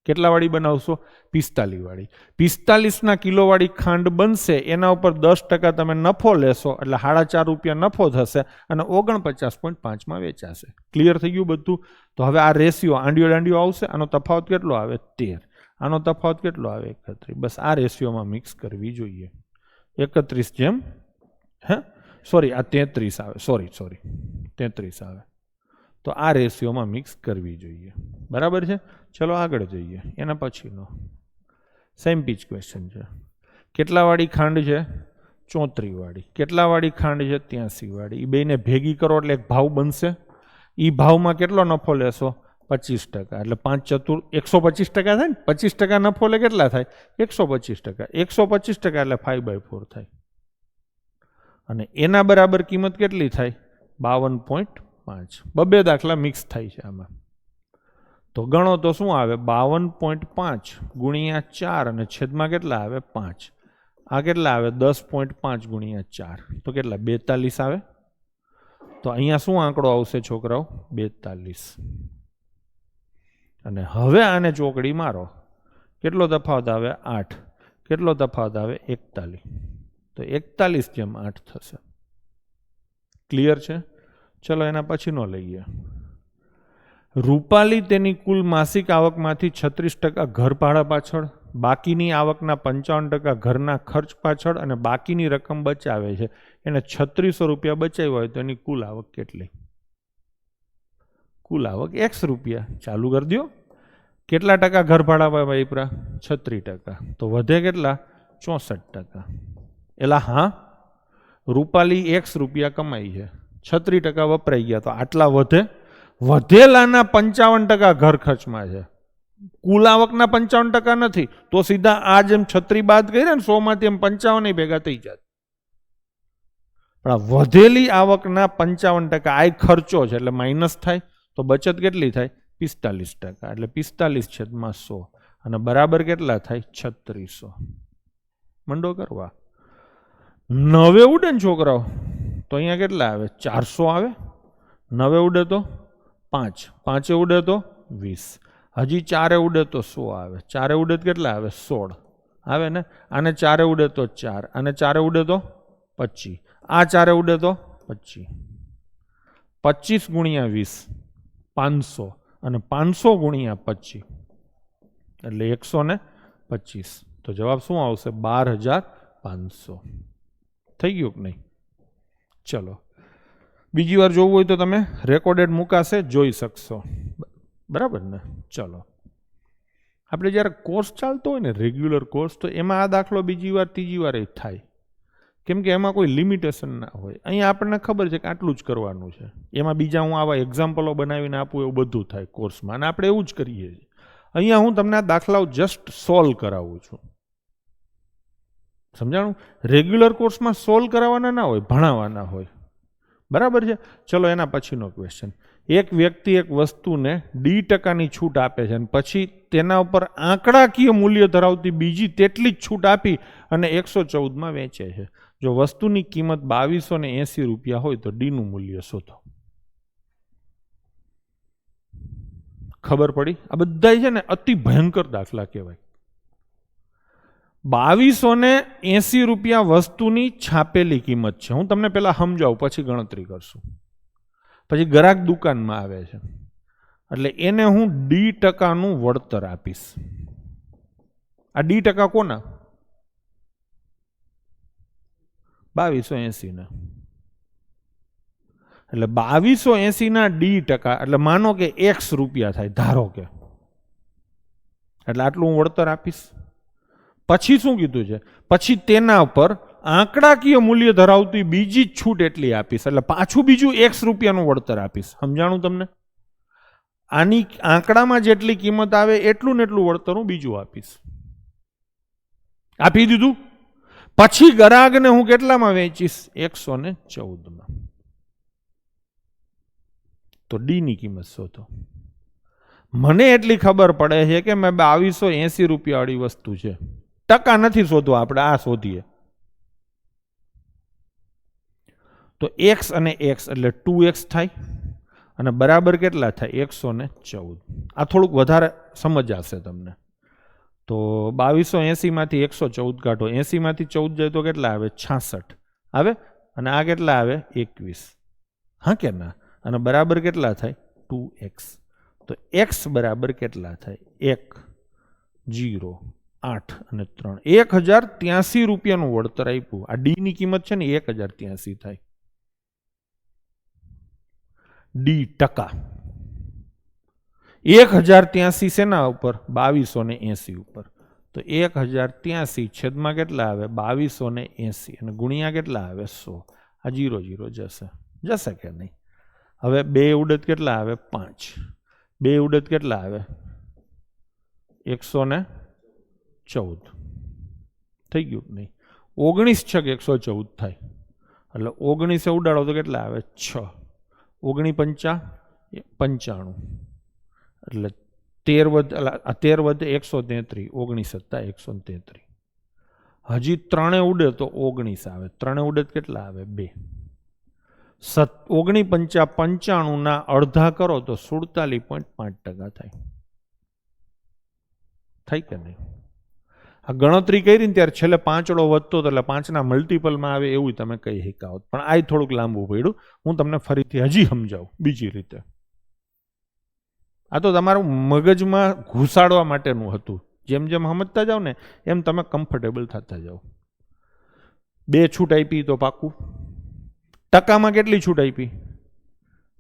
Speaker 1: કેટલા વાળી બનાવશો? 45 વાળી. 45ના કિલોવાળી ખાંડ બનશે. એના ઉપર 10% તમે નફો લેશો એટલે 4.5 રૂપિયા નફો થશે અને 49.5માં વેચાશે. ક્લિયર થઈ ગયું બધું? તો હવે આ રેશિયો આંડિયો દાંડિયો આવશે. આનો તફાવત કેટલો આવે? 13. આનો તફાવત કેટલો આવે? 31. બસ આ રેશિયોમાં મિક્સ કરવી જોઈએ. 31 જેમ સોરી આ 33 આવે. સોરી 33 આવે. તો આ રેશિયોમાં મિક્સ કરવી જોઈએ. બરાબર છે? ચલો આગળ જઈએ. એના પછીનો સેમ પીચ ક્વેશ્ચન છે. કેટલા વાળી ખાંડ છે? 34 વાળી. કેટલા વાળી ખાંડ છે? 83 વાળી. એ બેને ભેગી કરો એટલે એક ભાવ બનશે. એ ભાવમાં કેટલો નફો લેશો? 25%. એટલે 5 ચતુર 125% થાય ને? 25% નફો એટલે કેટલા થાય? 125%. 125% એટલે 5/4 થાય. અને એના બરાબર કિંમત કેટલી થાય? 52.5. બબે દાખલા મિક્સ થાય છે આમાં. તો ગણો તો શું આવે? 52.5 ગુણ્યા 4 અને છેદમાં કેટલા આવે? 5. આ કેટલા આવે? 10.5 ગુણ્યા 4. તો કેટલા? 42 આવે. તો અહીંયા શું આંકડો આવશે છોકરાઓ? 42. અને હવે આને ચોકડી મારો. કેટલો તફાવત આવે? 8. કેટલો તફાવત આવે? 41. તો 41 જેમ 8 થશે. ક્લિયર છે? ચલો એના પછીનો લઈએ. રૂપાલી તેની કુલ માસિક આવકમાંથી 36% ઘર ભાડા પાછળ, બાકીની આવકના 55% ઘરના ખર્ચ પાછળ અને બાકીની રકમ બચાવે છે. એને 3600 રૂપિયા બચાવ્યા હોય તો એની કુલ આવક કેટલી? કુલ આવક X રૂપિયા. ચાલુ કરી દો. કેટલા ટકા ઘર ભાડા વાપરા? 36%. તો વધે કેટલા? 64%. એલા હા, રૂપાલી X રૂપિયા કમાઈ છે, 36% વપરાઈ ગયા, તો આટલા વધે? વધેલાના 55% ઘર ખર્ચમાં છે, કુલ આવકના 55% નથી. તો સીધા આ જેમ 36 બાદ કર્યા ને 100 માંથી એમ 55 ભેગા થઈ જાય. પણ વધેલી આવકના 55% આ ખર્ચો છે એટલે માઇનસ થાય, તો બચત કેટલી થાય? 45%. એટલે 45/100 અને બરાબર કેટલા થાય? 3600. મંડો કરવા. 9 ઉડે ને છોકરાઓ તો અહીંયા કેટલા આવે? 400 આવે. 9 ઉડે તો 5, 5 ઉડે તો 20, હજી 4 ઉડે તો 100 આવે. 4 ઉડે તો કેટલા આવે? 16 આવે ને. આને 4 ઉડે તો 4, આને 4 ઉડે તો 25, આ 4 ઉડે તો 25. 25 ગુણ્યા 20 500 અને 500 ગુણ્યા 25 એટલે 125. તો જવાબ શું આવશે? 12500. થઈ ગયું કે નહીં? ચલો, બીજી વાર જોવું હોય તો તમે રેકોર્ડેડ મુકાશે, જોઈ શકશો. બરાબર ને? ચલો, આપણે જ્યારે કોર્સ ચાલતો હોય ને રેગ્યુલર કોર્સ, તો એમાં આ દાખલો બીજી વાર ત્રીજી વાર એ થાય, કેમ કે એમાં કોઈ લિમિટેશન ના હોય. અહીંયા આપણને ખબર છે કે આટલું જ કરવાનું છે. એમાં બીજા હું આવા એક્ઝામ્પલો બનાવીને આપું એવું બધું થાય કોર્સમાં, અને આપણે એવું જ કરીએ છીએ. અહીંયા હું તમને આ દાખલાઓ જસ્ટ સોલ્વ કરાવું છું. સમજાણું? રેગ્યુલર કોર્સમાં સોલ્વ કરાવવાના ના હોય, ભણાવવાના હોય. બરાબર છે? ચલો, એના પછીનો ક્વેશ્ચન. એક વ્યક્તિ એક વસ્તુને D% છૂટ આપે છે અને પછી તેના ઉપર આંકડાકીય મૂલ્ય ધરાવતી બીજી તેટલી જ છૂટ આપી અને 114 વેચે છે. જો વસ્તુની કિંમત 2280 રૂપિયા હોય તો D નું મૂલ્ય શોધો. ખબર પડી? આ બધા છે ને અતિ ભયંકર દાખલા કહેવાય. 2280 રૂપિયા વસ્તુની છાપેલી કિંમત છે. હું તમને પહેલા સમજાવું, પછી ગણતરી કરશું. પછી ગ્રાહક દુકાનમાં આવે છે એટલે એને હું D% નું વળતર આપીશ. આ D% કોના? 2280 ના. એટલે 2280 ના D%, એટલે માનો કે X રૂપિયા થાય, ધારો કે, એટલે આટલું હું વળતર આપીશ. પછી શું કીધું છે? પછી તેના ઉપર આંકડાકીય મૂલ્ય ધરાવતી બીજી જ છૂટ એટલી આપીશ, એટલે પાછું બીજું X રૂપિયાનું વળતર આપીશ. સમજાણું તમને? આની આંકડામાં જેટલી કિંમત આવે એટલું ને એટલું વળતર હું બીજું આપીશ. આપી દીધું. પછી ગ્રાહકને હું કેટલામાં વેચીશ? 114માં. તો D ની કિંમત શોધો. મને એટલી ખબર પડે છે કે મેં 2280 રૂપિયા વાળી વસ્તુ છે. ટકા નથી શોધવા, આપણે આ શોધીએ. તો X અને X એટલે 2X થાય અને બરાબર કેટલા થાય? 114. આ થોડુંક વધારે સમજાશે તમને. તો 2280 માંથી 114 કાઢો, 80 માંથી 14 જાય તો કેટલા આવે? 66 આવે. અને આ કેટલા આવે? 21. હા કે ના? અને બરાબર કેટલા થાય? 2X. તો X બરાબર કેટલા થાય? 1, 0, 8 અને 3. 1083 રૂપિયાનું વળતર આપ્યું. આ D ની કિંમત છે ને 1083 થાય. D%. 1083 શેના ઉપર? 2280 ઉપર. તો 1083 છેદમાં કેટલા આવે? 2280 અને ગુણ્યા કેટલા આવે? 100. આ 0 0 જશે. જશે કે નહીં? હવે 2 ઉડત કેટલા આવે? 5. 2 ઉડત કેટલા આવે? 114. થઈ ગયું નહીં? 19 છક 114 થાય. એટલે 19 ઉડાડો તો કેટલા આવે? 6. 19 55. એટલે 13 વધે 133. 19 હતા 133. હજી 3 ઉડે તો 19 આવે. 3 ઉડે કેટલા આવે? 2. 19 ના અડધા કરો તો 47.5% થાય. થાય કે નહીં? આ ગણતરી કરી ને ત્યારે છેલ્લે 5 વધતો હતો એટલે 5 ના મલ્ટિપલમાં આવે એવું તમે કહી શકાવ. પણ આ થોડુંક લાંબુ પડ્યું. હું તમને ફરીથી હજી સમજાવું બીજી રીતે. આ તો તમારું મગજમાં ઘુસાડવા માટેનું હતું. જેમ જેમ સમજતા જાઓ ને એમ તમે કમ્ફર્ટેબલ થતા જાઓ. 2 છૂટ આપી તો પાકું. ટકામાં કેટલી છૂટ આપી?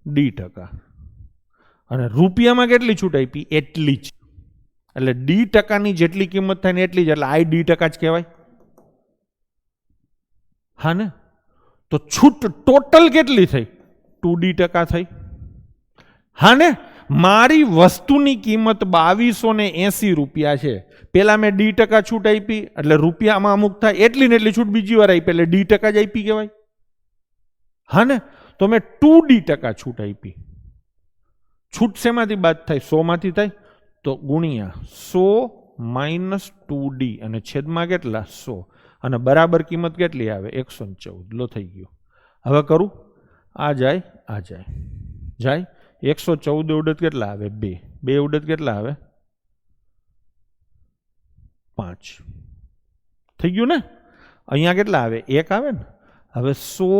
Speaker 1: D%. અને રૂપિયામાં કેટલી છૂટ આપી? એટલી જ. એટલે D%ની જેટલી કિંમત થાય ને એટલી જ, એટલે ID% જ કહેવાય. હા ને? તો છૂટ ટોટલ કેટલી થઈ? 2D% થઈ. હા ને? મારી વસ્તુની કિંમત 2280 રૂપિયા છે. પેલા મેં D% છૂટ આપી એટલે રૂપિયામાં અમુક થાય એટલી ને એટલી છૂટ બીજી વાર આપી એટલે D% જ આપી કહેવાય. હા ને? તો મેં 2D% છૂટ આપી. છૂટ શેમાંથી બાદ થાય? 100 માંથી થાય. તો ગુણ્યા 100 - 2D અને છેદમાં કેટલા? 100 અને બરાબર કિંમત કેટલી આવે? 114. લો થઈ ગયું. હવે કરું, આ જાય આ જાય જાય. 114 ઉડત કેટલા આવે? 2. 2 ઉડત કેટલા આવે? 5. થઈ ગયું ને? અહીંયા કેટલા આવે? 1 આવે ને? હવે 100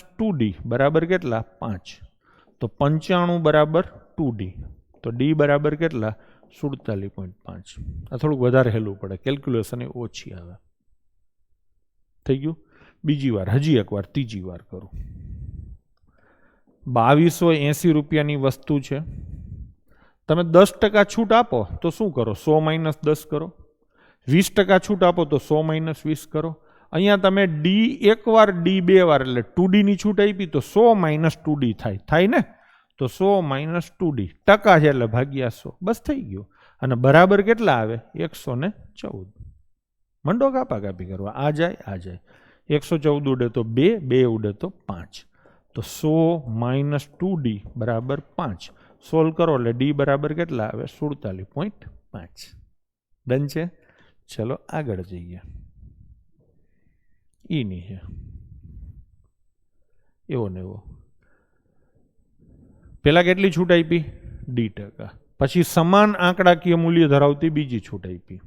Speaker 1: - 2D બરાબર કેટલા? 5. તો 95 બરાબર 2D. તો D બરાબર કેટલા? 47.5. આ થોડુંક વધારે હેલું પડે, કેલ્ક્યુલેશન એ ઓછી આવે. થઈ ગયું. બીજી વાર, હજી એકવાર, ત્રીજી વાર કરું. 2280 રૂપિયાની વસ્તુ છે. તમે 10% છૂટ આપો તો શું કરો? 100 - 10 કરો. 20% છૂટ આપો તો 100 - 20 કરો. અહીંયા તમે D એક વાર, D 2 વાર એટલે 2D ની છૂટ આપી તો 100 - 2D થાય. થાય ને? તો 100 - 2D ટકા છે એટલે ભાગ્યા 100. બસ થઈ ગયું. અને બરાબર કેટલા આવે? 114. મંડો કાપા કાપી કરવા. આ જાય આ જાય. 114 ઉડે તો 2, 2 ઉડે તો 5. તો 100 - 2D બરાબર 5. સોલ્વ કરો એટલે D બરાબર કેટલા આવે? 47.5. ડન છે? ચલો આગળ જઈએ. ઈની છે એવો ને એવો. પેલા કેટલી છૂટ આપી? D%. પછી સમાન આંકડાકીય મૂલ્ય ધરાવતી બીજી છૂટ આપી.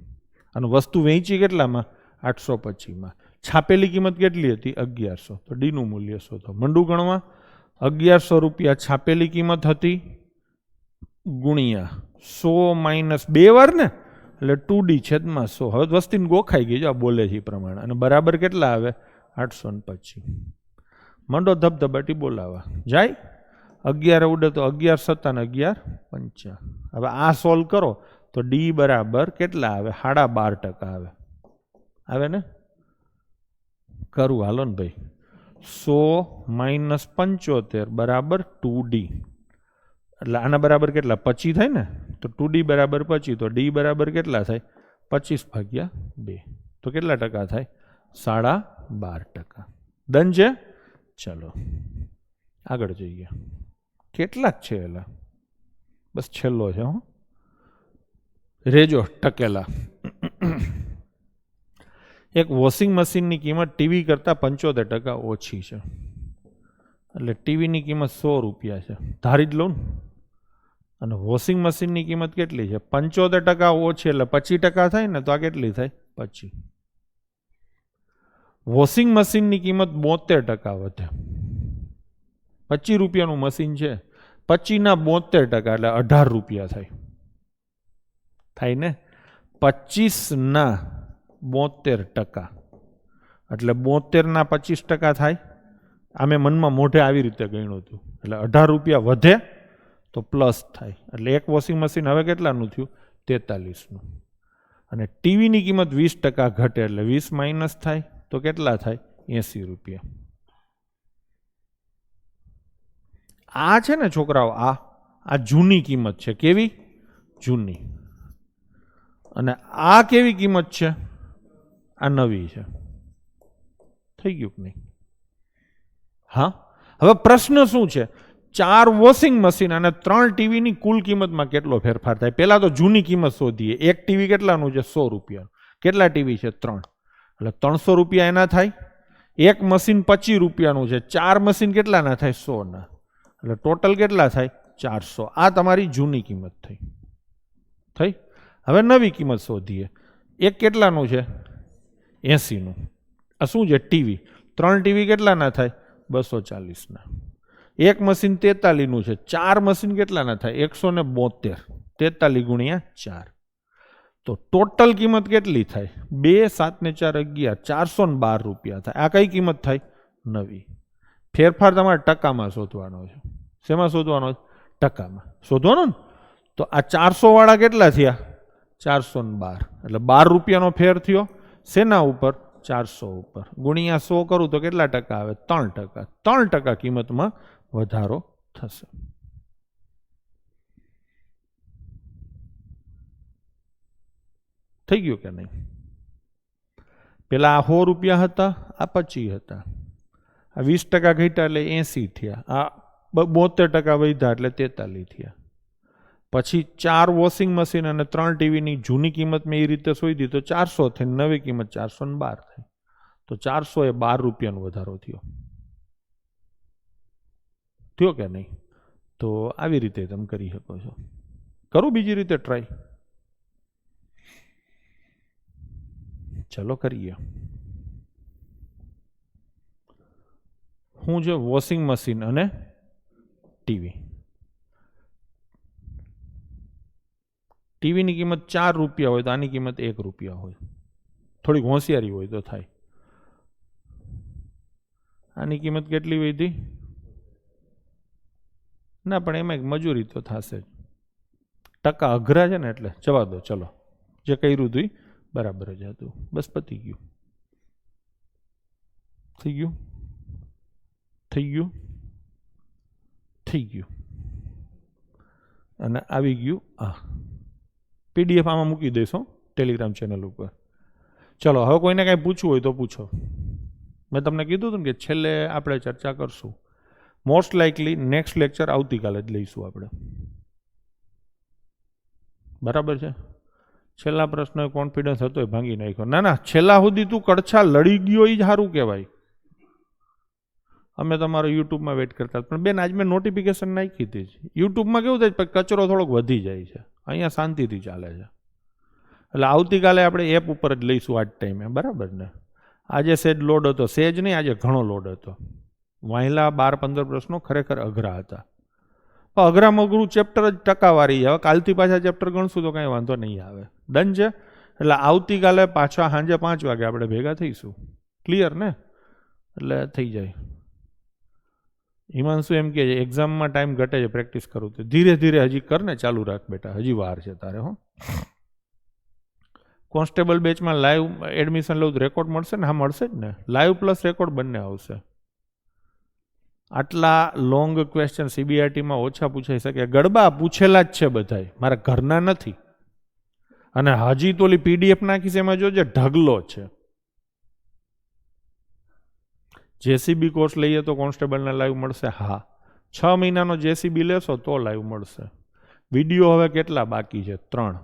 Speaker 1: અને વસ્તુ વેચી કેટલામાં? 825માં. છાપેલી કિંમત કેટલી હતી? 1100. તો D નું મૂલ્ય શોધો. મંડું ગણવા. 1100 રૂપિયા છાપેલી કિંમત હતી ગુણ્યા 100 - 2 વાર ને એટલે 2D છેદમાં 100. હવે વસ્તીને ગોખાઈ ગઈ, જો બોલે છે એ પ્રમાણે. અને બરાબર કેટલા આવે? 825. મંડો ધબધબાટી બોલાવા. જાય 11 ઉડે તો 11 × 7 = 11 × 5. હવે આ સોલ્વ કરો તો D બરાબર કેટલા આવે? 12.5% આવે. આવે ને? કરું હાલો ને ભાઈ. 100 - 75 બરાબર 2D. એટલે આના બરાબર કેટલા? 25 થાય ને? તો 2D બરાબર 25. તો D બરાબર કેટલા થાય? 25/2. તો કેટલા ટકા થાય? 12.5%. ડન છે? ચલો આગળ જોઈએ. કેટલાક છે એલા? બસ છેલ્લો છે હો. રેજો ટકેલા. એક વોશિંગ મશીનની કિંમત ટીવી કરતાં 75% ઓછી છે. એટલે ટીવીની કિંમત 100 રૂપિયા છે ધારી જ લઉં ને. અને વોશિંગ મશીનની કિંમત કેટલી છે? 75% ઓછી એટલે 25% થાય ને? તો આ કેટલી થાય? 25. વોશિંગ મશીનની કિંમત 72% વધે. 25 રૂપિયાનું મશીન છે, 25 ના 72% એટલે 18 રૂપિયા થાય. થાય ને? 25 ના 72% એટલે 72 ના 25% થાય. આ મેં મનમાં મોઢે આવી રીતે ગણ્યું હતું. એટલે 18 રૂપિયા વધે તો પ્લસ થાય. એટલે એક વોશિંગ મશીન હવે કેટલાનું થયું? 43નું. અને ટીવીની કિંમત 20% ઘટે એટલે 20 માઇનસ થાય તો કેટલા થાય? 80 રૂપિયા. આ છે ને છોકરાઓ, આ જૂની કિંમત છે. કેવી? જૂની. અને આ કેવી કિંમત છે? આ નવી છે. થઈ ગયું કે નહીં? હા. હવે પ્રશ્ન શું છે? 4 વોશિંગ મશીન અને 3 ટીવીની કુલ કિંમતમાં કેટલો ફેરફાર થાય? પહેલા તો જૂની કિંમત શોધીએ. એક ટીવી કેટલાનું છે? 100 રૂપિયા. કેટલા ટીવી છે? 3. એટલે 300 રૂપિયા એના થાય. એક મશીન 25 રૂપિયાનું છે. 4 મશીન કેટલાના થાય? 100 ના. એટલે ટોટલ કેટલા થાય? 400. આ તમારી જૂની કિંમત થઈ. થઈ. હવે નવી કિંમત શોધીએ. એક કેટલાનું છે? 80નું. આ શું છે? ટીવી. 3 ટીવી કેટલાના થાય? 240 ના. એક મશીન 43નું છે, 4 મશીન કેટલાના થાય? 172. 43 ગુણ્યા 4. તો ટોટલ કિંમત કેટલી થાય? 2 7 ને 4 11, 412 રૂપિયા થાય. આ કઈ કિંમત થાય? નવી. ફેરફાર તમારે ટકામાં શોધવાનો છે. શેમાં શોધવાનો? ટકામાં શોધવાનો ને. તો આ 400 વાળા કેટલા થયા? 412. એટલે 12 રૂપિયાનો ફેર થયો. શેના ઉપર? 400 ઉપર. ગુણ્યા 100 કરું તો કેટલા ટકા આવે? 3%. 3% કિંમતમાં વધારો થશે. થઈ ગયું કે નહીં? પેલા આ 100 રૂપિયા હતા, આ 25 હતા. આ 20% ઘટ્યા એટલે 80 થયા. આ 72% વધ્યા એટલે 43 થયા. પછી 4 વોશિંગ મશીન અને 3 ટીવીની જૂની કિંમત મેં એ રીતે શોધી તો 400 થઈ, નવી કિંમત 412 થઈ. તો 400 એ 12 રૂપિયાનો વધારો થયો. થયો કે નહીં? તો આવી રીતે તમે કરી શકો છો. કરું બીજી રીતે ટ્રાય? ચલો કરીએ. હું જો વોશિંગ મશીન અને ટીવી, ટીવીની કિંમત 4 રૂપિયા હોય તો આની કિંમત 1 રૂપિયા હોય. થોડીક હોશિયારી હોય તો થાય. આની કિંમત કેટલી વધી? ના, પણ એમાં એક મજૂરી તો થશે જ. ટકા અઘરા છે ને એટલે જવા દો. ચલો, જે કર્યું હતું બરાબર જ હતું. બસ પતી ગયું. થઈ ગયું, થઈ ગયું, થઈ ગયું. અને આવી ગયું આ PDF. આમાં મૂકી દઈશો ટેલિગ્રામ ચેનલ ઉપર. ચલો, હવે કોઈને કાંઈ પૂછવું હોય તો પૂછો. મેં તમને કીધું હતું ને કે છેલ્લે આપણે ચર્ચા કરશું. મોસ્ટ લાઇકલી નેક્સ્ટ લેક્ચર આવતીકાલે જ લઈશું આપણે. બરાબર છે? છેલ્લા પ્રશ્ન કોન્ફિડન્સ હતો એ ભાંગી નાખ્યો. ના ના, છેલ્લા સુધી તું કડછા લડી ગયો એ જ સારું કહેવાય. અમે તમારો યુટ્યુબમાં વેઇટ કરતા. પણ બેન, આજ મેં નોટિફિકેશન નાખી હતી. યુટ્યુબમાં કેવું થાય? કચરો થોડોક વધી જાય છે. અહીંયા શાંતિથી ચાલે છે. એટલે આવતીકાલે આપણે એપ ઉપર જ લઈશું આ જ ટાઈમે. બરાબર ને? આજે સેજ લોડ હતો. સેજ નહીં, આજે ઘણો લોડ હતો. વાહિલા 12-15 પ્રશ્નો ખરેખર અઘરા હતા. પણ અઘરામાં અઘરું ચેપ્ટર જ ટકાવારી. હવે કાલથી પાછા ચેપ્ટર ગણશું તો કાંઈ વાંધો નહીં આવે. ડન છે? એટલે આવતીકાલે પાછા સાંજે 5 વાગે આપણે ભેગા થઈશું. ક્લિયર ને? એટલે થઈ જાય. હિમાંશુ એમ કે એક્ઝામમાં ટાઈમ ઘટે છે, પ્રેક્ટિસ કરું તો. ધીરે ધીરે હજી કરને, ચાલુ રાખ બેટા, હજી વાર છે તારે. હો, કોન્સ્ટેબલ બેચમાં લાઈવ એડમિશન લઉં તો રેકોર્ડ મળશે ને? હા, મળશે જ ને. લાઈવ પ્લસ રેકોર્ડ બંને આવશે. આટલા લોંગ ક્વેશ્ચન CBRTમાં ઓછા પૂછાઈ શકે. ગડબા પૂછેલા જ છે બધાય, મારા ઘરના નથી. અને હજી તો ઓલી PDF નાખીશ એમાં જોજે ઢગલો છે. JCB કોર્સ લઈએ તો કોન્સ્ટેબલના લાઈવ મળશે. હા, 6 મહિનાનો JCB લેશો તો લાઈવ મળશે. વિડીયો હવે કેટલા બાકી છે? 3.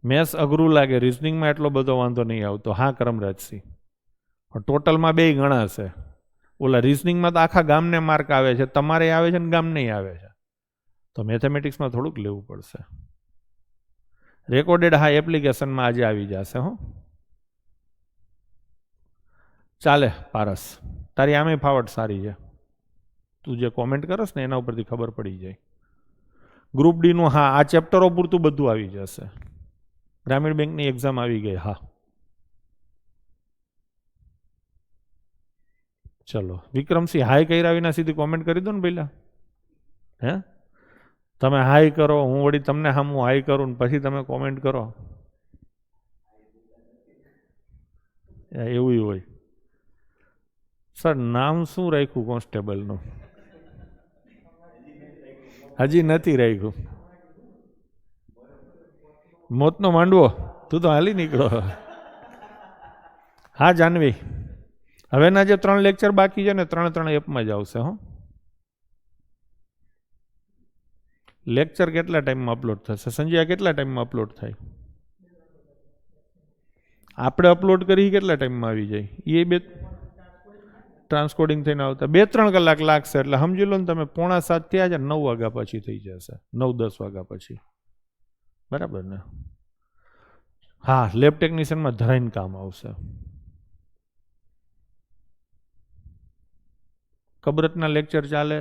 Speaker 1: મેથ્સ અઘરું લાગે, રિઝનિંગમાં એટલો બધો વાંધો નહીં આવતો. હા કરમરાજસિંહ, ટોટલમાં 2 ગણા છે. ઓલા રિઝનિંગમાં તો આખા ગામને માર્ક આવે છે, તમારે આવે છે ને ગામને આવે છે. તો મેથેમેટિક્સમાં થોડુંક લેવું પડશે. રેકોર્ડેડ હા એપ્લિકેશનમાં આજે આવી જશે. હો, ચાલે પારસ, તારી આમે ફાવટ સારી છે. તું જે કોમેન્ટ કરસ ને એના ઉપરથી ખબર પડી જાય. ગ્રુપ ડીનું હા, આ ચેપ્ટરો પૂરતું બધું આવી જશે. ગ્રામીણ બેંકની એક્ઝામ આવી ગઈ. હા, ચલો વિક્રમસિંહ, હાઈ કર્યા વિના સીધી કોમેન્ટ કરી દો ને પહેલા. હે, તમે હાઈ કરો, હું વળી તમને હામું હાઈ કરું ને પછી તમે કોમેન્ટ કરો. એવું હોય. સર, નામ શું રાખ્યું કોન્સ્ટેબલનું? હજી નથી રાખ્યું. મોતનો માંડવો, તું તો હાલી નીકળો. હા જાનવી, હવેના જે 3 લેક્ચર બાકી છે ને 3 એપમાં જ આવશે. હો, લેક્ચર કેટલા ટાઈમમાં અપલોડ થશે? સંજય, કેટલા ટાઈમમાં અપલોડ થાય? આપણે અપલોડ કરી કેટલા ટાઈમમાં આવી જાય? એ 2 ટ્રાન્સકોડિંગ થઈને આવતા 2-3 કલાક લાગશે. એટલે સમજી લો ને તમે, 6:45 થયા છે, 9 વાગ્યા પછી થઈ જશે. 9-10 વાગ્યા પછી. બરાબર ને? હા, લેબ ટેકનિશિયનમાં ધરાઈને કામ આવશે. કબરતના લેક્ચર ચાલે,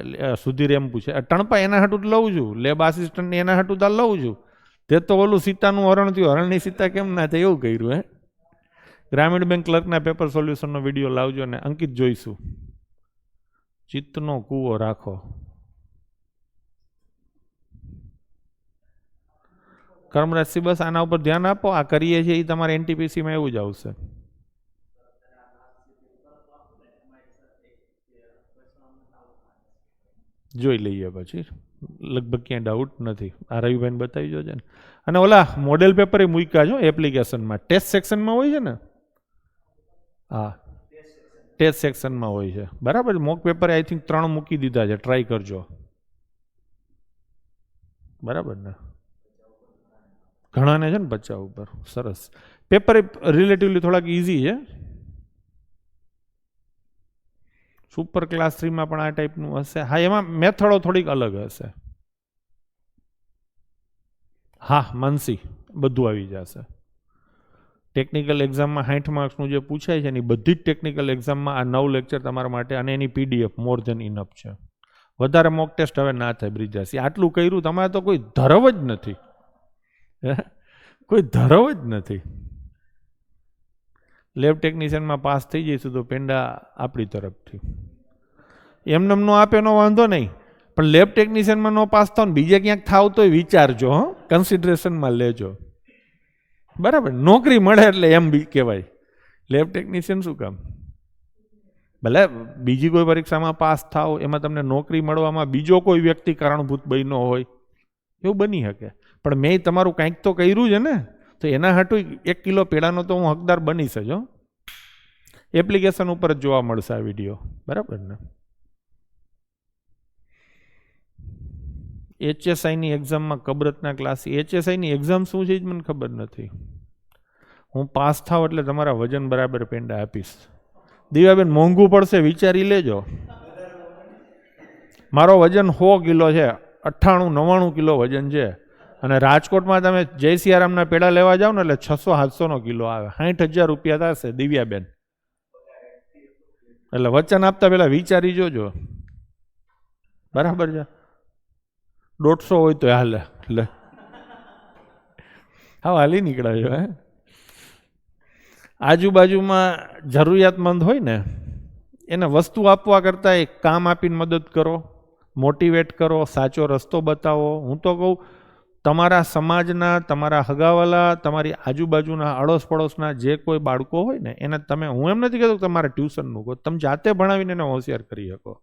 Speaker 1: સુધીર એમ પૂછે ટણપા એના હાટું લઉં છું, લેબ આસિસ્ટન્ટ એના હાટું તો લઉં છું, તે તો ઓલું સીતાનું હરણ થયું, હરણની સીતા કેમ ના થાય એવું કર્યું. ગ્રામીણ બેંક ક્લર્કના પેપર સોલ્યુશનનો વિડીયો લાવજો ને અંકિત જોઈશું. ચિત્તનો કૂવો રાખો. કર્મરાજસિંહ બસ આના ઉપર ધ્યાન આપો, આ કરીએ છીએ એ તમારે એનટીપીસીમાં એવું જ આવશે. જોઈ લઈએ પછી, લગભગ ક્યાંય ડાઉટ નથી. આ રવિભાઈને બતાવી જોજે ને. અને ઓલા મોડેલ પેપર એ મૂક્યા છો એપ્લિકેશનમાં, ટેસ્ટ સેક્શનમાં હોય છે ને? હા, ટેસ્ટ સેક્શનમાં હોય છે, બરાબર. મોક પેપર આઈ થિંક 3 મૂકી દીધા છે, ટ્રાય કરજો, બરાબર ને? ઘણાને છે ને 50 ઉપર. સરસ. પેપર રિલેટિવલી થોડાક ઇઝી છે. સુપર ક્લાસ 3માં પણ આ ટાઈપનું હશે. હા, એમાં મેથડો થોડીક અલગ હશે. હા, માનસી બધું આવી જશે. ટેકનિકલ એક્ઝામમાં 60 માર્ક્સનું જે પૂછાય છે એની બધી જ ટેકનિકલ એક્ઝામમાં આ 9 લેક્ચર તમારા માટે અને એની પીડીએફ મોર ધેન ઇનફ છે. વધારે મોક ટેસ્ટ હવે ના થાય બ્રિજાસી. આટલું કર્યું તમારે તો કોઈ ધરવ જ નથી, કોઈ ધરવ જ નથી. લેબ ટેકનિશિયનમાં પાસ થઈ જઈશું તો પેંડા આપણી તરફથી. એમને નો આપે નો વાંધો નહીં, પણ લેબ ટેકનિશિયનમાં નો પાસ થાવ ને બીજે ક્યાંક થાવ તો વિચારજો, કન્સિડરેશનમાં લેજો, બરાબર. નોકરી મળે એટલે એમ બી કહેવાય, લેબ ટેકનિશિયન શું કામ? ભલે બીજી કોઈ પરીક્ષામાં પાસ થાવ, એમાં તમને નોકરી મળવામાં બીજો કોઈ વ્યક્તિ કારણભૂત બન્યો હોય, એવું બની શકે. પણ મેં તમારું કંઈક તો કર્યું છે ને, તો એના હાટું 1 કિલો પેડાનો તો હું હકદાર બનીશ જ. એપ્લિકેશન ઉપર જ જોવા મળશે આ વિડીયો, બરાબર ને? HSIની એક્ઝામમાં કબરતના ક્લાસ. HSIની એક્ઝામ શું છે જ મને ખબર નથી. હું પાસ થાવ એટલે તમારા વજન બરાબર પેંડા આપીશ. દિવ્યાબેન મોંઘું પડશે, વિચારી લેજો. મારો વજન 100 કિલો છે, 98-99 કિલો વજન છે. અને રાજકોટમાં તમે જય સિયારામના પેડા લેવા જાઓ ને એટલે 600-700 કિલો આવે, 60,000 રૂપિયા થશે દિવ્યાબેન. એટલે વચન આપતા પેલા વિચારી જોજો, બરાબર છે? 150 હોય તો હાલે, એટલે હા હાલી નીકળે છે. આજુબાજુમાં જરૂરિયાતમંદ હોય ને એને વસ્તુ આપવા કરતાં એક કામ આપીને મદદ કરો, મોટિવેટ કરો, સાચો રસ્તો બતાવો. હું તો કહું તમારા સમાજના, તમારા હગાવાલા, તમારી આજુબાજુના અડોશ પડોશના જે કોઈ બાળકો હોય ને એને તમે, હું એમ નથી કહેતો તમારે ટ્યુશનનું કહો, તમે જાતે ભણાવીને એને હોશિયાર કરી શકો.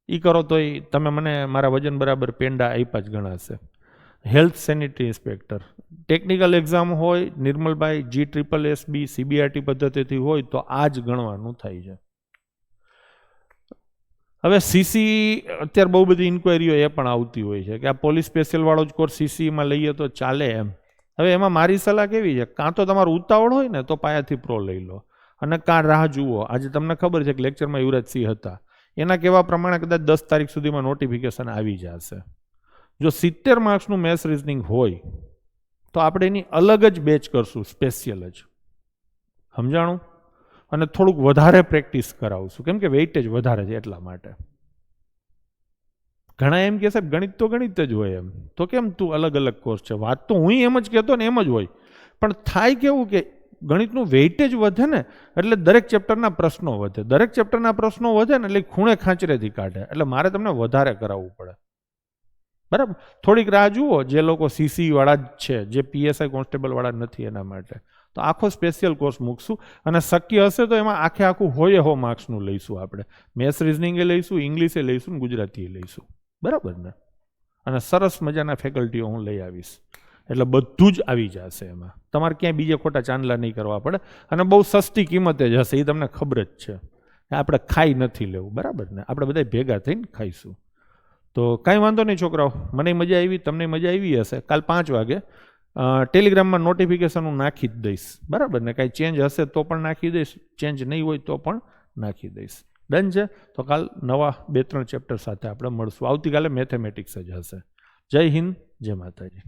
Speaker 1: એ કરો તો તમે મને મારા વજન બરાબર પેંડા આપ્યા જ ગણાશે. Health sanitary inspector technical exam હોય, નિર્મલભાઈ, GSSB CBRT પદ્ધતિથી હોય તો આ જ ગણવાનું થાય છે. હવે સીસી અત્યારે બહુ બધી ઇન્ક્વાયરીઓ એ પણ આવતી હોય છે કે આ પોલીસ સ્પેશિયલ વાળો જ કોર્સ સીસીમાં લઈએ તો ચાલે એમ. હવે એમાં મારી સલાહ કેવી છે, કાં તો તમારું ઉતાવળ હોય ને તો પાયાથી પ્રો લઈ લો, અને કાં રાહ જુઓ. આજે તમને ખબર છે કે લેક્ચરમાં યુવરાજસિંહ હતા, એના કહેવા પ્રમાણે કદાચ 10 તારીખ સુધીમાં નોટિફિકેશન આવી જશે. જો 70 માર્ક્સનું મેથ્સ રિઝનિંગ હોય તો આપણે એની અલગ જ બેચ કરશું, સ્પેશિયલ જ, સમજાણું? અને થોડુંક વધારે પ્રેક્ટિસ કરાવશું, કેમ કે વેઇટેજ વધારે છે એટલા માટે. ઘણા એમ કહે સાહેબ ગણિત તો ગણિત જ હોય, એમ તો કેમ તું અલગ અલગ કોર્સ છે? વાત તો હું એમ જ કહેતો ને એમ જ હોય, પણ થાય કેવું કે ગણિતનું વેઇટેજ વધે ને એટલે દરેક ચેપ્ટરના પ્રશ્નો વધે, દરેક ચેપ્ટરના પ્રશ્નો વધે ને એટલે ખૂણે ખાંચરેથી કાઢે, એટલે મારે તમને વધારે કરાવવું પડે, બરાબર? થોડીક રાહ જુઓ જે લોકો સીસી વાળા જ છે, જે PSI કોન્સ્ટેબલ વાળા નથી એના માટે તો આખો સ્પેશિયલ કોર્સ મૂકશું. અને શક્ય હશે તો એમાં આખું 100 માર્ક્સનું લઈશું આપણે. મેથ્સ રિઝનિંગ એ લઈશું, ઇંગ્લિશ એ લઈશું, ગુજરાતી એ લઈશું, બરાબર ને? અને સરસ મજાના ફેકલ્ટીઓ હું લઈ આવીશ, એટલે બધું જ આવી જશે એમાં. તમારે ક્યાંય બીજે ખોટા ચાંદલા નહીં કરવા પડે, અને બહુ સસ્તી કિંમતે જ હશે, એ તમને ખબર જ છે. આપણે ખાઈ નથી લેવું, બરાબર ને? આપણે બધા ભેગા થઈને ખાઈશું. તો કાંઈ વાંધો નહીં છોકરાઓ, મને મજા આવી, તમને મજા આવી હશે. કાલ 5 વાગે ટેલિગ્રામમાં નોટિફિકેશન હું નાખી જ દઈશ, બરાબર ને? કાંઈ ચેન્જ હશે તો પણ નાખી દઈશ, ચેન્જ નહીં હોય તો પણ નાખી દઈશ. ડન છે? તો કાલ નવા 2-3 ચેપ્ટર સાથે આપણે મળશું. આવતીકાલે મેથેમેટિક્સ જ હશે. જય હિન્દ, જય માતાજી.